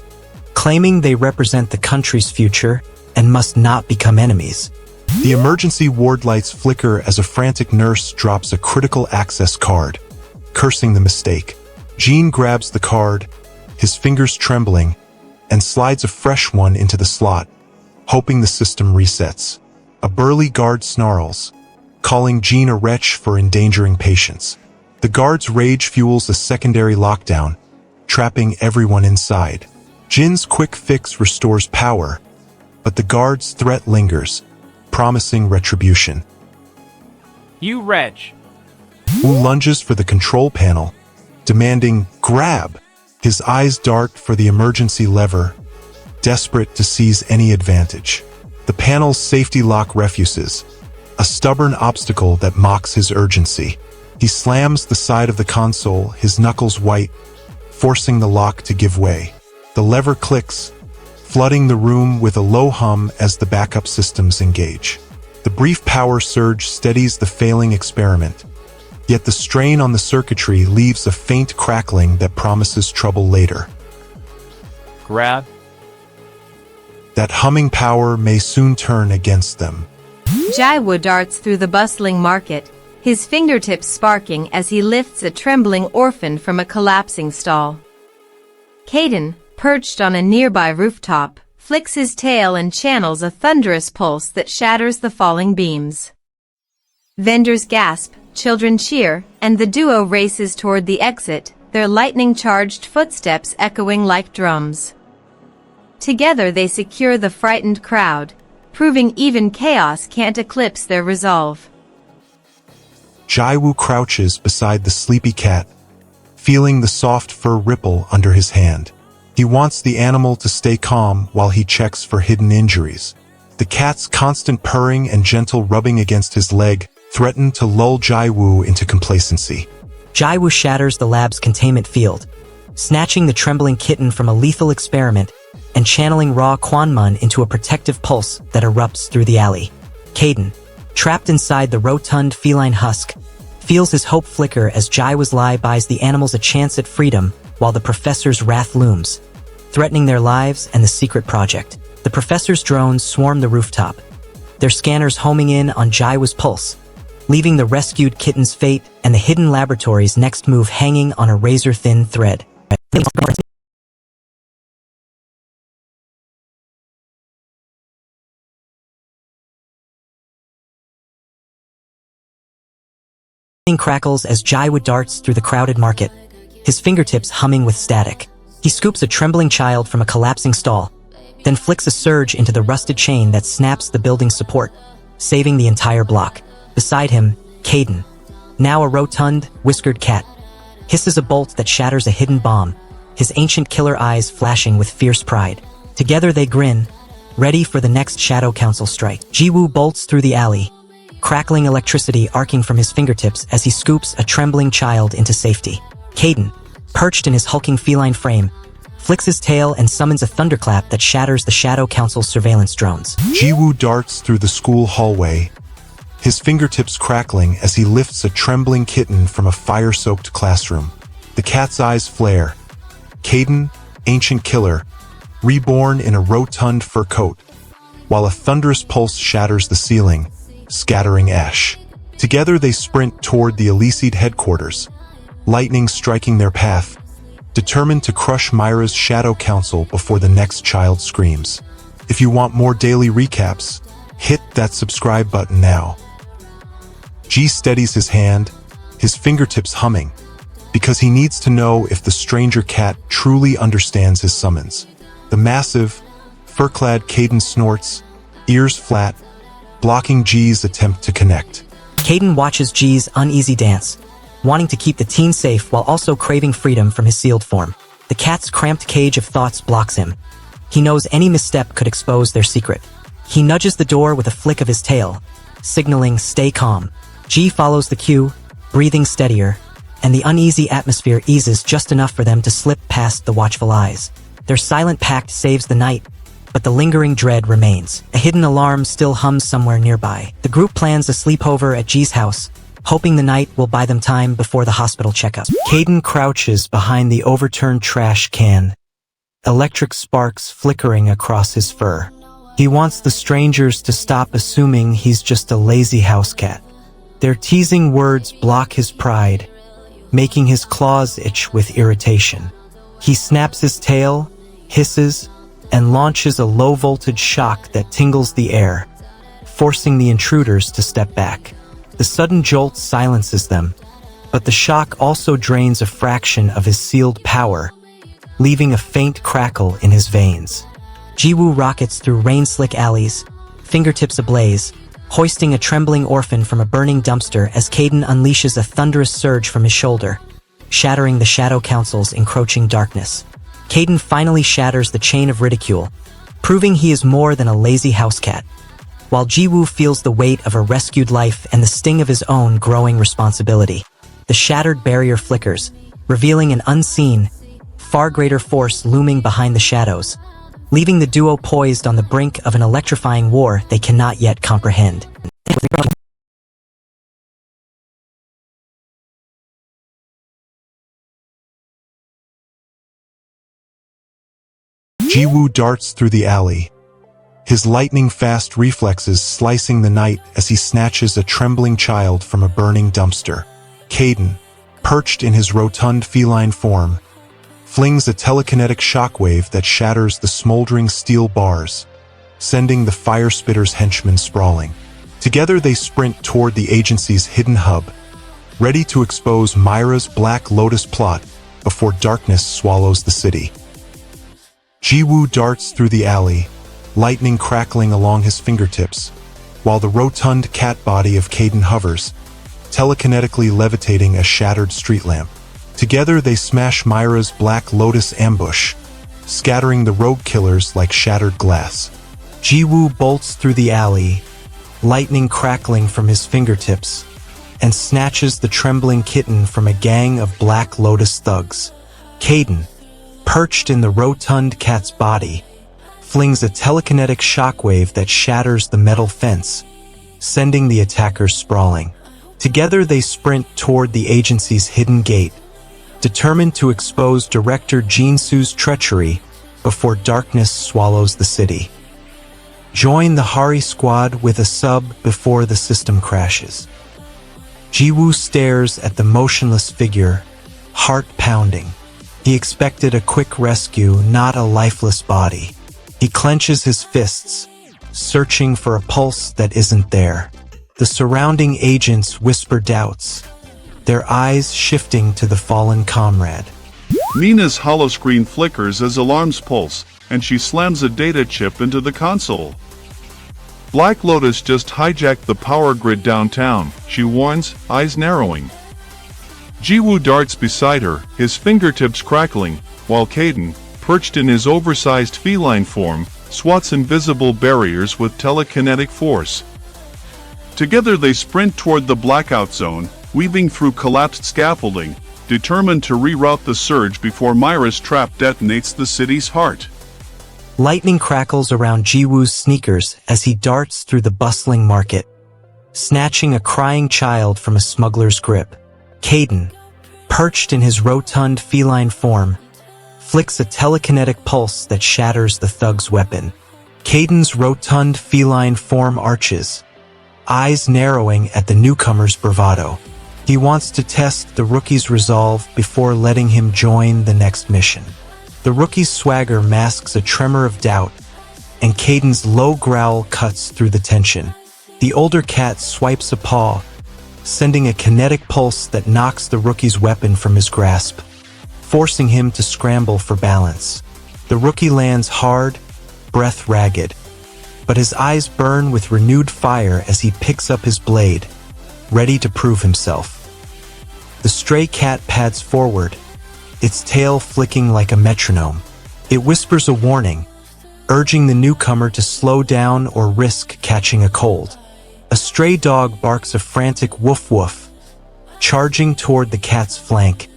claiming they represent the country's future and must not become enemies. The emergency ward lights flicker as a frantic nurse drops a critical access card, cursing the mistake. Jean grabs the card, his fingers trembling, and slides a fresh one into the slot, hoping the system resets. A burly guard snarls, calling Jean a wretch for endangering patients. The guard's rage fuels a secondary lockdown, trapping everyone inside. Jin's quick fix restores power, but the guard's threat lingers, promising retribution. You wretch. Wu lunges for the control panel, demanding, "Grab!" His eyes dart for the emergency lever, desperate to seize any advantage. The panel's safety lock refuses, a stubborn obstacle that mocks his urgency. He slams the side of the console, his knuckles white, forcing the lock to give way. The lever clicks, flooding the room with a low hum as the backup systems engage. The brief power surge steadies the failing experiment, yet the strain on the circuitry leaves a faint crackling that promises trouble later. Grab. That humming power may soon turn against them. Jaiwoo darts through the bustling market, his fingertips sparking as he lifts a trembling orphan from a collapsing stall. Caden, perched on a nearby rooftop, flicks his tail and channels a thunderous pulse that shatters the falling beams. Vendors gasp, children cheer, and the duo races toward the exit, their lightning-charged footsteps echoing like drums. Together they secure the frightened crowd, proving even chaos can't eclipse their resolve. Jaiwoo crouches beside the sleepy cat, feeling the soft fur ripple under his hand. He wants the animal to stay calm while he checks for hidden injuries. The cat's constant purring and gentle rubbing against his leg threaten to lull Jaiwoo into complacency. Jaiwoo shatters the lab's containment field, snatching the trembling kitten from a lethal experiment and channeling raw Quanmun into a protective pulse that erupts through the alley. Caden, trapped inside the rotund feline husk, feels his hope flicker as Jaiwoo's lie buys the animals a chance at freedom while the professor's wrath looms, threatening their lives and the secret project. The professor's drones swarm the rooftop, their scanners homing in on Jaiwoo's pulse, leaving the rescued kitten's fate and the hidden laboratory's next move hanging on a razor-thin thread. Crackles as Jaiwoo darts through the crowded market, his fingertips humming with static. He scoops a trembling child from a collapsing stall, then flicks a surge into the rusted chain that snaps the building's support, saving the entire block. Beside him, Caden, now a rotund, whiskered cat, hisses a bolt that shatters a hidden bomb, his ancient killer eyes flashing with fierce pride. Together they grin, ready for the next Shadow Council strike. Jaiwoo bolts through the alley, crackling electricity arcing from his fingertips as he scoops a trembling child into safety. Caden, perched in his hulking feline frame, flicks his tail and summons a thunderclap that shatters the Shadow Council's surveillance drones. Jaiwoo darts through the school hallway, his fingertips crackling as he lifts a trembling kitten from a fire-soaked classroom. The cat's eyes flare. Caden, ancient killer, reborn in a rotund fur coat, while a thunderous pulse shatters the ceiling, scattering ash. Together they sprint toward the Eleceed headquarters, lightning striking their path, determined to crush Myra's Shadow Council before the next child screams. If you want more daily recaps, hit that subscribe button now. G steadies his hand, his fingertips humming, because he needs to know if the stranger cat truly understands his summons. The massive, fur-clad Caden snorts, ears flat, blocking G's attempt to connect. Caden watches G's uneasy dance, wanting to keep the teen safe while also craving freedom from his sealed form. The cat's cramped cage of thoughts blocks him. He knows any misstep could expose their secret. He nudges the door with a flick of his tail, signaling stay calm. G follows the cue, breathing steadier, and the uneasy atmosphere eases just enough for them to slip past the watchful eyes. Their silent pact saves the night, but the lingering dread remains. A hidden alarm still hums somewhere nearby. The group plans a sleepover at G's house, hoping the night will buy them time before the hospital checkup. Caden crouches behind the overturned trash can, electric sparks flickering across his fur. He wants the strangers to stop assuming he's just a lazy house cat. Their teasing words block his pride, making his claws itch with irritation. He snaps his tail, hisses, and launches a low-voltage shock that tingles the air, forcing the intruders to step back. The sudden jolt silences them, but the shock also drains a fraction of his sealed power, leaving a faint crackle in his veins. Jaiwoo rockets through rain-slick alleys, fingertips ablaze, hoisting a trembling orphan from a burning dumpster as Caden unleashes a thunderous surge from his shoulder, shattering the Shadow Council's encroaching darkness. Caden finally shatters the chain of ridicule, proving he is more than a lazy house cat. While Jiwoo feels the weight of a rescued life and the sting of his own growing responsibility, the shattered barrier flickers, revealing an unseen, far greater force looming behind the shadows, leaving the duo poised on the brink of an electrifying war they cannot yet comprehend. Jiwoo darts through the alley, his lightning-fast reflexes slicing the night as he snatches a trembling child from a burning dumpster. Caden, perched in his rotund feline form, flings a telekinetic shockwave that shatters the smoldering steel bars, sending the fire spitter's henchmen sprawling. Together they sprint toward the agency's hidden hub, ready to expose Myra's Black Lotus plot before darkness swallows the city. Jiwoo darts through the alley, lightning crackling along his fingertips, while the rotund cat body of Caden hovers, telekinetically levitating a shattered street lamp. Together they smash Myra's Black Lotus ambush, scattering the rogue killers like shattered glass. Jiwoo bolts through the alley, lightning crackling from his fingertips, and snatches the trembling kitten from a gang of Black Lotus thugs. Caden, perched in the rotund cat's body, flings a telekinetic shockwave that shatters the metal fence, sending the attackers sprawling. Together they sprint toward the agency's hidden gate, determined to expose Director Jinsu's treachery before darkness swallows the city. Join the Hari squad with a sub before the system crashes. Jiwoo stares at the motionless figure, heart pounding. He expected a quick rescue, not a lifeless body. He clenches his fists, searching for a pulse that isn't there. The surrounding agents whisper doubts, their eyes shifting to the fallen comrade. Nina's holoscreen flickers as alarms pulse, and she slams a data chip into the console. Black Lotus just hijacked the power grid downtown, she warns, eyes narrowing. Jiwoo darts beside her, his fingertips crackling, while Caden, perched in his oversized feline form, swats invisible barriers with telekinetic force. Together they sprint toward the blackout zone, weaving through collapsed scaffolding, determined to reroute the surge before Myra's trap detonates the city's heart. Lightning crackles around Jiwoo's sneakers as he darts through the bustling market, snatching a crying child from a smuggler's grip. Caden, perched in his rotund feline form, flicks a telekinetic pulse that shatters the thug's weapon. Caden's rotund feline form arches, eyes narrowing at the newcomer's bravado. He wants to test the rookie's resolve before letting him join the next mission. The rookie's swagger masks a tremor of doubt, and Caden's low growl cuts through the tension. The older cat swipes a paw, sending a kinetic pulse that knocks the rookie's weapon from his grasp, forcing him to scramble for balance. The rookie lands hard, breath ragged, but his eyes burn with renewed fire as he picks up his blade, ready to prove himself. The stray cat pads forward, its tail flicking like a metronome. It whispers a warning, urging the newcomer to slow down or risk catching a cold. A stray dog barks a frantic woof woof, charging toward the cat's flank,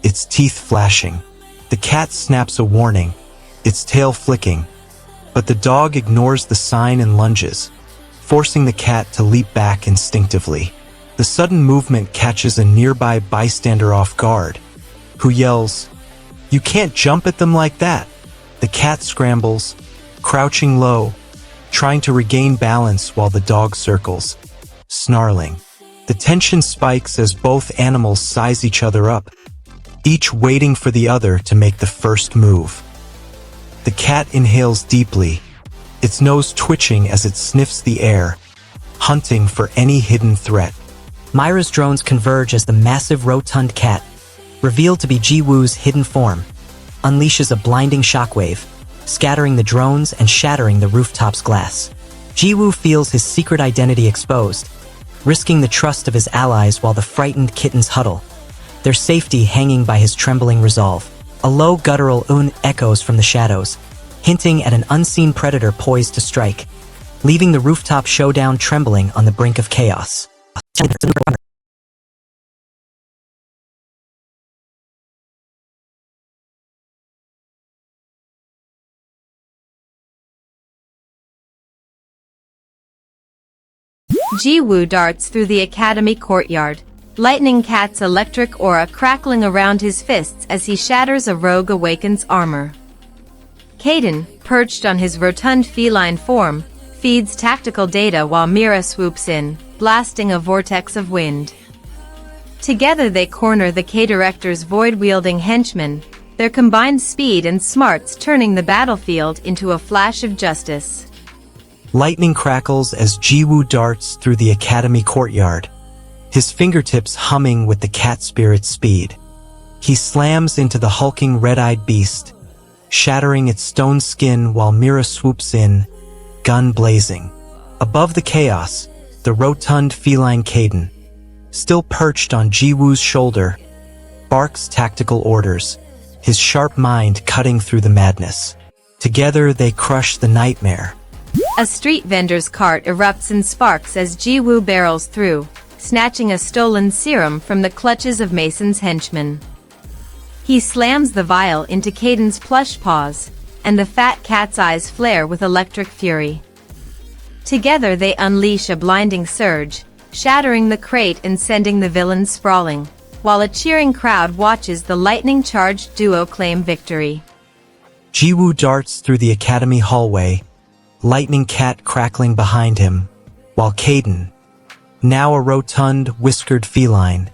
its teeth flashing. The cat snaps a warning, its tail flicking, but the dog ignores the sign and lunges, forcing the cat to leap back instinctively. The sudden movement catches a nearby bystander off guard, who yells, "You can't jump at them like that!" The cat scrambles, crouching low, trying to regain balance while the dog circles, snarling. The tension spikes as both animals size each other up, each waiting for the other to make the first move. The cat inhales deeply, its nose twitching as it sniffs the air, hunting for any hidden threat. Myra's drones converge as the massive rotund cat, revealed to be Jiwoo's hidden form, unleashes a blinding shockwave, scattering the drones and shattering the rooftop's glass. Jiwoo feels his secret identity exposed, risking the trust of his allies while the frightened kittens huddle, their safety hanging by his trembling resolve. A low guttural un echoes from the shadows, hinting at an unseen predator poised to strike, leaving the rooftop showdown trembling on the brink of chaos. Ji-woo darts through the academy courtyard, Lightning Cat's electric aura crackling around his fists as he shatters a rogue awaken's armor. Kaden, perched on his rotund feline form, feeds tactical data while Mira swoops in, blasting a vortex of wind. Together they corner the K-Director's void-wielding henchmen, their combined speed and smarts turning the battlefield into a flash of justice. Lightning crackles as Ji-woo darts through the academy courtyard, his fingertips humming with the cat spirit's speed. He slams into the hulking red-eyed beast, shattering its stone skin while Mira swoops in, gun blazing. Above the chaos, the rotund feline Kaden, still perched on Ji-woo's shoulder, barks tactical orders, his sharp mind cutting through the madness. Together they crush the nightmare. A street vendor's cart erupts in sparks as Ji-woo barrels through, snatching a stolen serum from the clutches of Mason's henchmen. He slams the vial into Kaden's plush paws, and the fat cat's eyes flare with electric fury. Together they unleash a blinding surge, shattering the crate and sending the villains sprawling, while a cheering crowd watches the lightning-charged duo claim victory. Ji-woo darts through the academy hallway, Lightning Cat crackling behind him, while Kaden, now a rotund, whiskered feline,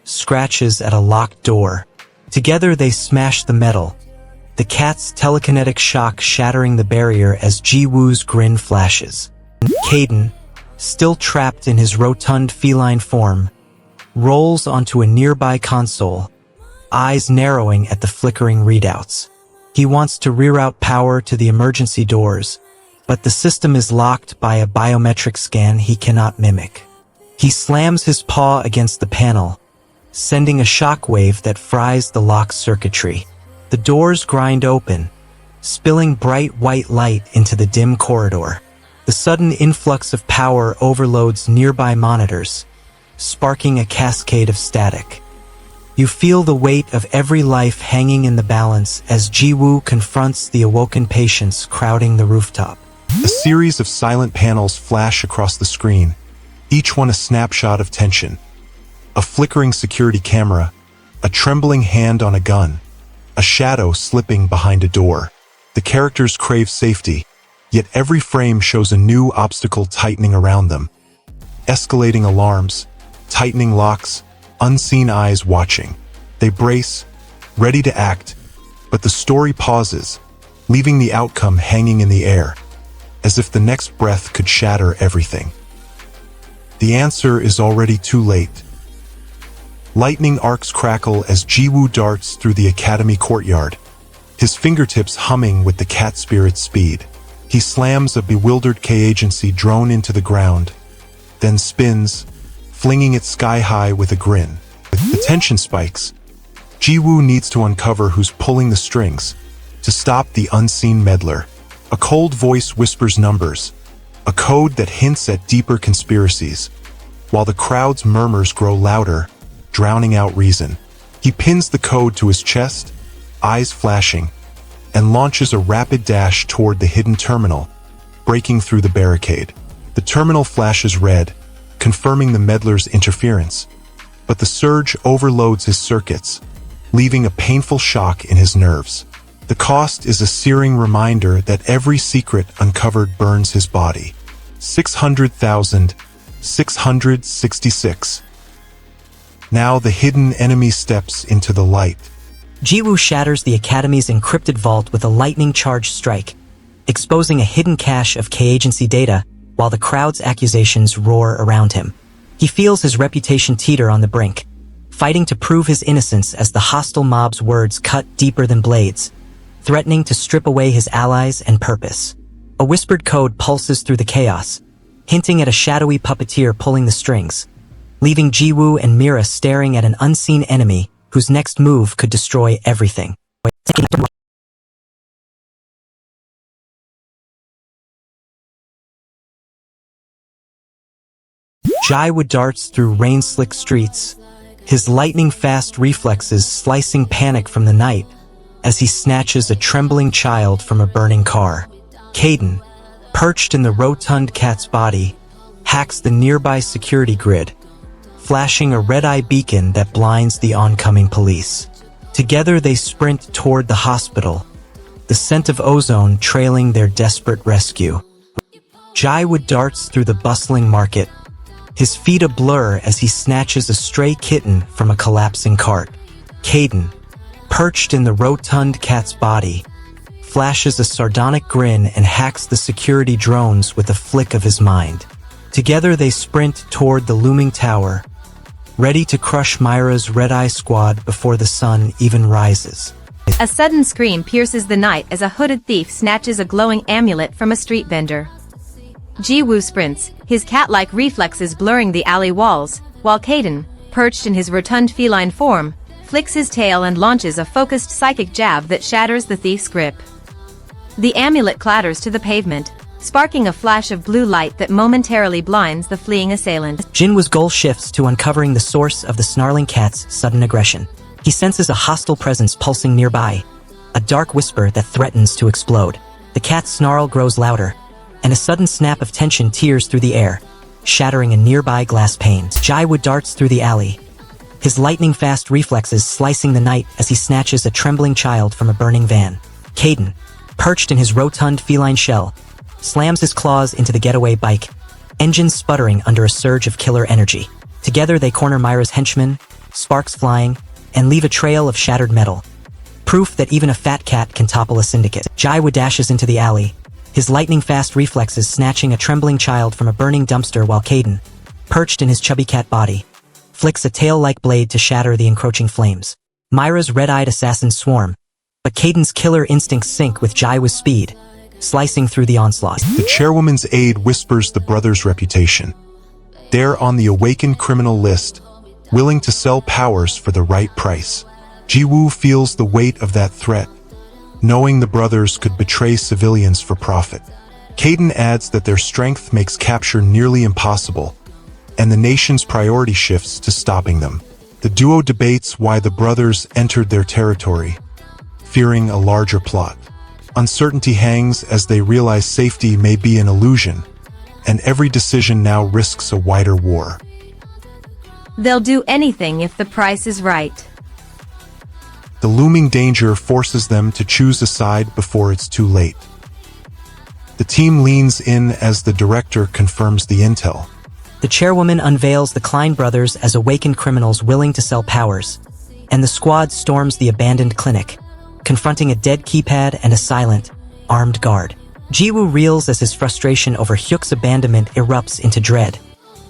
scratches at a locked door. Together they smash the metal, the cat's telekinetic shock shattering the barrier as Ji-woo's grin flashes. Kaden, still trapped in his rotund feline form, rolls onto a nearby console, eyes narrowing at the flickering readouts. He wants to reroute power to the emergency doors, but the system is locked by a biometric scan he cannot mimic. He slams his paw against the panel, sending a shockwave that fries the lock's circuitry. The doors grind open, spilling bright white light into the dim corridor. The sudden influx of power overloads nearby monitors, sparking a cascade of static. You feel the weight of every life hanging in the balance as Ji-woo confronts the awoken patients crowding the rooftop. A series of silent panels flash across the screen, each one a snapshot of tension. A flickering security camera, a trembling hand on a gun, a shadow slipping behind a door. The characters crave safety, yet every frame shows a new obstacle tightening around them. Escalating alarms, tightening locks, unseen eyes watching. They brace, ready to act, but the story pauses, leaving the outcome hanging in the air, as if the next breath could shatter everything. The answer is already too late. Lightning arcs crackle as Ji-woo darts through the academy courtyard, his fingertips humming with the cat spirit's speed. He slams a bewildered K-Agency drone into the ground, then spins, flinging it sky-high with a grin. The tension spikes. Ji-woo needs to uncover who's pulling the strings, to stop the unseen meddler. A cold voice whispers numbers, a code that hints at deeper conspiracies, while the crowd's murmurs grow louder, drowning out reason. He pins the code to his chest, eyes flashing, and launches a rapid dash toward the hidden terminal, breaking through the barricade. The terminal flashes red, confirming the meddler's interference, but the surge overloads his circuits, leaving a painful shock in his nerves. The cost is a searing reminder that every secret uncovered burns his body. 600,666. Now the hidden enemy steps into the light. Ji-woo shatters the Academy's encrypted vault with a lightning-charged strike, exposing a hidden cache of K-Agency data while the crowd's accusations roar around him. He feels his reputation teeter on the brink, fighting to prove his innocence as the hostile mob's words cut deeper than blades, threatening to strip away his allies and purpose. A whispered code pulses through the chaos, hinting at a shadowy puppeteer pulling the strings. leaving Jiwoo and Mira staring at an unseen enemy whose next move could destroy everything. Jiwoo darts through rain-slick streets, his lightning-fast reflexes slicing panic from the night as he snatches a trembling child from a burning car. Kaden, perched in the rotund cat's body, hacks the nearby security grid, flashing a red-eye beacon that blinds the oncoming police. Together they sprint toward the hospital, the scent of ozone trailing their desperate rescue. Jiwoo darts through the bustling market, his feet a blur as he snatches a stray kitten from a collapsing cart. Kaden, perched in the rotund cat's body, flashes a sardonic grin and hacks the security drones with a flick of his mind. Together they sprint toward the looming tower, ready to crush Myra's red-eye squad before the sun even rises. A sudden scream pierces the night as a hooded thief snatches a glowing amulet from a street vendor. Jiwoo sprints, his cat-like reflexes blurring the alley walls, while Kaden, perched in his rotund feline form, flicks his tail and launches a focused psychic jab that shatters the thief's grip. The amulet clatters to the pavement, sparking a flash of blue light that momentarily blinds the fleeing assailant. Jinwoo's goal shifts to uncovering the source of the snarling cat's sudden aggression. He senses a hostile presence pulsing nearby, a dark whisper that threatens to explode. The cat's snarl grows louder, and a sudden snap of tension tears through the air, shattering a nearby glass pane. Jiwoo darts through the alley, his lightning-fast reflexes slicing the night as he snatches a trembling child from a burning van. Kaden, perched in his rotund feline shell, slams his claws into the getaway bike, engines sputtering under a surge of killer energy. Together they corner Myra's henchmen, sparks flying, and leave a trail of shattered metal. Proof that even a fat cat can topple a syndicate. Jiwoo dashes into the alley, his lightning-fast reflexes snatching a trembling child from a burning dumpster while Kaden, perched in his chubby cat body, flicks a tail-like blade to shatter the encroaching flames. Myra's red-eyed assassins swarm, but Kaden's killer instincts sync with Jiwoo's speed, slicing through the onslaught. The chairwoman's aide whispers the brothers' reputation. They're on the awakened criminal list, willing to sell powers for the right price. Jiwoo feels the weight of that threat, knowing the brothers could betray civilians for profit. Kaden adds that their strength makes capture nearly impossible, and the nation's priority shifts to stopping them. The duo debates why the brothers entered their territory, fearing a larger plot. Uncertainty hangs as they realize safety may be an illusion, and every decision now risks a wider war. They'll do anything if the price is right. The looming danger forces them to choose a side before it's too late. The team leans in as the director confirms the intel. The chairwoman unveils the Klein brothers as awakened criminals willing to sell powers, and the squad storms the abandoned clinic, confronting a dead keypad and a silent, armed guard. Jiwoo reels as his frustration over Hyuk's abandonment erupts into dread,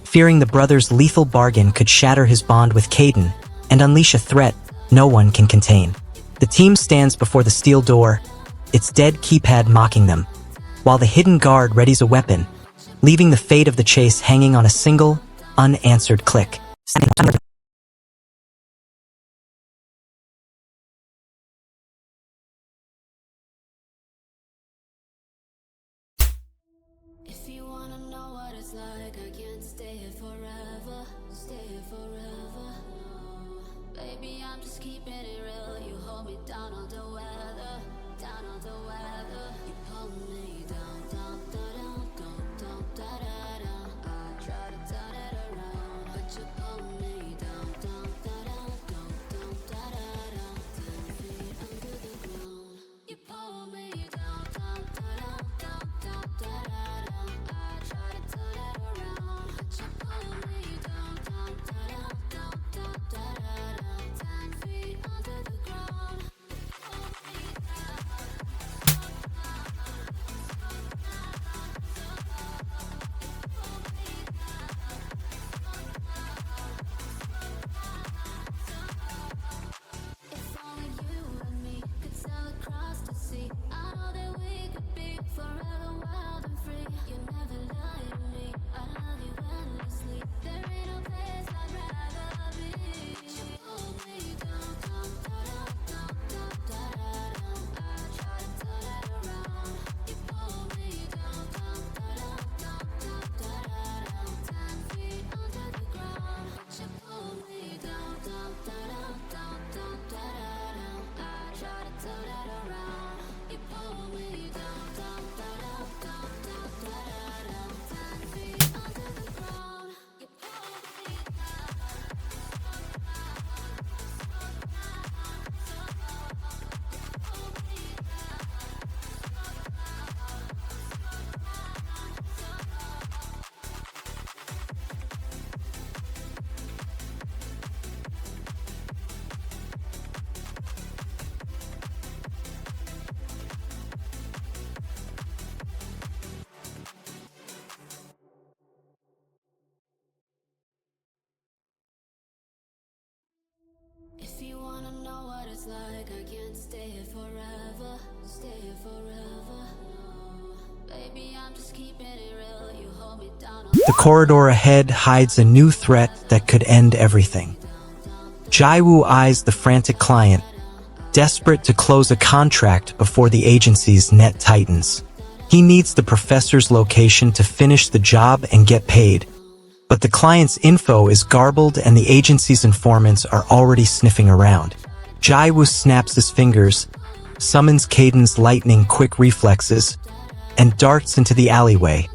fearing the brothers' lethal bargain could shatter his bond with Kaden and unleash a threat no one can contain. The team stands before the steel door, its dead keypad mocking them, while the hidden guard readies a weapon, leaving the fate of the chase hanging on a single, unanswered click. If you wanna know what it's like, I can't stay here forever, stay here forever. Baby, I'm just keeping it real. You hold me down on the weather, down on the weather. You pull me down, down, down, down, down, down, down, down. I try to turn it around, but you pull me down, down, down, down, down, down, down, down. 10 feet under the ground. You pull me down, down, down, down, down, down, down. I try to turn it around, but you pull me down, down, down, down, down, down, down. 10 feet under the ground. If you wanna know what it's like, I can't stay here forever. Stay here forever. No. Baby, I'm just keeping it real. You hold me down. The corridor ahead hides a new threat that could end everything. Jaiwoo eyes the frantic client, desperate to close a contract before the agency's net tightens. He needs the professor's location to finish the job and get paid. But the client's info is garbled and the agency's informants are already sniffing around. Jaiwoo snaps his fingers, summons Kaiden's lightning-quick reflexes, and darts into the alleyway,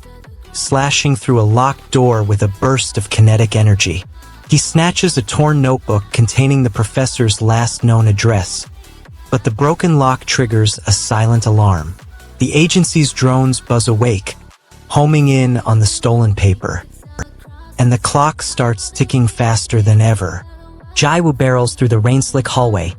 slashing through a locked door with a burst of kinetic energy. He snatches a torn notebook containing the professor's last known address, but the broken lock triggers a silent alarm. The agency's drones buzz awake, homing in on the stolen paper. And the clock starts ticking faster than ever. Jaiwoo barrels through the rain-slick hallway,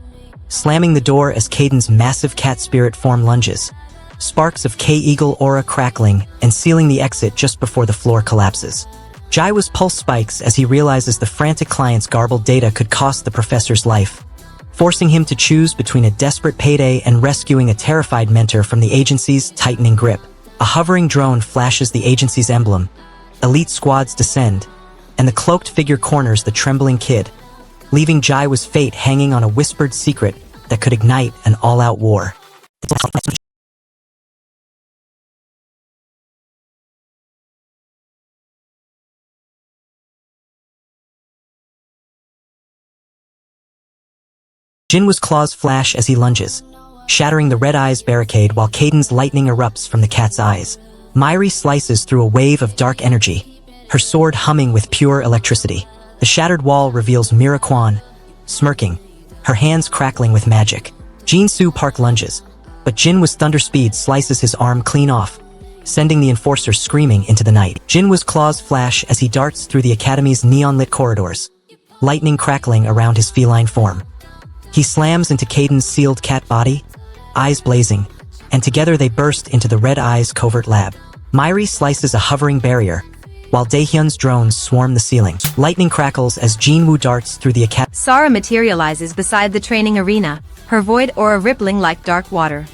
slamming the door as Kaiden's massive cat spirit form lunges, sparks of K-Eagle aura crackling and sealing the exit just before the floor collapses. Jaiwoo's pulse spikes as he realizes the frantic client's garbled data could cost the professor's life, forcing him to choose between a desperate payday and rescuing a terrified mentor from the agency's tightening grip. A hovering drone flashes the agency's emblem, elite squads descend, and the cloaked figure corners the trembling kid, leaving Jaiwoo's fate hanging on a whispered secret that could ignite an all-out war. Jinwoo's claws flash as he lunges, shattering the red eye's barricade while Kaiden's lightning erupts from the cat's eyes. Mairi slices through a wave of dark energy, her sword humming with pure electricity. The shattered wall reveals Miraquan, smirking, her hands crackling with magic. Jin-Soo Park lunges, but Jinwoo's thunder speed slices his arm clean off, sending the enforcer screaming into the night. Jinwoo's claws flash as he darts through the academy's neon-lit corridors, lightning crackling around his feline form. He slams into Kaiden's sealed cat body, eyes blazing, and together they burst into the Red Eye's covert lab. Mairi slices a hovering barrier, while Daehyun's drones swarm the ceiling. Lightning crackles as Jinwoo darts through the academy. Sara materializes beside the training arena, her void aura rippling like dark water.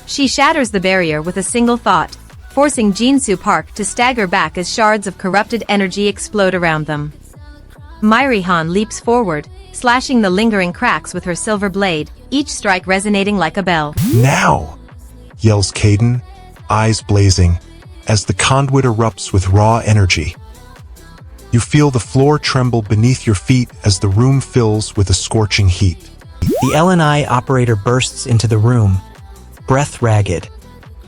She shatters the barrier with a single thought, forcing Jin-Soo Park to stagger back as shards of corrupted energy explode around them. Mairi Han leaps forward, slashing the lingering cracks with her silver blade, each strike resonating like a bell. Now! Yells Kaiden, eyes blazing, as the conduit erupts with raw energy. You feel the floor tremble beneath your feet as the room fills with a scorching heat. The LNI operator bursts into the room, breath ragged,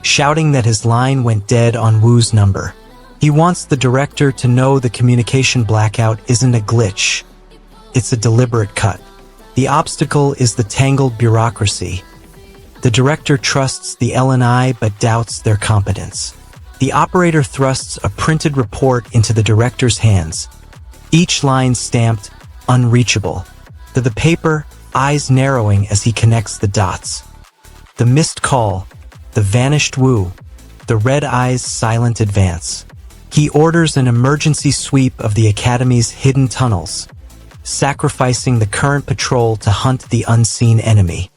shouting that his line went dead on Woo's number. He wants the director to know the communication blackout isn't a glitch. It's a deliberate cut. The obstacle is the tangled bureaucracy. The director trusts the LNI but doubts their competence. The operator thrusts a printed report into the director's hands, each line stamped unreachable. To the paper, eyes narrowing as he connects the dots. The missed call, the vanished Wu, the red eye's silent advance. He orders an emergency sweep of the Academy's hidden tunnels, sacrificing the current patrol to hunt the unseen enemy.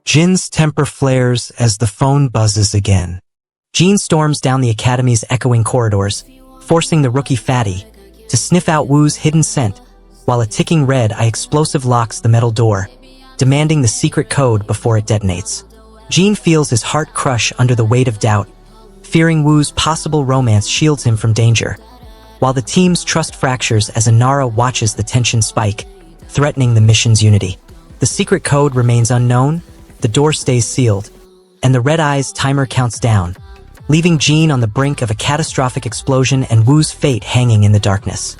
Jin's temper flares as the phone buzzes again. Jin storms down the Academy's echoing corridors, forcing the rookie Fatty to sniff out Wu's hidden scent, while a ticking red eye explosive locks the metal door, demanding the secret code before it detonates. Jin feels his heart crush under the weight of doubt, fearing Wu's possible romance shields him from danger, while the team's trust fractures as Inara watches the tension spike, threatening the mission's unity. The secret code remains unknown, the door stays sealed, and the red eye's timer counts down, leaving Jin on the brink of a catastrophic explosion and Wu's fate hanging in the darkness.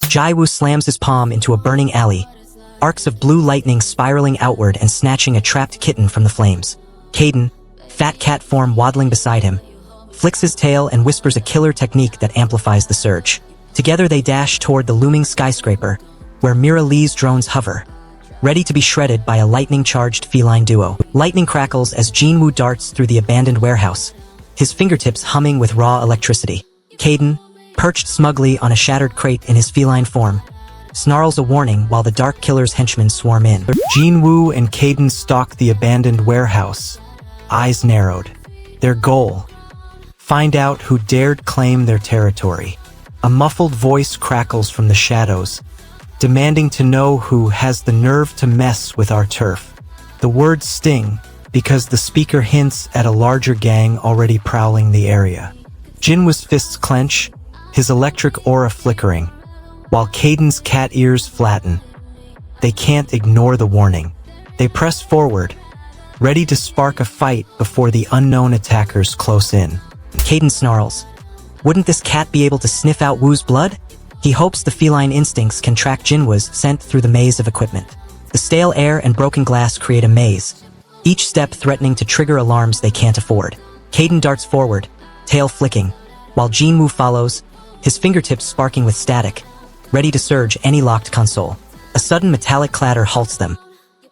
Jaiwoo slams his palm into a burning alley, arcs of blue lightning spiraling outward and snatching a trapped kitten from the flames. Kaiden, fat cat form waddling beside him, flicks his tail and whispers a killer technique that amplifies the surge. Together they dash toward the looming skyscraper, where Mira Lee's drones hover, ready to be shredded by a lightning-charged feline duo. Lightning crackles as Jinwoo darts through the abandoned warehouse, his fingertips humming with raw electricity. Kaiden, perched smugly on a shattered crate in his feline form, snarls a warning while the Dark Killer's henchmen swarm in. Jinwoo and Caden stalk the abandoned warehouse, eyes narrowed. Their goal: find out who dared claim their territory. A muffled voice crackles from the shadows, demanding to know who has the nerve to mess with our turf. The words sting, because the speaker hints at a larger gang already prowling the area. Jinwoo's fists clench, his electric aura flickering, while Caden's cat ears flatten. They can't ignore the warning. They press forward, ready to spark a fight before the unknown attackers close in. Caden snarls. Wouldn't this cat be able to sniff out Wu's blood? He hopes the feline instincts can track Jinwoo's scent through the maze of equipment. The stale air and broken glass create a maze, each step threatening to trigger alarms they can't afford. Caden darts forward, tail flicking, while Jinwoo follows, his fingertips sparking with static, ready to surge any locked console. A sudden metallic clatter halts them.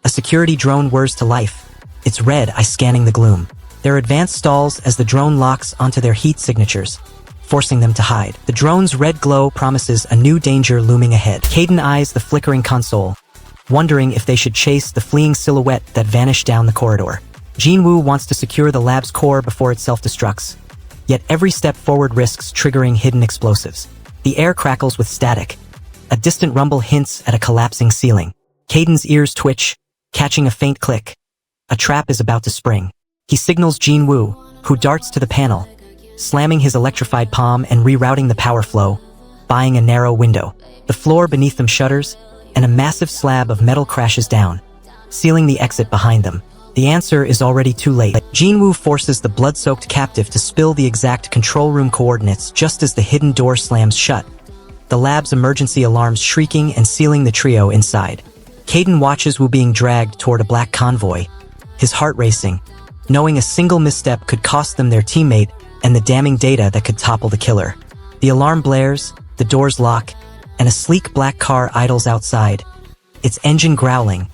A security drone whirs to life, its red eye scanning the gloom. Their advance stalls as the drone locks onto their heat signatures, forcing them to hide. The drone's red glow promises a new danger looming ahead. Caden eyes the flickering console, wondering if they should chase the fleeing silhouette that vanished down the corridor. Jinwoo wants to secure the lab's core before it self-destructs, yet every step forward risks triggering hidden explosives. The air crackles with static. A distant rumble hints at a collapsing ceiling. Caden's ears twitch, catching a faint click. A trap is about to spring. He signals Jinwoo, who darts to the panel, slamming his electrified palm and rerouting the power flow, buying a narrow window. The floor beneath them shudders, and a massive slab of metal crashes down, sealing the exit behind them. The answer is already too late. Jinwoo forces the blood-soaked captive to spill the exact control room coordinates just as the hidden door slams shut, the lab's emergency alarms shrieking and sealing the trio inside. Caden watches Wu being dragged toward a black convoy, his heart racing, knowing a single misstep could cost them their teammate and the damning data that could topple the killer. The alarm blares, the doors lock, and a sleek black car idles outside, its engine growling,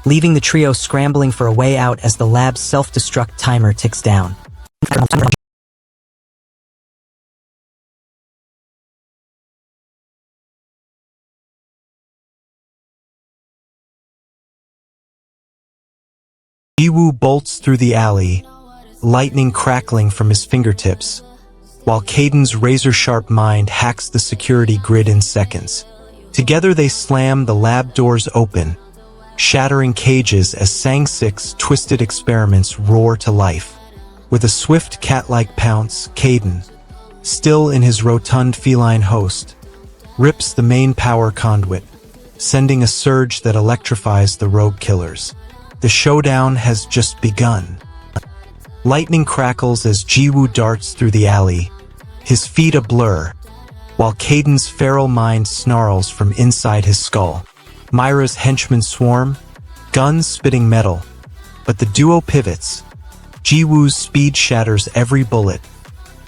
leaving the trio scrambling for a way out as the lab's self-destruct timer ticks down. Jiwoo bolts through the alley, lightning crackling from his fingertips, while Caden's razor-sharp mind hacks the security grid in seconds. Together they slam the lab doors open, shattering cages as Sang-sik's twisted experiments roar to life. With a swift cat-like pounce, Caden, still in his rotund feline host, rips the main power conduit, sending a surge that electrifies the rogue killers. The showdown has just begun. Lightning crackles as Jiwoo darts through the alley, his feet a blur, while Caden's feral mind snarls from inside his skull. Myra's henchmen swarm, guns spitting metal, but the duo pivots. Jiwoo's speed shatters every bullet.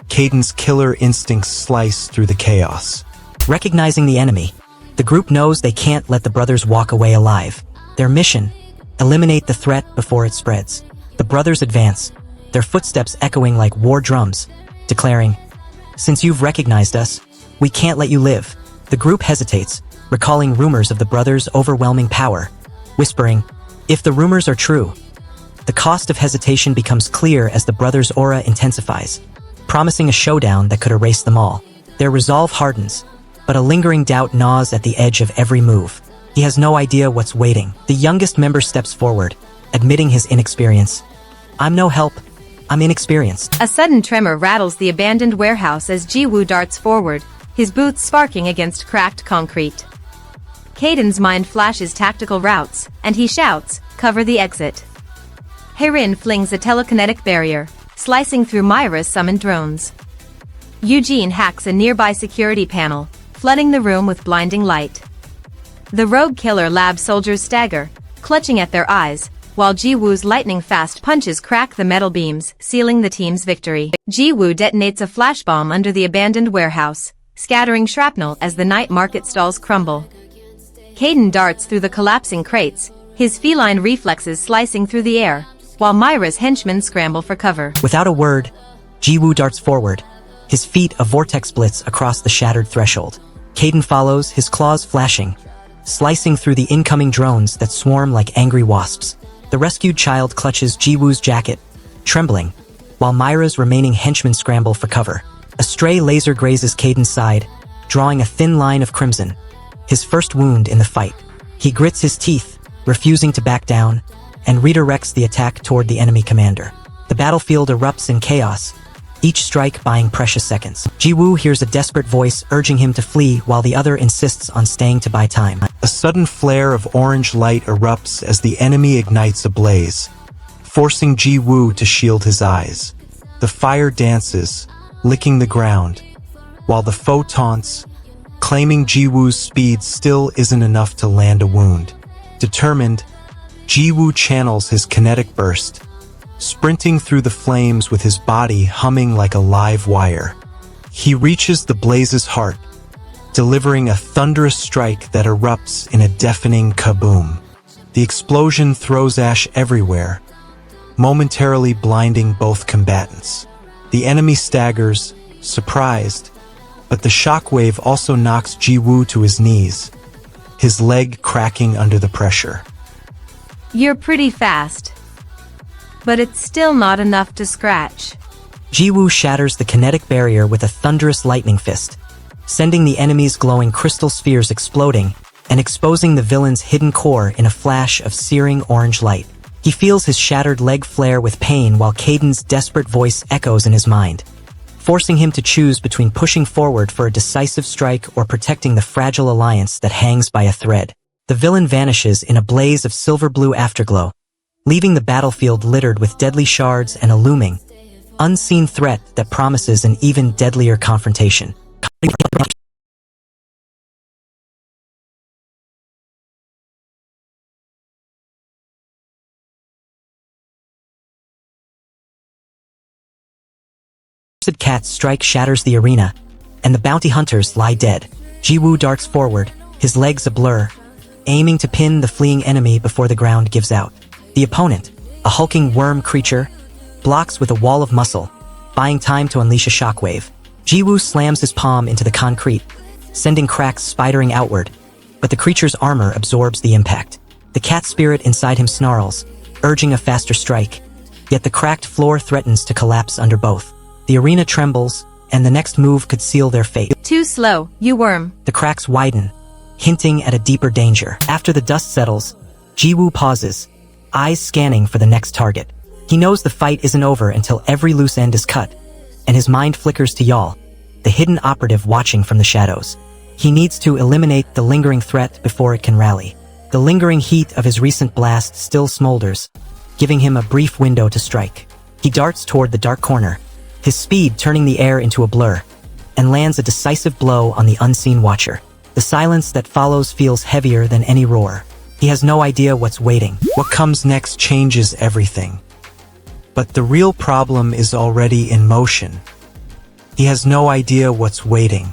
Caden's killer instincts slice through the chaos. Recognizing the enemy, the group knows they can't let the brothers walk away alive. Their mission: eliminate the threat before it spreads. The brothers advance, their footsteps echoing like war drums, declaring, "Since you've recognized us, we can't let you live." The group hesitates, recalling rumors of the brothers' overwhelming power, whispering, "If the rumors are true." The cost of hesitation becomes clear as the brothers' aura intensifies, promising a showdown that could erase them all. Their resolve hardens, but a lingering doubt gnaws at the edge of every move. He has no idea what's waiting. The youngest member steps forward, admitting his inexperience. "I'm no help. I'm inexperienced." A sudden tremor rattles the abandoned warehouse as Jiwoo darts forward, his boots sparking against cracked concrete. Caden's mind flashes tactical routes, and he shouts, "Cover the exit." Herin flings a telekinetic barrier, slicing through Myra's summoned drones. Eugene hacks a nearby security panel, flooding the room with blinding light. The rogue killer lab soldiers stagger, clutching at their eyes, while Jiwoo's lightning-fast punches crack the metal beams, sealing the team's victory. Jiwoo detonates a flashbomb under the abandoned warehouse, scattering shrapnel as the night market stalls crumble. Caden darts through the collapsing crates, his feline reflexes slicing through the air, while Myra's henchmen scramble for cover. Without a word, Jiwoo darts forward, His feet a vortex blitz across the shattered threshold. Caden follows, his claws flashing, slicing through the incoming drones that swarm like angry wasps. The rescued child clutches Jiwoo's jacket, trembling, while Myra's remaining henchmen scramble for cover. A stray laser grazes Caden's side, drawing a thin line of crimson, his first wound in the fight. He grits his teeth, refusing to back down, and redirects the attack toward the enemy commander. The battlefield erupts in chaos, each strike buying precious seconds. Jiwoo hears a desperate voice urging him to flee while the other insists on staying to buy time. A sudden flare of orange light erupts as the enemy ignites a blaze, forcing Jiwoo to shield his eyes. The fire dances, licking the ground, while the foe taunts, claiming Jiwoo's speed still isn't enough to land a wound. Determined, Jiwoo channels his kinetic burst, sprinting through the flames with his body humming like a live wire. He reaches the blaze's heart, delivering a thunderous strike that erupts in a deafening kaboom. The explosion throws ash everywhere, momentarily blinding both combatants. The enemy staggers, surprised, but the shockwave also knocks Jiwoo to his knees, his leg cracking under the pressure. You're pretty fast, but it's still not enough to scratch. Jiwoo shatters the kinetic barrier with a thunderous lightning fist, sending the enemy's glowing crystal spheres exploding and exposing the villain's hidden core in a flash of searing orange light. He feels his shattered leg flare with pain while Caden's desperate voice echoes in his mind, forcing him to choose between pushing forward for a decisive strike or protecting the fragile alliance that hangs by a thread. The villain vanishes in a blaze of silver-blue afterglow, leaving the battlefield littered with deadly shards and a looming, unseen threat that promises an even deadlier confrontation. Cat's strike shatters the arena, and the bounty hunters lie dead. Jiwoo darts forward, his legs a blur, aiming to pin the fleeing enemy before the ground gives out. The opponent, a hulking worm creature, blocks with a wall of muscle, buying time to unleash a shockwave. Jiwoo slams his palm into the concrete, sending cracks spidering outward, but the creature's armor absorbs the impact. The cat spirit inside him snarls, urging a faster strike, yet the cracked floor threatens to collapse under both. The arena trembles, and the next move could seal their fate. Too slow, you worm. The cracks widen, hinting at a deeper danger. After the dust settles, Jiwoo pauses, eyes scanning for the next target. He knows the fight isn't over until every loose end is cut, and his mind flickers to Yal, the hidden operative watching from the shadows. He needs to eliminate the lingering threat before it can rally. The lingering heat of his recent blast still smolders, giving him a brief window to strike. He darts toward the dark corner, his speed turning the air into a blur, and lands a decisive blow on the unseen watcher. The silence that follows feels heavier than any roar. He has no idea what's waiting. What comes next changes everything. But the real problem is already in motion. He has no idea what's waiting.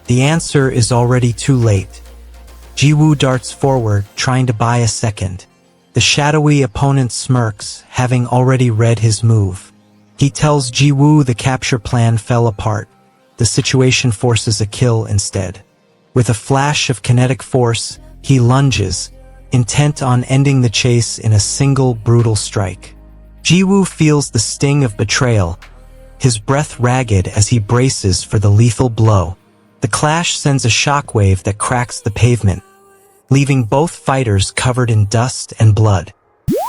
The answer is already too late. Jiwoo darts forward, trying to buy a second. The shadowy opponent smirks, having already read his move. He tells Jiwoo the capture plan fell apart. The situation forces a kill instead. With a flash of kinetic force, he lunges, intent on ending the chase in a single brutal strike. Jiwoo feels the sting of betrayal, his breath ragged as he braces for the lethal blow. The clash sends a shockwave that cracks the pavement, leaving both fighters covered in dust and blood.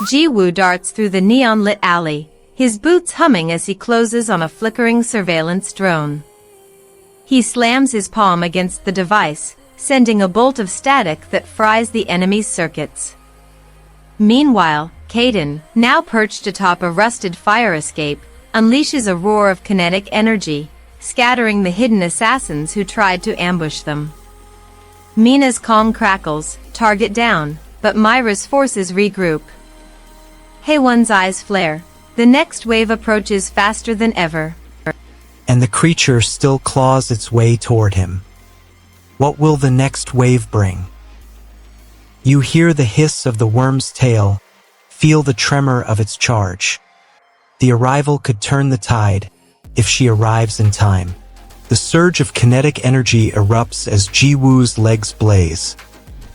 Jiwoo darts through the neon-lit alley, his boots humming as he closes on a flickering surveillance drone. He slams his palm against the device, sending a bolt of static that fries the enemy's circuits. Meanwhile, Caden, now perched atop a rusted fire escape, unleashes a roar of kinetic energy, scattering the hidden assassins who tried to ambush them. Mina's Kong crackles, target down, but Myra's forces regroup. Haewon's eyes flare. The next wave approaches faster than ever. And the creature still claws its way toward him. What will the next wave bring? You hear the hiss of the worm's tail, feel the tremor of its charge. The arrival could turn the tide, if she arrives in time. The surge of kinetic energy erupts as Ji-woo's legs blaze,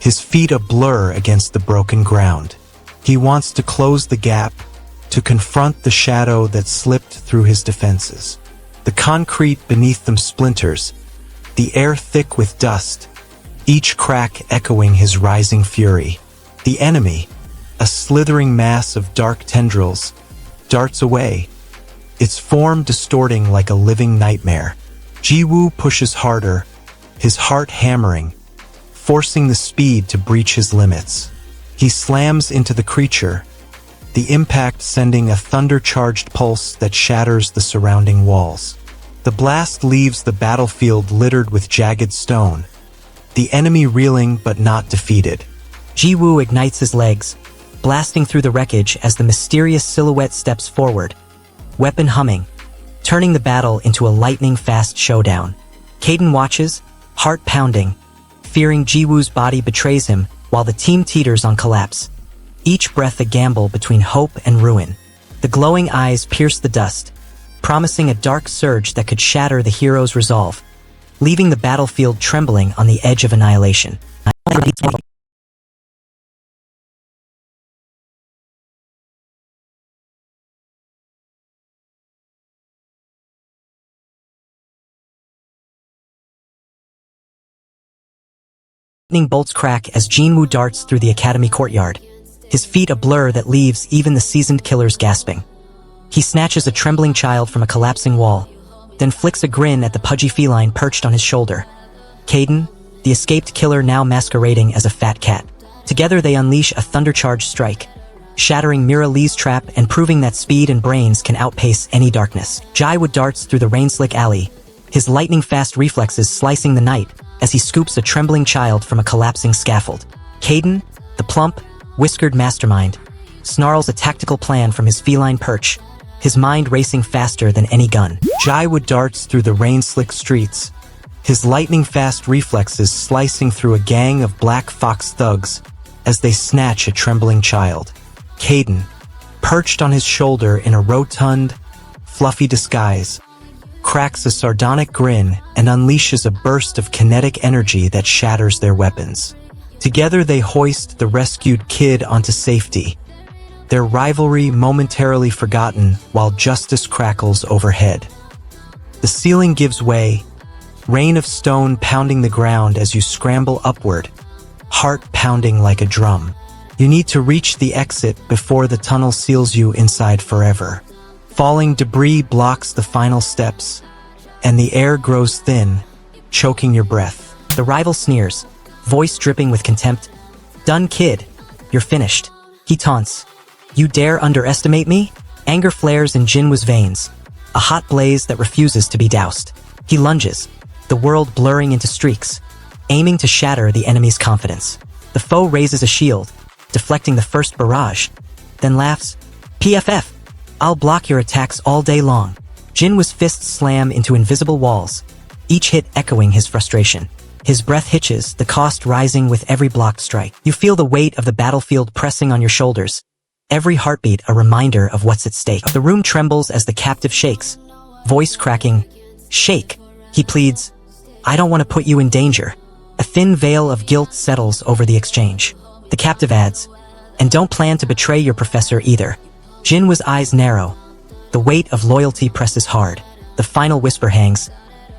his feet a blur against the broken ground. He wants to close the gap, to confront the shadow that slipped through his defenses. The concrete beneath them splinters, the air thick with dust, each crack echoing his rising fury. The enemy, a slithering mass of dark tendrils, darts away, its form distorting like a living nightmare. Ji-woo pushes harder, his heart hammering, forcing the speed to breach his limits. He slams into the creature, the impact sending a thunder-charged pulse that shatters the surrounding walls. The blast leaves the battlefield littered with jagged stone, the enemy reeling but not defeated. Ji-woo ignites his legs, blasting through the wreckage as the mysterious silhouette steps forward, weapon humming, turning the battle into a lightning-fast showdown. Kaden watches, heart pounding, fearing Ji-woo's body betrays him while the team teeters on collapse, each breath a gamble between hope and ruin. The glowing eyes pierce the dust, promising a dark surge that could shatter the hero's resolve, leaving the battlefield trembling on the edge of annihilation. Lightning bolts crack as Ji-woo darts through the academy courtyard, his feet a blur that leaves even the seasoned killers gasping. He snatches a trembling child from a collapsing wall, then flicks a grin at the pudgy feline perched on his shoulder. Kaden, the escaped killer now masquerading as a fat cat. Together they unleash a thunder-charged strike, shattering Mira Lee's trap and proving that speed and brains can outpace any darkness. Ji-woo darts through the rain-slick alley, his lightning-fast reflexes slicing the night as he scoops a trembling child from a collapsing scaffold. Kaden, the plump, whiskered mastermind, snarls a tactical plan from his feline perch, his mind racing faster than any gun. Ji-woo darts through the rain-slick streets, his lightning-fast reflexes slicing through a gang of Black Fox thugs as they snatch a trembling child. Kaden, perched on his shoulder in a rotund, fluffy disguise, cracks a sardonic grin and unleashes a burst of kinetic energy that shatters their weapons. Together they hoist the rescued kid onto safety, their rivalry momentarily forgotten while justice crackles overhead. The ceiling gives way, rain of stone pounding the ground as you scramble upward, heart pounding like a drum. You need to reach the exit before the tunnel seals you inside forever. Falling debris blocks the final steps, and the air grows thin, choking your breath. The rival sneers, voice dripping with contempt. "Done, kid. You're finished." He taunts. "You dare underestimate me?" Anger flares in Jinwoo's veins, a hot blaze that refuses to be doused. He lunges, the world blurring into streaks, aiming to shatter the enemy's confidence. The foe raises a shield, deflecting the first barrage, then laughs. "PFF. I'll block your attacks all day long." Jinwoo's fists slam into invisible walls, each hit echoing his frustration. His breath hitches, the cost rising with every blocked strike. You feel the weight of the battlefield pressing on your shoulders, every heartbeat a reminder of what's at stake. The room trembles as the captive shakes, voice cracking. "Shake," he pleads. "I don't want to put you in danger." A thin veil of guilt settles over the exchange. The captive adds, "And don't plan to betray your professor either." Jinwoo's eyes narrow. The weight of loyalty presses hard. The final whisper hangs,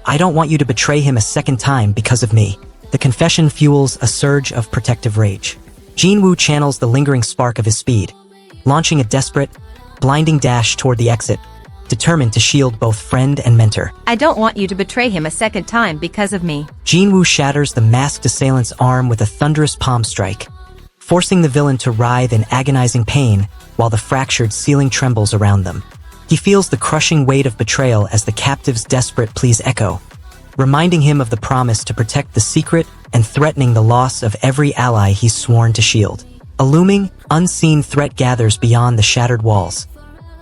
"I don't want you to betray him a second time because of me." The confession fuels a surge of protective rage. Jinwoo channels the lingering spark of his speed, launching a desperate, blinding dash toward the exit, determined to shield both friend and mentor. "I don't want you to betray him a second time because of me." Jinwoo shatters the masked assailant's arm with a thunderous palm strike, forcing the villain to writhe in agonizing pain while the fractured ceiling trembles around them. He feels the crushing weight of betrayal as the captive's desperate pleas echo, reminding him of the promise to protect the secret and threatening the loss of every ally he's sworn to shield. A looming, unseen threat gathers beyond the shattered walls,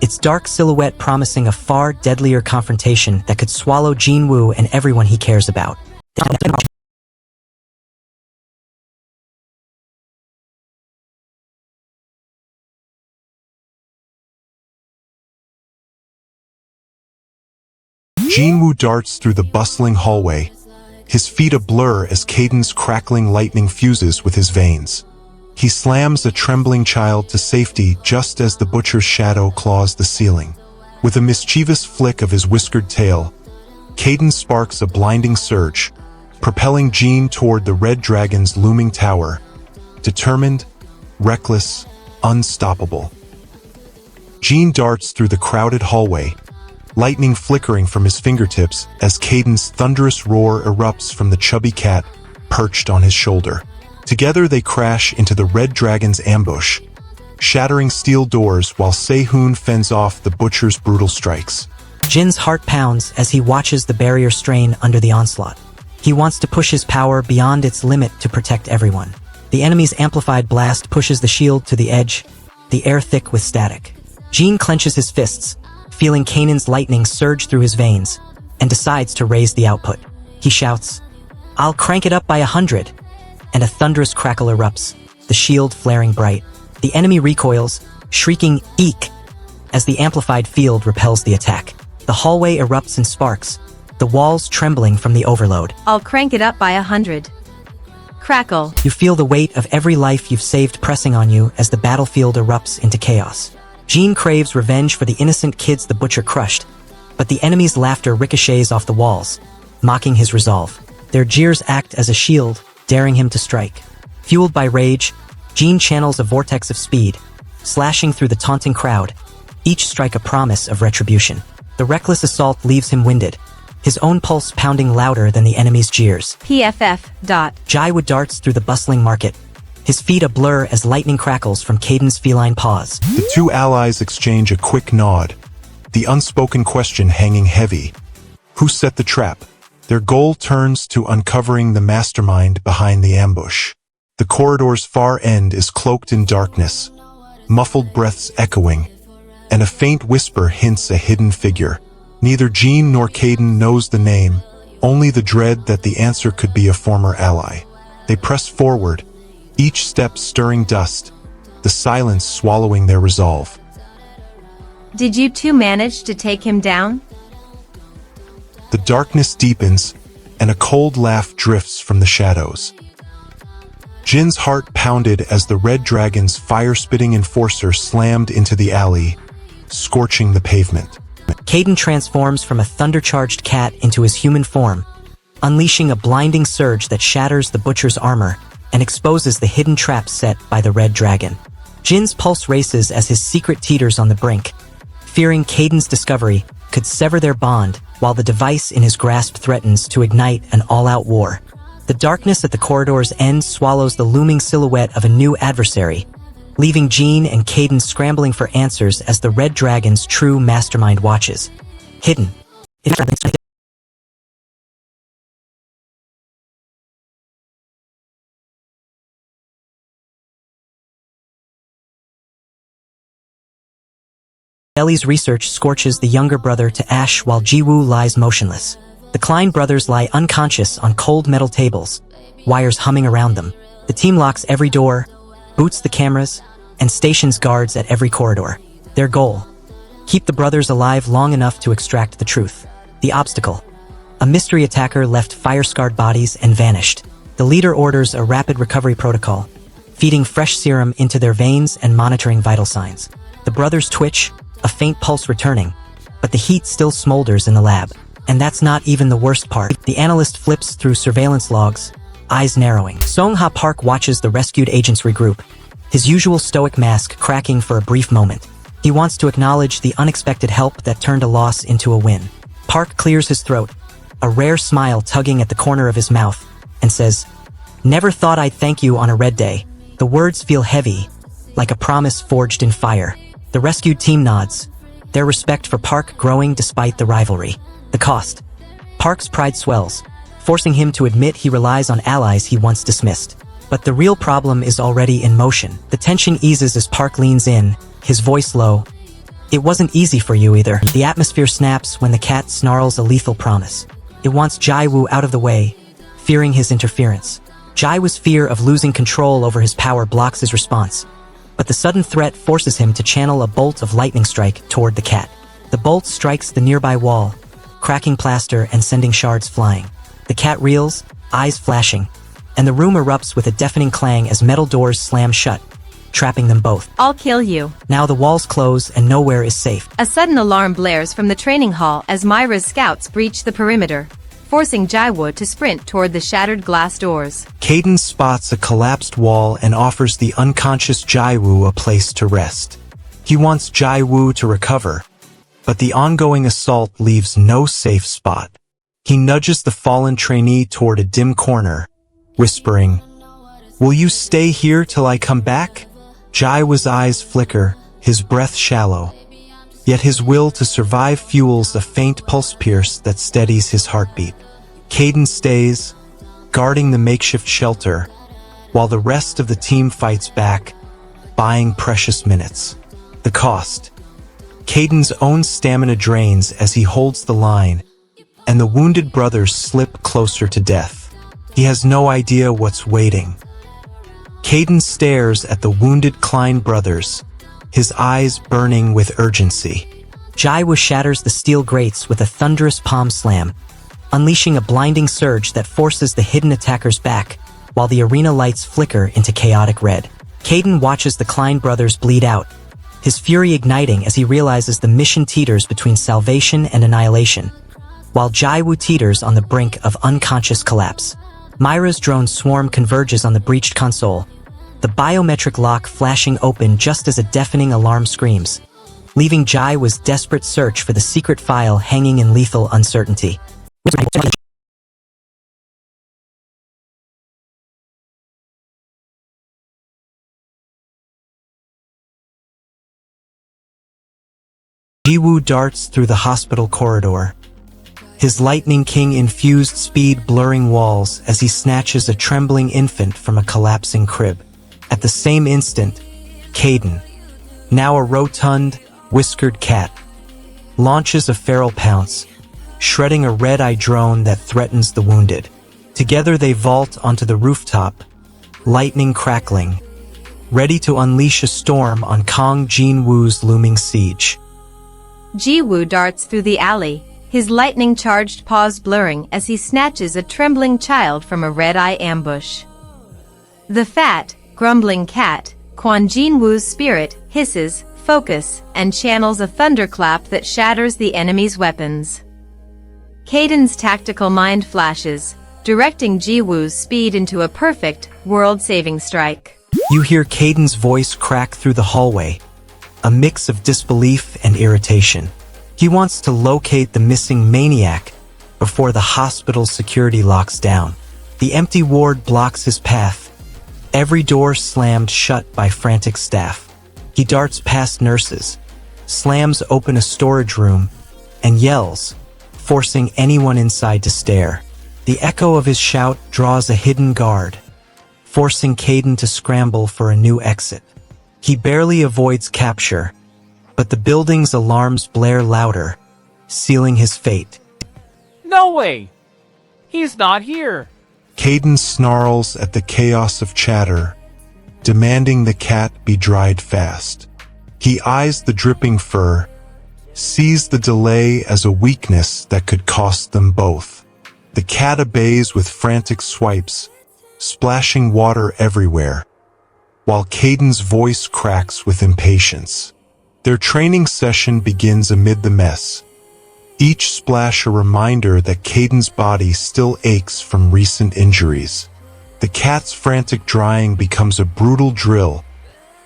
its dark silhouette promising a far deadlier confrontation that could swallow Jinwoo and everyone he cares about. Jinwoo darts through the bustling hallway, his feet a blur as Kaiden's crackling lightning fuses with his veins. He slams a trembling child to safety just as the butcher's shadow claws the ceiling. With a mischievous flick of his whiskered tail, Kaiden sparks a blinding surge, propelling Jean toward the red dragon's looming tower, determined, reckless, unstoppable. Jean darts through the crowded hallway, lightning flickering from his fingertips as Kaiden's thunderous roar erupts from the chubby cat perched on his shoulder. Together they crash into the red dragon's ambush, shattering steel doors while Sehun fends off the butcher's brutal strikes. Jin's heart pounds as he watches the barrier strain under the onslaught. He wants to push his power beyond its limit to protect everyone. The enemy's amplified blast pushes the shield to the edge, the air thick with static. Jin clenches his fists, feeling Kanan's lightning surge through his veins, and decides to raise the output. He shouts, "I'll crank it up by 100!" And a thunderous crackle erupts, the shield flaring bright. The enemy recoils, shrieking "Eek!" as the amplified field repels the attack. The hallway erupts in sparks, the walls trembling from the overload. I'll crank it up by 100. Crackle. You feel the weight of every life you've saved pressing on you as the battlefield erupts into chaos. Jean craves revenge for the innocent kids the butcher crushed, but the enemy's laughter ricochets off the walls, mocking his resolve. Their jeers act as a shield, daring him to strike. Fueled by rage, Jean channels a vortex of speed, slashing through the taunting crowd, each strike a promise of retribution. The reckless assault leaves him winded, his own pulse pounding louder than the enemy's jeers. PFF. Jaiwoo darts through the bustling market, his feet a blur as lightning crackles from Kaiden's feline paws. The two allies exchange a quick nod, the unspoken question hanging heavy. Who set the trap? Their goal turns to uncovering the mastermind behind the ambush. The corridor's far end is cloaked in darkness, muffled breaths echoing, and a faint whisper hints a hidden figure. Neither Jean nor Kaiden knows the name, only the dread that the answer could be a former ally. They press forward, each step stirring dust, the silence swallowing their resolve. Did you two manage to take him down? The darkness deepens, and a cold laugh drifts from the shadows. Jin's heart pounded as the red dragon's fire-spitting enforcer slammed into the alley, scorching the pavement. Kaiden transforms from a thunder-charged cat into his human form, unleashing a blinding surge that shatters the butcher's armor and exposes the hidden trap set by the red dragon. Jin's pulse races as his secret teeters on the brink, fearing Kaiden's discovery could sever their bond while the device in his grasp threatens to ignite an all-out war. The darkness at the corridor's end swallows the looming silhouette of a new adversary, leaving Jean and Kaiden scrambling for answers as the red dragon's true mastermind watches. Hidden. Ellie's research scorches the younger brother to ash while Jiwoo lies motionless. The Klein brothers lie unconscious on cold metal tables, wires humming around them. The team locks every door, boots the cameras, and stations guards at every corridor. Their goal: keep the brothers alive long enough to extract the truth. The obstacle: a mystery attacker left fire-scarred bodies and vanished. The leader orders a rapid recovery protocol, feeding fresh serum into their veins and monitoring vital signs. The brothers twitch, a faint pulse returning, but the heat still smolders in the lab. And that's not even the worst part. The analyst flips through surveillance logs, eyes narrowing. Song-ha Park watches the rescued agents regroup, his usual stoic mask cracking for a brief moment. He wants to acknowledge the unexpected help that turned a loss into a win. Park clears his throat, a rare smile tugging at the corner of his mouth, and says, "Never thought I'd thank you on a red day." The words feel heavy, like a promise forged in fire. The rescued team nods, their respect for Park growing despite the rivalry. The cost: Park's pride swells, forcing him to admit he relies on allies he once dismissed. But the real problem is already in motion. The tension eases as Park leans in, his voice low. "It wasn't easy for you either." The atmosphere snaps when the cat snarls a lethal promise. It wants Jaiwoo out of the way, fearing his interference. Jaiwoo's fear of losing control over his power blocks his response, but the sudden threat forces him to channel a bolt of lightning strike toward the cat. The bolt strikes the nearby wall, cracking plaster and sending shards flying. The cat reels, eyes flashing, and the room erupts with a deafening clang as metal doors slam shut, trapping them both. I'll kill you. Now the walls close and nowhere is safe. A sudden alarm blares from the training hall as Myra's scouts breach the perimeter, forcing Jaiwoo to sprint toward the shattered glass doors. Caden spots a collapsed wall and offers the unconscious Jaiwoo a place to rest. He wants Jaiwoo to recover, but the ongoing assault leaves no safe spot. He nudges the fallen trainee toward a dim corner, whispering, "Will you stay here till I come back?" Jaiwoo's eyes flicker, his breath shallow, yet his will to survive fuels a faint pulse pierce that steadies his heartbeat. Caden stays, guarding the makeshift shelter, while the rest of the team fights back, buying precious minutes. The cost. Caden's own stamina drains as he holds the line, and the wounded brothers slip closer to death. He has no idea what's waiting. Caden stares at the wounded Klein brothers, his eyes burning with urgency. Jaiwoo shatters the steel grates with a thunderous palm slam, unleashing a blinding surge that forces the hidden attackers back, while the arena lights flicker into chaotic red. Caden watches the Klein brothers bleed out, his fury igniting as he realizes the mission teeters between salvation and annihilation, while Jaiwoo teeters on the brink of unconscious collapse. Myra's drone swarm converges on the breached console, the biometric lock flashing open just as a deafening alarm screams, leaving Jaiwoo's desperate search for the secret file hanging in lethal uncertainty. Jaiwoo darts through the hospital corridor, his Lightning King-infused speed blurring walls as he snatches a trembling infant from a collapsing crib. At the same instant, Caden, now a rotund, whiskered cat, launches a feral pounce, shredding a red-eye drone that threatens the wounded. Together they vault onto the rooftop, lightning crackling, ready to unleash a storm on Kong Jinwoo's looming siege. Jiwoo darts through the alley, his lightning-charged paws blurring as he snatches a trembling child from a red-eye ambush. The fat, grumbling cat, Kwon Jinwoo's spirit, hisses, focus, and channels a thunderclap that shatters the enemy's weapons. Caden's tactical mind flashes, directing Jiwoo's speed into a perfect, world-saving strike. You hear Caden's voice crack through the hallway, a mix of disbelief and irritation. He wants to locate the missing maniac before the hospital's security locks down. The empty ward blocks his path, every door slammed shut by frantic staff. He darts past nurses, slams open a storage room, and yells, forcing anyone inside to stare. The echo of his shout draws a hidden guard, forcing Caden to scramble for a new exit. He barely avoids capture, but the building's alarms blare louder, sealing his fate. No way! He's not here! Caden snarls at the chaos of chatter, demanding the cat be dried fast. He eyes the dripping fur, sees the delay as a weakness that could cost them both. The cat obeys with frantic swipes, splashing water everywhere, while Caden's voice cracks with impatience. Their training session begins amid the mess, each splash a reminder that Caden's body still aches from recent injuries. The cat's frantic drying becomes a brutal drill,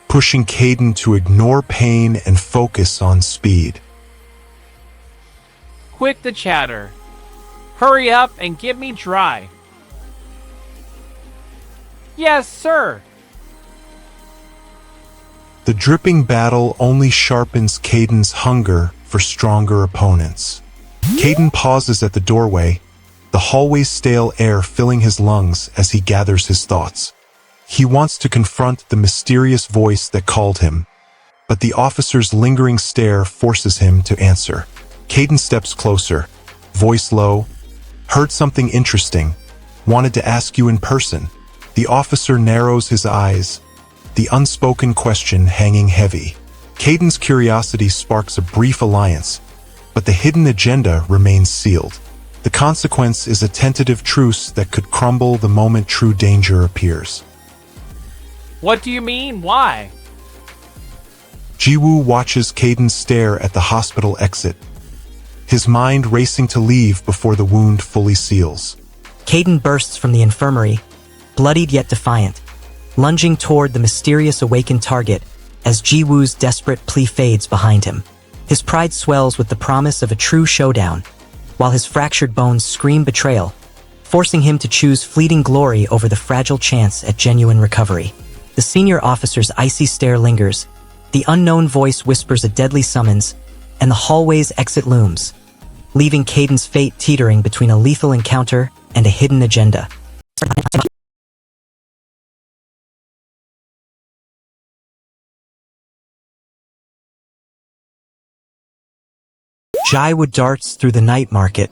pushing Caden to ignore pain and focus on speed. Quit the chatter. Hurry up and get me dry. Yes, sir. The dripping battle only sharpens Caden's hunger for stronger opponents. Caden pauses at the doorway, the hallway's stale air filling his lungs as he gathers his thoughts. He wants to confront the mysterious voice that called him, but the officer's lingering stare forces him to answer. Caden steps closer, voice low. "Heard something interesting. Wanted to ask you in person." The officer narrows his eyes, the unspoken question hanging heavy. Caden's curiosity sparks a brief alliance, but the hidden agenda remains sealed. The consequence is a tentative truce that could crumble the moment true danger appears. What do you mean? Why? Jiwoo watches Caden stare at the hospital exit, his mind racing to leave before the wound fully seals. Caden bursts from the infirmary, bloodied yet defiant, lunging toward the mysterious awakened target as Jiwoo's desperate plea fades behind him. His pride swells with the promise of a true showdown, while his fractured bones scream betrayal, forcing him to choose fleeting glory over the fragile chance at genuine recovery. The senior officer's icy stare lingers, the unknown voice whispers a deadly summons, and the hallway's exit looms, leaving Caden's fate teetering between a lethal encounter and a hidden agenda. Jiwoo darts through the night market,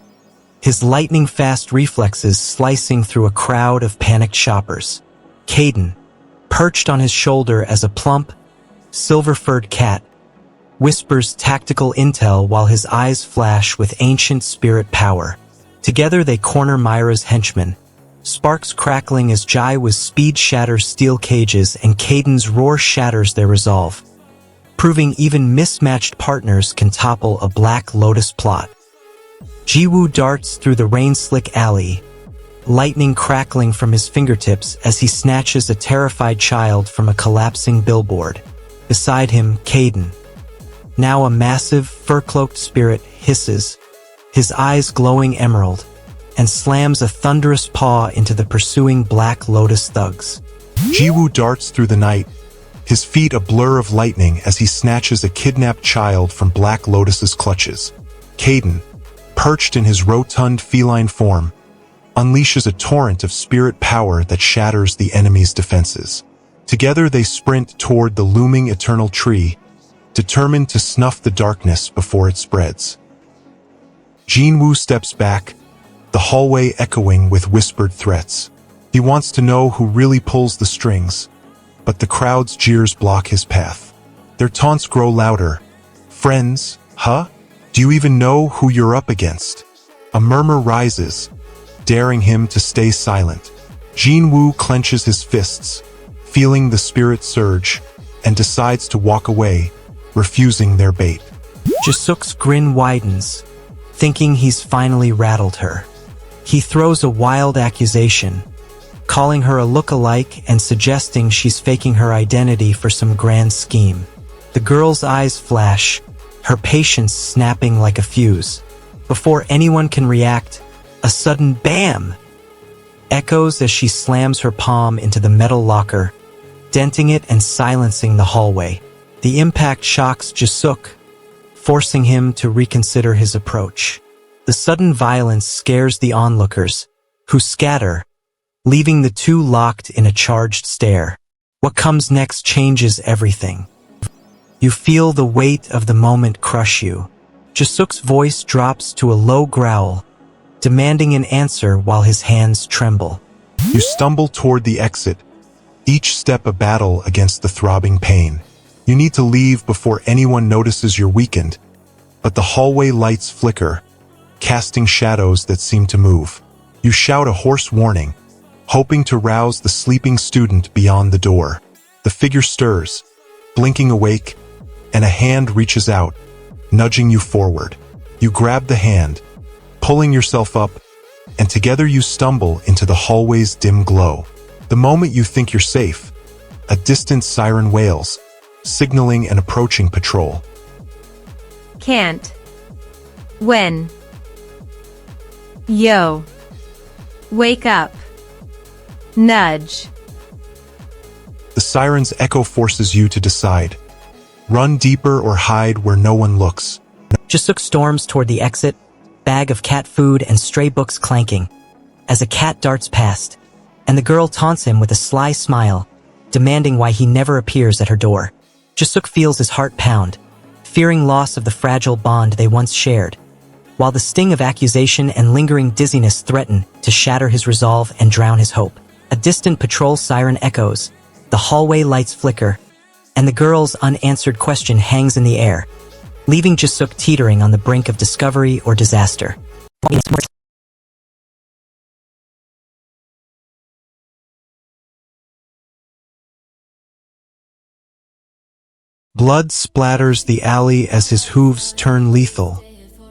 his lightning-fast reflexes slicing through a crowd of panicked shoppers. Caden, perched on his shoulder as a plump, silver-furred cat, whispers tactical intel while his eyes flash with ancient spirit power. Together they corner Myra's henchmen, sparks crackling as Jiwoo's speed shatters steel cages and Caden's roar shatters their resolve, proving even mismatched partners can topple a Black Lotus plot. Jiwoo darts through the rain-slick alley, lightning crackling from his fingertips as he snatches a terrified child from a collapsing billboard. Beside him, Caden, now a massive, fur-cloaked spirit, hisses, his eyes glowing emerald, and slams a thunderous paw into the pursuing Black Lotus thugs. Jiwoo darts through the night, his feet a blur of lightning as he snatches a kidnapped child from Black Lotus's clutches. Caden, perched in his rotund feline form, unleashes a torrent of spirit power that shatters the enemy's defenses. Together they sprint toward the looming eternal tree, determined to snuff the darkness before it spreads. Jinwoo steps back, the hallway echoing with whispered threats. He wants to know who really pulls the strings, but the crowd's jeers block his path. Their taunts grow louder. Friends, huh? Do you even know who you're up against? A murmur rises, daring him to stay silent. Jinwoo clenches his fists, feeling the spirit surge, and decides to walk away, refusing their bait. Jisuk's grin widens, thinking he's finally rattled her. He throws a wild accusation, calling her a look-alike and suggesting she's faking her identity for some grand scheme. The girl's eyes flash, her patience snapping like a fuse. Before anyone can react, a sudden BAM! Echoes as she slams her palm into the metal locker, denting it and silencing the hallway. The impact shocks Jisuk, forcing him to reconsider his approach. The sudden violence scares the onlookers, who scatter, leaving the two locked in a charged stare. What comes next changes everything. You feel the weight of the moment crush you. Jisuk's voice drops to a low growl, demanding an answer while his hands tremble. You stumble toward the exit, each step a battle against the throbbing pain. You need to leave before anyone notices you're weakened, but the hallway lights flicker, casting shadows that seem to move. You shout a hoarse warning, hoping to rouse the sleeping student beyond the door. The figure stirs, blinking awake, and a hand reaches out, nudging you forward. You grab the hand, pulling yourself up, and together you stumble into the hallway's dim glow. The moment you think you're safe, a distant siren wails, signaling an approaching patrol. Can't. When? Yo. Wake up. Nudge. The siren's echo forces you to decide. Run deeper or hide where no one looks. Jisuk storms toward the exit, bag of cat food and stray books clanking, as a cat darts past, and the girl taunts him with a sly smile, demanding why he never appears at her door. Jisuk feels his heart pound, fearing loss of the fragile bond they once shared, while the sting of accusation and lingering dizziness threaten to shatter his resolve and drown his hope. A distant patrol siren echoes, the hallway lights flicker, and the girl's unanswered question hangs in the air. leaving Jisuk teetering on the brink of discovery or disaster. Blood splatters the alley as his hooves turn lethal,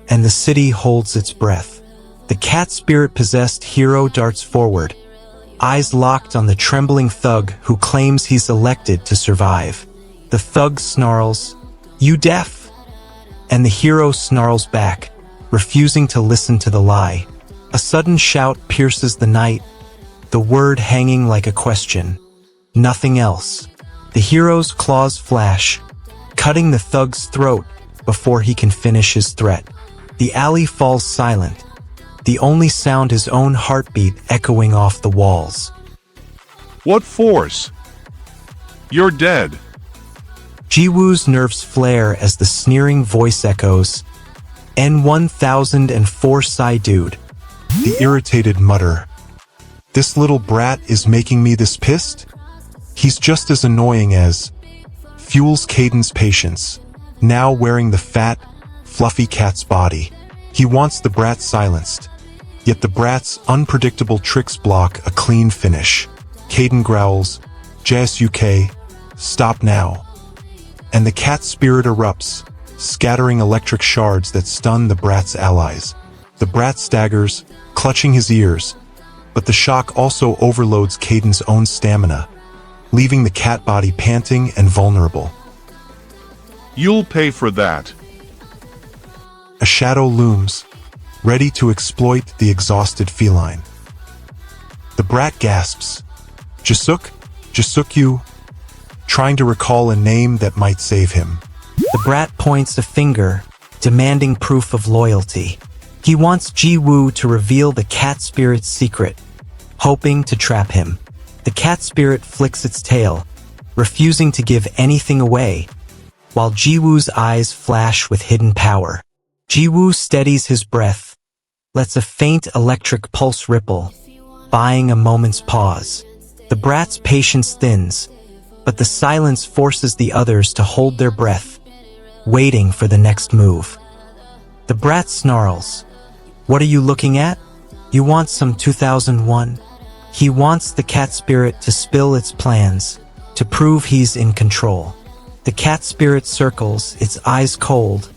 and the city holds its breath. The cat spirit-possessed hero darts forward, eyes locked on the trembling thug who claims he's elected to survive. The thug snarls, "You deaf?" And the hero snarls back, refusing to listen to the lie. A sudden shout pierces the night, the word hanging like a question. Nothing else. The hero's claws flash, cutting the thug's throat before he can finish his threat. The alley falls silent, the only sound his own heartbeat echoing off the walls. What force? You're dead. Jiwoo's nerves flare as the sneering voice echoes, N1004 Psy Dude. The irritated mutter. This little brat is making me this pissed? He's just as annoying as fuels Caden's patience, now wearing the fat, fluffy cat's body. He wants the brat silenced, yet the brat's unpredictable tricks block a clean finish. Caden growls, JSUK, stop now. And the cat spirit erupts, scattering electric shards that stun the brat's allies. The brat staggers, clutching his ears, but the shock also overloads Caden's own stamina, leaving the cat body panting and vulnerable. You'll pay for that. A shadow looms, ready to exploit the exhausted feline. The brat gasps, Jisuk you, trying to recall a name that might save him. The brat points a finger, demanding proof of loyalty. He wants Jiwoo to reveal the cat spirit's secret, hoping to trap him. The cat spirit flicks its tail, refusing to give anything away, while Jiwoo's eyes flash with hidden power. Jiwoo steadies his breath, lets a faint electric pulse ripple, buying a moment's pause. The brat's patience thins, but the silence forces the others to hold their breath, waiting for the next move. The brat snarls, "What are you looking at? You want some 2001? He wants the cat spirit to spill its plans, to prove he's in control. The cat spirit circles, its eyes cold,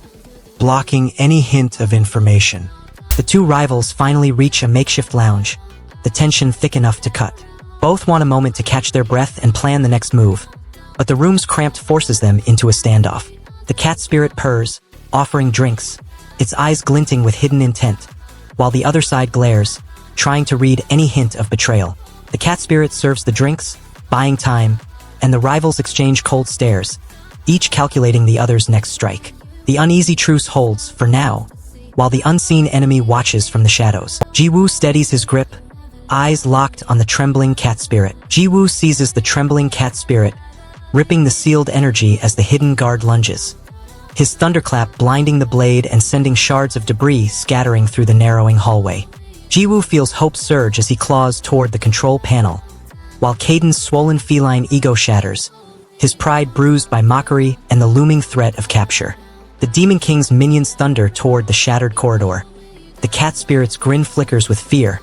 blocking any hint of information. The two rivals finally reach a makeshift lounge, the tension thick enough to cut. Both want a moment to catch their breath and plan the next move, but the room's cramped forces them into a standoff. The cat spirit purrs, offering drinks, its eyes glinting with hidden intent, while the other side glares, trying to read any hint of betrayal. The cat spirit serves the drinks, buying time, and the rivals exchange cold stares, each calculating the other's next strike. The uneasy truce holds, for now, while the unseen enemy watches from the shadows. Jiwoo steadies his grip, eyes locked on the trembling cat spirit. Jiwoo seizes the trembling cat spirit, ripping the sealed energy as the hidden guard lunges, his thunderclap blinding the blade and sending shards of debris scattering through the narrowing hallway. Jiwoo feels hope surge as he claws toward the control panel, while Caden's swollen feline ego shatters, his pride bruised by mockery and the looming threat of capture. The Demon King's minions thunder toward the shattered corridor. The cat spirit's grin flickers with fear,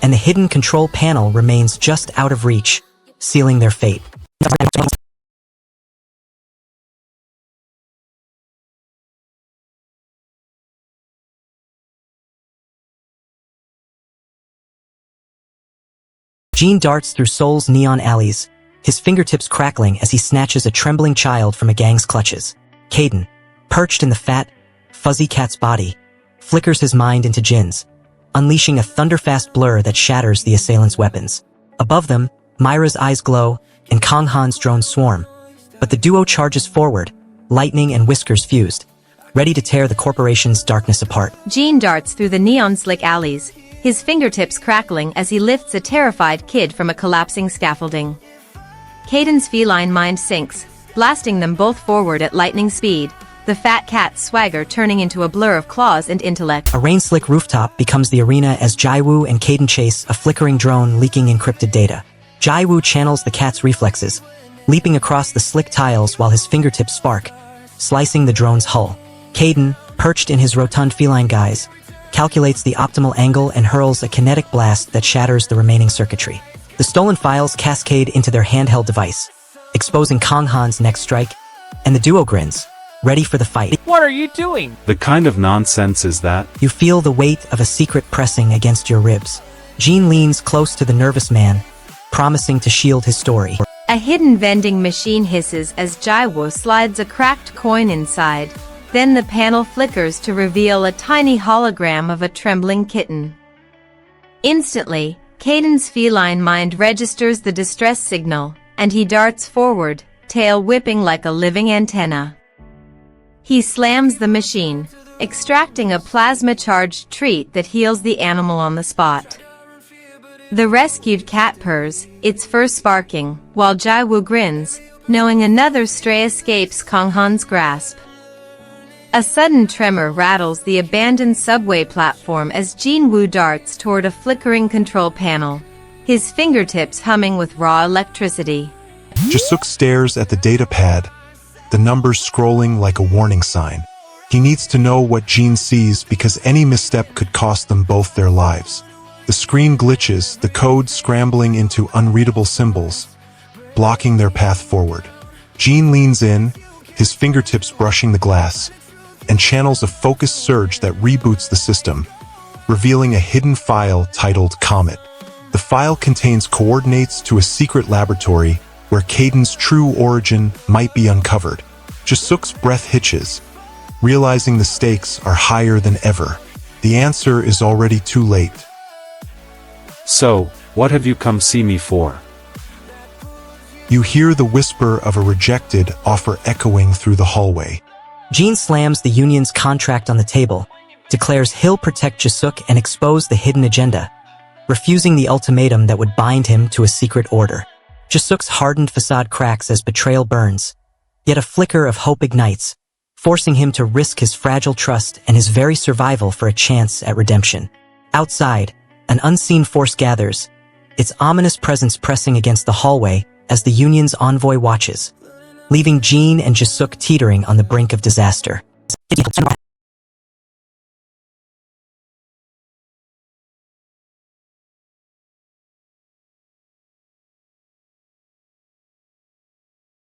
and the hidden control panel remains just out of reach, sealing their fate. Jean darts through Seoul's neon alleys, his fingertips crackling as he snatches a trembling child from a gang's clutches. Caden, perched in the fat, fuzzy cat's body, flickers his mind into Jin's, unleashing a thunderfast blur that shatters the assailant's weapons. Above them, Myra's eyes glow, and Kang Han's drones swarm. But the duo charges forward, lightning and whiskers fused, ready to tear the corporation's darkness apart. Jean darts through the neon-slick alleys, his fingertips crackling as he lifts a terrified kid from a collapsing scaffolding. Caden's feline mind sinks, blasting them both forward at lightning speed, the fat cat's swagger turning into a blur of claws and intellect. A rain-slick rooftop becomes the arena as Jiwoo and Caden chase a flickering drone leaking encrypted data. Jiwoo channels the cat's reflexes, leaping across the slick tiles while his fingertips spark, slicing the drone's hull. Caden, perched in his rotund feline guise, calculates the optimal angle and hurls a kinetic blast that shatters the remaining circuitry. The stolen files cascade into their handheld device, exposing Kong Han's next strike, and the duo grins, ready for the fight. What are you doing? The kind of nonsense is that? You feel the weight of a secret pressing against your ribs. Jean leans close to the nervous man, promising to shield his story. A hidden vending machine hisses as Jaiwo slides a cracked coin inside. Then the panel flickers to reveal a tiny hologram of a trembling kitten. Instantly, Caden's feline mind registers the distress signal, and he darts forward, tail whipping like a living antenna. He slams the machine, extracting a plasma-charged treat that heals the animal on the spot. The rescued cat purrs, its fur sparking, while Jaiwoo grins, knowing another stray escapes Kong Han's grasp. A sudden tremor rattles the abandoned subway platform as Jin-woo darts toward a flickering control panel, his fingertips humming with raw electricity. Jisuk stares at the data pad, the numbers scrolling like a warning sign. He needs to know what Jean sees because any misstep could cost them both their lives. The screen glitches, the code scrambling into unreadable symbols, blocking their path forward. Jean leans in, his fingertips brushing the glass, and channels a focused surge that reboots the system, revealing a hidden file titled Comet. The file contains coordinates to a secret laboratory where Caden's true origin might be uncovered. Jisuk's breath hitches, realizing the stakes are higher than ever. The answer is already too late. So, what have you come see me for? You hear the whisper of a rejected offer echoing through the hallway. Jean slams the union's contract on the table, declares he'll protect Jisuk and expose the hidden agenda, refusing the ultimatum that would bind him to a secret order. Jisuk's hardened facade cracks as betrayal burns, yet a flicker of hope ignites, forcing him to risk his fragile trust and his very survival for a chance at redemption. Outside, an unseen force gathers, its ominous presence pressing against the hallway as the Union's envoy watches, leaving Jean and Jisuk teetering on the brink of disaster.